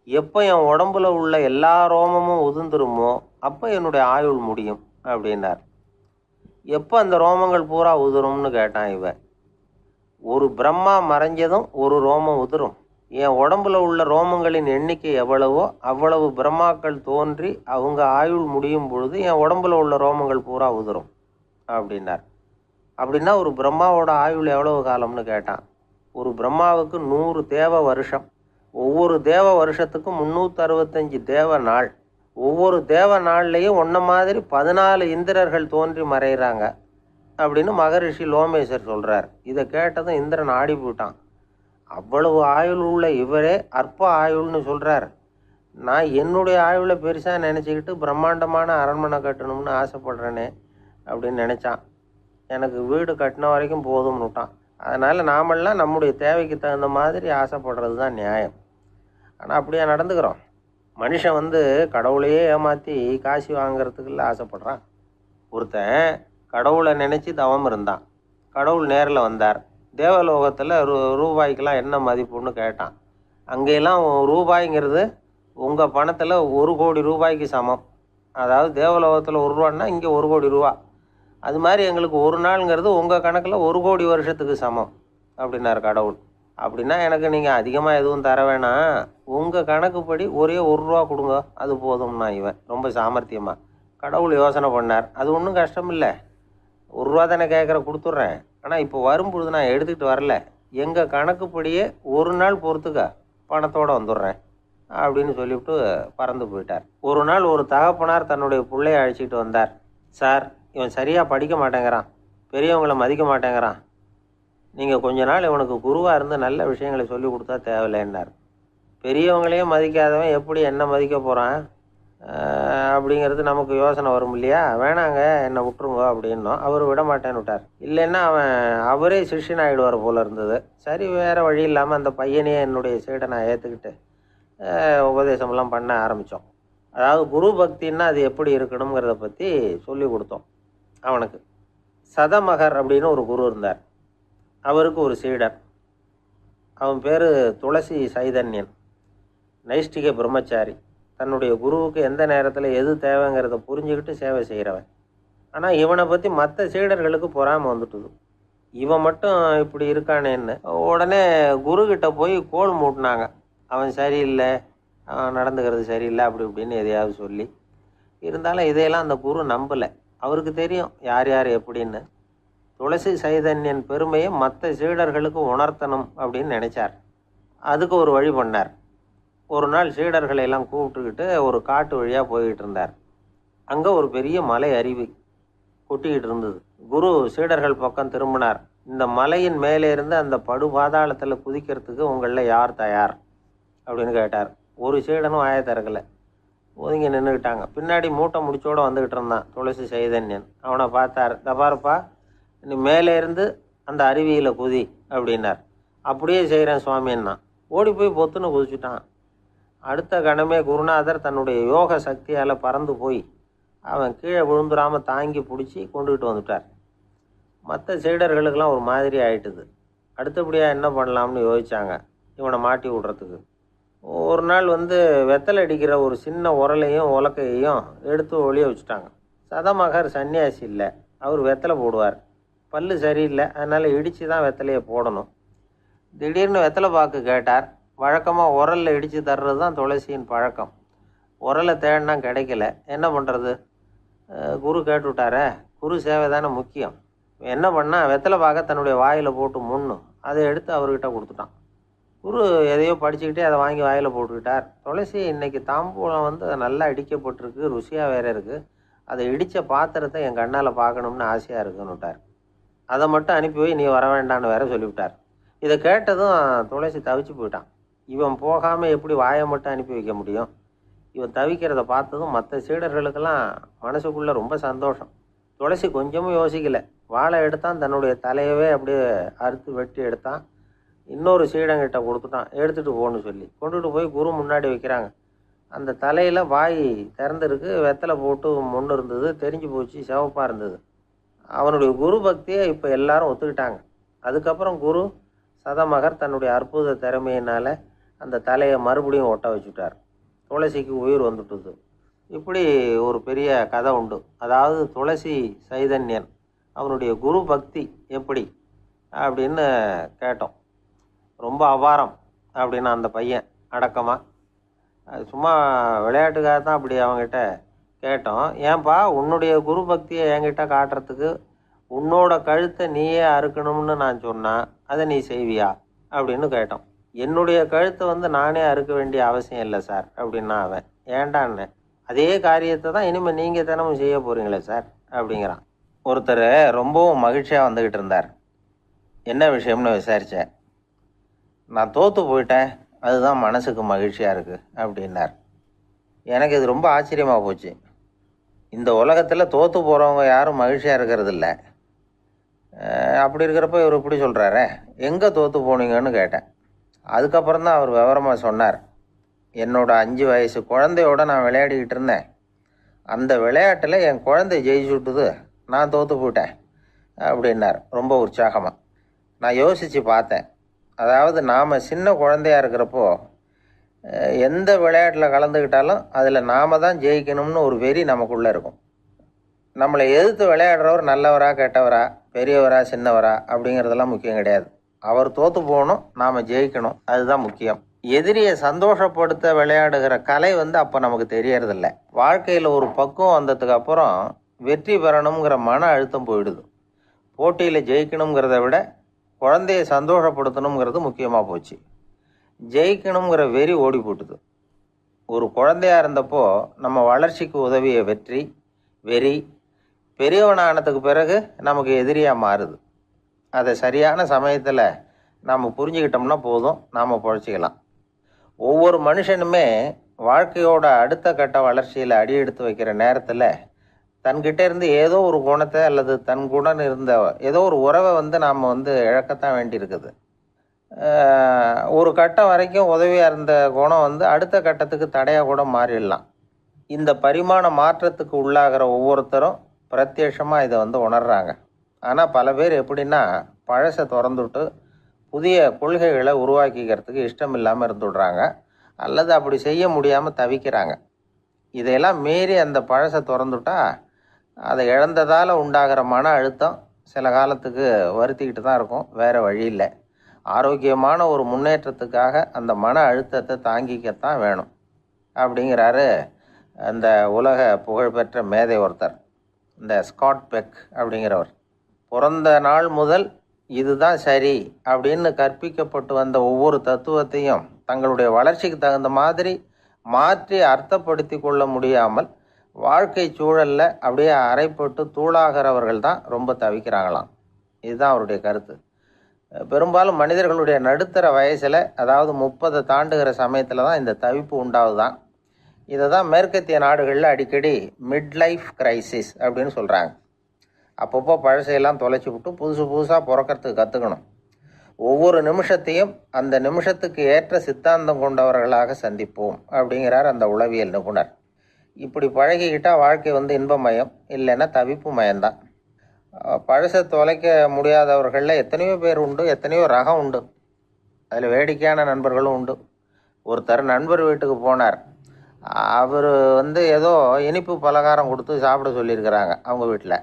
எப்போ என் உடம்புல உள்ள எல்லா ரோமமும் உதிர்ந்துருமோ அப்போ என்னுடைய ஆயுள் முடியும் அப்படின்னார். எப்போ அந்த ரோமங்கள் பூரா உதிரும்னு கேட்டான் இவன். ஒரு பிரம்மா மறைஞ்சதும் ஒரு ரோமம் உதிரும், என் உடம்புல உள்ள ரோமங்களின் எண்ணிக்கை எவ்வளவோ அவ்வளவு பிரம்மாக்கள் தோன்றி அவங்க ஆயுள் முடியும் பொழுது என் உடம்புல உள்ள ரோமங்கள் பூரா உதிரும் அப்படின்னார். அப்படின்னா ஒரு பிரம்மாவோட ஆயுள் எவ்வளவு காலம்னு கேட்டான். ஒரு பிரம்மாவுக்கு 100 தேவ வருஷம். ஒவ்வொரு தேவ வருஷத்துக்கும் 365 தேவ நாள். ஒவ்வொரு தேவ நாள்லையும் ஒன்றை மாதிரி 14 இந்திரர்கள் தோன்றி மறைகிறாங்க அப்படின்னு மகரிஷி லோமேசர் சொல்கிறார். இதை கேட்டதும் இந்திரன் ஆடி போயிட்டான். அவ்வளவு ஆயுள் உள்ள இவரே அற்ப ஆயுள்னு சொல்கிறார். நான் என்னுடைய ஆயுளை பெருசாக நினச்சிக்கிட்டு பிரம்மாண்டமான அரண்மனை கட்டணும்னு ஆசைப்படுறேனே அப்படின்னு நினச்சான். எனக்கு வீடு கட்டின வரைக்கும் போதும்னு விட்டான். அதனால் நாமெல்லாம் நம்முடைய தேவைக்கு தகுந்த மாதிரி ஆசைப்படுறது தான் நியாயம். ஆனால் அப்படியே நடந்துக்கிறோம். மனுஷன் கடவுளையே ஏமாற்றி காசு வாங்கிறதுக்குள்ள ஆசைப்படுறான். ஒருத்தன் கடவுளை நினச்சி தவம் இருந்தான். கடவுள் நேரில் வந்தார். தேவலோகத்தில் ரூபாய்க்கெல்லாம் என்ன மதிப்புன்னு கேட்டான். அங்கெல்லாம் ரூபாய்ங்கிறது உங்கள் பணத்தில் 1 கோடி ரூபாய்க்கு சமம். அதாவது தேவலோகத்தில் 1 ரூபான்னா இங்கே 1 கோடி ரூபா. அது மாதிரி எங்களுக்கு ஒரு நாளுங்கிறது உங்கள் கணக்கில் 1 கோடி வருஷத்துக்கு சமம் அப்படின்னார் கடவுள். அப்படின்னா எனக்கு நீங்கள் அதிகமாக எதுவும் தர வேணாம், உங்கள் கணக்குப்படி ஒரே 1 ரூபா கொடுங்க, அது போதும்னா இவன் ரொம்ப சாமர்த்தியமாக. கடவுள் யோசனை பண்ணார். அது ஒன்றும் கஷ்டம் இல்லை, 1 ரூபா தானே கேட்குற, கொடுத்துட்றேன். ஆனால் இப்போ வரும்பொழுது நான் எடுத்துக்கிட்டு வரல, எங்கள் கணக்குப்படியே 1 நாள் பொறுத்துக்க பணத்தோடு வந்துடுறேன் அப்படின்னு சொல்லிவிட்டு பறந்து போயிட்டார். ஒரு நாள் ஒரு தகப்பனார் தன்னுடைய பிள்ளையை அழைச்சிட்டு வந்தார். சார், இவன் சரியாக படிக்க மாட்டேங்கிறான், பெரியவங்களை மதிக்க மாட்டேங்கிறான், நீங்கள் கொஞ்ச நாள் இவனுக்கு குருவாக இருந்து நல்ல விஷயங்களை சொல்லி கொடுத்தா தேவையில்லைன்னார். பெரியவங்களையும் மதிக்காதவன் எப்படி என்ன மதிக்க போகிறான் அப்படிங்கிறது நமக்கு யோசனை வரும் இல்லையா? வேணாங்க, என்னை விட்டுருங்க அப்படின்னோம். அவர் விட மாட்டேன்னு விட்டார். இல்லைன்னா அவரே சிஷ்யன் ஆகிடுவார் போல இருந்தது. சரி, வேறு வழி இல்லாமல் அந்த பையனையே என்னுடைய சீடை நான் ஏற்றுக்கிட்டு உபதேசமெல்லாம் பண்ண ஆரம்பித்தோம். அதாவது குரு பக்தின்னா அது எப்படி இருக்கணுங்கிறத பற்றி சொல்லி கொடுத்தோம் அவனுக்கு. சதமகர் அப்படின்னு ஒரு குரு இருந்தார். அவருக்கு ஒரு சீடர். அவன் பேர் துளசி சைதன்யன், நைஷ்டிக பிரம்மச்சாரி. தன்னுடைய குருவுக்கு எந்த நேரத்தில் எது தேவைங்கிறத புரிஞ்சுக்கிட்டு சேவை செய்கிறவன். ஆனால் இவனை பற்றி மற்ற சீடர்களுக்கு பொறாமை வந்துட்டுது. இவன் மட்டும் இப்படி இருக்கானேன்னு உடனே குருக்கிட்ட போய் கோல் மூட்டினாங்க. அவன் சரியில்லை, அவன் நடந்துக்கிறது சரியில்லை, அப்படி இப்படின்னு எதையாவது சொல்லி. இருந்தாலும் இதையெல்லாம் அந்த குரு நம்பலை. அவருக்கு தெரியும் யார் யார் எப்படின்னு. துளசி சைதன்யன் பெருமையை மற்ற சீடர்களுக்கு உணர்த்தணும் அப்படின்னு நினைச்சார். அதுக்கு ஒரு வழி பண்ணார். ஒரு நாள் சீடர்களை எல்லாம் கூப்பிட்டுக்கிட்டு ஒரு காட்டு வழியாக போய்கிட்டு இருந்தார். அங்கே ஒரு பெரிய மலை அருவி கொட்டிக்கிட்டு இருந்தது. குரு சீடர்கள் பக்கம் திரும்பினார். இந்த மலையின் மேலே இருந்து அந்த படுபாதாளத்தில் குதிக்கிறதுக்கு உங்களில் யார் தயார் அப்படின்னு கேட்டார். ஒரு சீடனும் ஆய திறக்கலை, ஒதுங்கி நின்றுக்கிட்டாங்க. பின்னாடி மூட்டை முடிச்சோடு வந்துக்கிட்டு இருந்தான் துளசி சைதன்யன். அவனை பார்த்தார். தபாரப்பா, நீ மேலே இருந்து அந்த அருவியில் குதி அப்படின்னார். அப்படியே செய்கிறேன் சுவாமின்னா ஓடி போய் பொத்துன்னு குதிச்சுட்டான். அடுத்த கணமே குருநாதர் தன்னுடைய யோக சக்தியால் பறந்து போய் அவன் கீழே விழுந்துடாமல் தாங்கி பிடிச்சி கொண்டுகிட்டு வந்துட்டார். மற்ற சீடர்களுக்கெல்லாம் ஒரு மாதிரி ஆயிட்டுது. அடுத்தபடியாக என்ன பண்ணலாம்னு யோசித்தாங்க இவனை மாட்டி விடுறதுக்கு. ஒரு நாள் வெத்தலை அடிக்கிற ஒரு சின்ன உரலையும் உலக்கையையும் எடுத்து ஒளிய வச்சுட்டாங்க. சதமகர் சன்னியாசி இல்லை, அவர் வெத்தலை போடுவார். பல்லு சரியில்லை, அதனால் இடித்து தான் வெத்தலையை போடணும். திடீர்னு வெத்தலை பாக்கு கேட்டார். வழக்கமாக உரலில் இடித்து தர்றது தான் துளசியின் பழக்கம். உரலை தேடினா கிடைக்கல, என்ன பண்ணுறது? குரு கேட்டுவிட்டாரே, குரு சேவை தானே முக்கியம். என்ன பண்ணால் வெத்தலை பாக்க தன்னுடைய வாயில் போட்டு முன்னும் அதை எடுத்து அவர்கிட்ட கொடுத்துட்டான். குரு எதையோ படிச்சுக்கிட்டே அதை வாங்கி வாயில் போட்டுக்கிட்டார். துளசி இன்னைக்கு தாம்பூலம் நல்லா இடிக்கப்பட்டிருக்கு, ருசியாக வேற இருக்குது, அதை இடித்த பாத்திரத்தை என் கண்ணால் பார்க்கணும்னு ஆசையாக இருக்குன்னு விட்டார். அதை மட்டும் அனுப்பி போய் நீ வர வேண்டான்னு வேற சொல்லிவிட்டார். இதை கேட்டதும் துளசி தவிச்சு போயிட்டான். இவன் போகாமல் எப்படி வாயை மட்டும் அனுப்பி வைக்க முடியும்? இவன் தவிக்கிறத பார்த்ததும் மற்ற சீடர்களுக்கெல்லாம் மனசுக்குள்ளே ரொம்ப சந்தோஷம். துளசி கொஞ்சமும் யோசிக்கலை, வாழை எடுத்தான், தன்னுடைய தலையவே அப்படியே அறுத்து வெட்டி எடுத்தான். இன்னொரு சீடங்கிட்ட கொடுத்துட்டான், எடுத்துகிட்டு போன்னு சொல்லி கொண்டுட்டு போய் குரு முன்னாடி வைக்கிறாங்க. அந்த தலையில் வாய் திறந்துருக்கு, வெத்தலை போட்டு முன்னு இருந்தது, தெரிஞ்சு போச்சு, சிவப்பாக இருந்தது. அவனுடைய குரு பக்தியை இப்போ எல்லாரும் ஒத்துக்கிட்டாங்க. அதுக்கப்புறம் குரு சதமகர் தன்னுடைய அற்புத திறமையினால் அந்த தலையை மறுபடியும் ஒட்ட வச்சுட்டார். துளசிக்கு உயிர் வந்துட்டுது. இப்படி ஒரு பெரிய கதை உண்டு. அதாவது துளசி சைதன்யன் அவனுடைய குரு பக்தி எப்படி அப்படின்னு கேட்டோம். ரொம்ப அபாரம். அப்படின்னு அந்த பையன் அடக்கமா. அது சும்மா விளையாட்டுக்காக தான் அப்படி அவங்ககிட்ட கேட்டோம். ஏன்பா உன்னுடைய குரு பக்தியை என்கிட்ட காட்டுறதுக்கு உன்னோட கழுத்தை நீயே அறுக்கணும்னு நான் சொன்னேன், அதை நீ செய்வியா அப்படின்னு கேட்டோம். என்னுடைய கழுத்தை நானே அறுக்க வேண்டிய அவசியம் இல்லை சார் அப்படின்னா அவன். ஏண்டான்னு, அதே காரியத்தை தான் இனிமேல் நீங்கள் தினமும் செய்ய போகிறீங்களே சார் அப்படிங்கிறான். ஒருத்தர் ரொம்பவும் மகிழ்ச்சியாக வந்துக்கிட்டு இருந்தார். என்ன விஷயம்னு விசாரித்தேன். நான் தோற்று போயிட்டேன், அதுதான் மனசுக்கு மகிழ்ச்சியாக இருக்குது அப்படின்னார். எனக்கு இது ரொம்ப ஆச்சரியமாக போச்சு. இந்த உலகத்தில் தோற்று போகிறவங்க யாரும் மகிழ்ச்சியாக இருக்கிறது இல்லை. அப்படி இருக்கிறப்ப இவர் இப்படி சொல்கிறாரே, எங்கே தோற்று போனீங்கன்னு கேட்டேன். அதுக்கப்புறம் தான் அவர் விவரமாக சொன்னார். என்னோட 5 வயசு குழந்தையோடு நான் விளையாடிக்கிட்டு இருந்தேன். அந்த விளையாட்டில் என் குழந்தை ஜெயிச்சு விட்டுது, நான் தோற்று போயிட்டேன் அப்படின்னார் ரொம்ப உற்சாகமாக. நான் யோசித்து பார்த்தேன். அதாவது நாம் சின்ன குழந்தையாக இருக்கிறப்போ எந்த விளையாட்டில் கலந்துக்கிட்டாலும் அதில் நாம் தான் ஜெயிக்கணும்னு ஒரு வெறி நமக்குள்ளே இருக்கும். நம்மளை எதிர்த்து விளையாடுறவர் நல்லவரா கெட்டவரா, பெரியவரா சின்னவரா அப்படிங்கிறதெல்லாம் முக்கியம் கிடையாது. அவர் தோற்று போகணும், நாம் ஜெயிக்கணும், அதுதான் முக்கியம். எதிரியை சந்தோஷப்படுத்த விளையாடுகிற கலை அப்போ நமக்கு தெரியறதில்ல. வாழ்க்கையில் ஒரு பக்குவம் வந்ததுக்கு அப்புறம் வெற்றி பெறணுங்கிற மன அழுத்தம் போயிடுது. போட்டியில் ஜெயிக்கணுங்கிறத விட குழந்தையை சந்தோஷப்படுத்தணுங்கிறது முக்கியமாக போச்சு. ஜெயிக்கணுங்கிற வெறி ஓடி போட்டுது. ஒரு குழந்தையாக இருந்தப்போ நம்ம வளர்ச்சிக்கு உதவிய வெறி பெரியவனானதுக்கு பிறகு நமக்கு எதிரியாக மாறுது. அதை சரியான சமயத்தில் நாம் புரிஞ்சுக்கிட்டோம்னா போதும், நாம் பொழைச்சிக்கலாம். ஒவ்வொரு மனுஷனுமே வாழ்க்கையோட அடுத்த கட்ட வளர்ச்சியில் அடி எடுத்து வைக்கிற நேரத்தில் தன்கிட்ட இருந்து ஏதோ ஒரு குணத்தை அல்லது தன் குணம் இருந்த ஏதோ ஒரு உறவை நாம் இழக்கத்தான் வேண்டியிருக்குது. ஒரு கட்டம் வரைக்கும் உதவியாக இருந்த குணம் அடுத்த கட்டத்துக்கு தடையாக கூட மாறிடலாம். இந்த பரிமாண மாற்றத்துக்கு உள்ளாகிற ஒவ்வொருத்தரும் பிரத்யட்சமாக இதை உணர்றாங்க. ஆனால் பல பேர் எப்படின்னா பழசை திறந்துவிட்டு புதிய கொள்கைகளை உருவாக்கிக்கிறதுக்கு இஷ்டம் இல்லாமல் இருந்துடுறாங்க, அல்லது அப்படி செய்ய முடியாமல் தவிக்கிறாங்க. இதையெல்லாம் மீறி அந்த பழசை திறந்துட்டா அதை இழந்ததால் உண்டாகிற மன அழுத்தம் சில காலத்துக்கு வருத்திக்கிட்டு தான் இருக்கும், வேறு வழி இல்லை. ஆரோக்கியமான ஒரு முன்னேற்றத்துக்காக அந்த மன அழுத்தத்தை தாங்கிக்கத்தான் வேணும் அப்படிங்கிறாரு அந்த உலக புகழ்பெற்ற மேதை ஒருத்தர், இந்த ஸ்காட் பெக் அப்படிங்கிறவர். பிறந்த நாள் முதல் இதுதான் சரி அப்படின்னு கற்பிக்கப்பட்டு வந்த ஒவ்வொரு தத்துவத்தையும் தங்களுடைய வளர்ச்சிக்கு தகுந்த மாதிரி மாற்றி அர்த்தப்படுத்தி கொள்ள முடியாமல் வாழ்க்கை சூழலில் அப்படியே அரைப்பட்டு தூளாகிறவர்கள் தான் ரொம்ப தவிக்கிறாங்களாம். இதுதான் அவருடைய கருத்து. பெரும்பாலும் மனிதர்களுடைய நடுத்தர வயசில், அதாவது 30 தாண்டுகிற சமயத்தில் தான் இந்த தவிப்பு உண்டாகுதான். இதை தான் மேற்கத்திய நாடுகளில் அடிக்கடி மிட் லைஃப் கிரைசிஸ் அப்படின்னு சொல்கிறாங்க. அப்பப்போ பழசையெல்லாம் தொலைச்சி விட்டு புதுசாக பிறக்கிறதுக்கு கற்றுக்கணும். ஒவ்வொரு நிமிஷத்தையும் அந்த நிமிஷத்துக்கு ஏற்ற சித்தாந்தம் கொண்டவர்களாக சந்திப்போம் அப்படிங்கிறார் அந்த உளவியல் நிபுணர். இப்படி பழகிக்கிட்டால் வாழ்க்கை இன்பமயம், இல்லைன்னா தவிப்பு மயம்தான். பழசை தொலைக்க முடியாதவர்களில் எத்தனையோ பேர் உண்டு, எத்தனையோ ரகம் உண்டு. அதில் வேடிக்கையான நண்பர்களும் உண்டு. ஒருத்தர் நண்பர் வீட்டுக்கு போனார். அவர் ஏதோ இனிப்பு பலகாரம் கொடுத்து சாப்பிட சொல்லியிருக்கிறாங்க அவங்க வீட்டில்.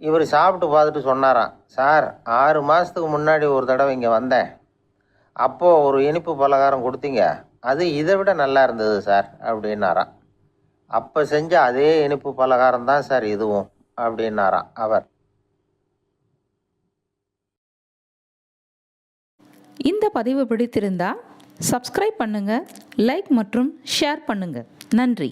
இவர் சாப்பிட்டு பார்த்துட்டு சொன்னாராம், சார் 6 மாதத்துக்கு முன்னாடி ஒரு தடவை இங்கே வந்தேன், அப்போது ஒரு இனிப்பு பலகாரம் கொடுத்தீங்க, அது இதை விட நல்லா இருந்தது சார் அப்படின்னாராம். அப்போ செஞ்ச அதே இனிப்பு பலகாரம் தான் சார் இதுவும் அப்படின்னாராம் அவர். இந்த பதிவு பிடித்திருந்தா சப்ஸ்கிரைப் பண்ணுங்க, லைக் மற்றும் ஷேர் பண்ணுங்க. நன்றி.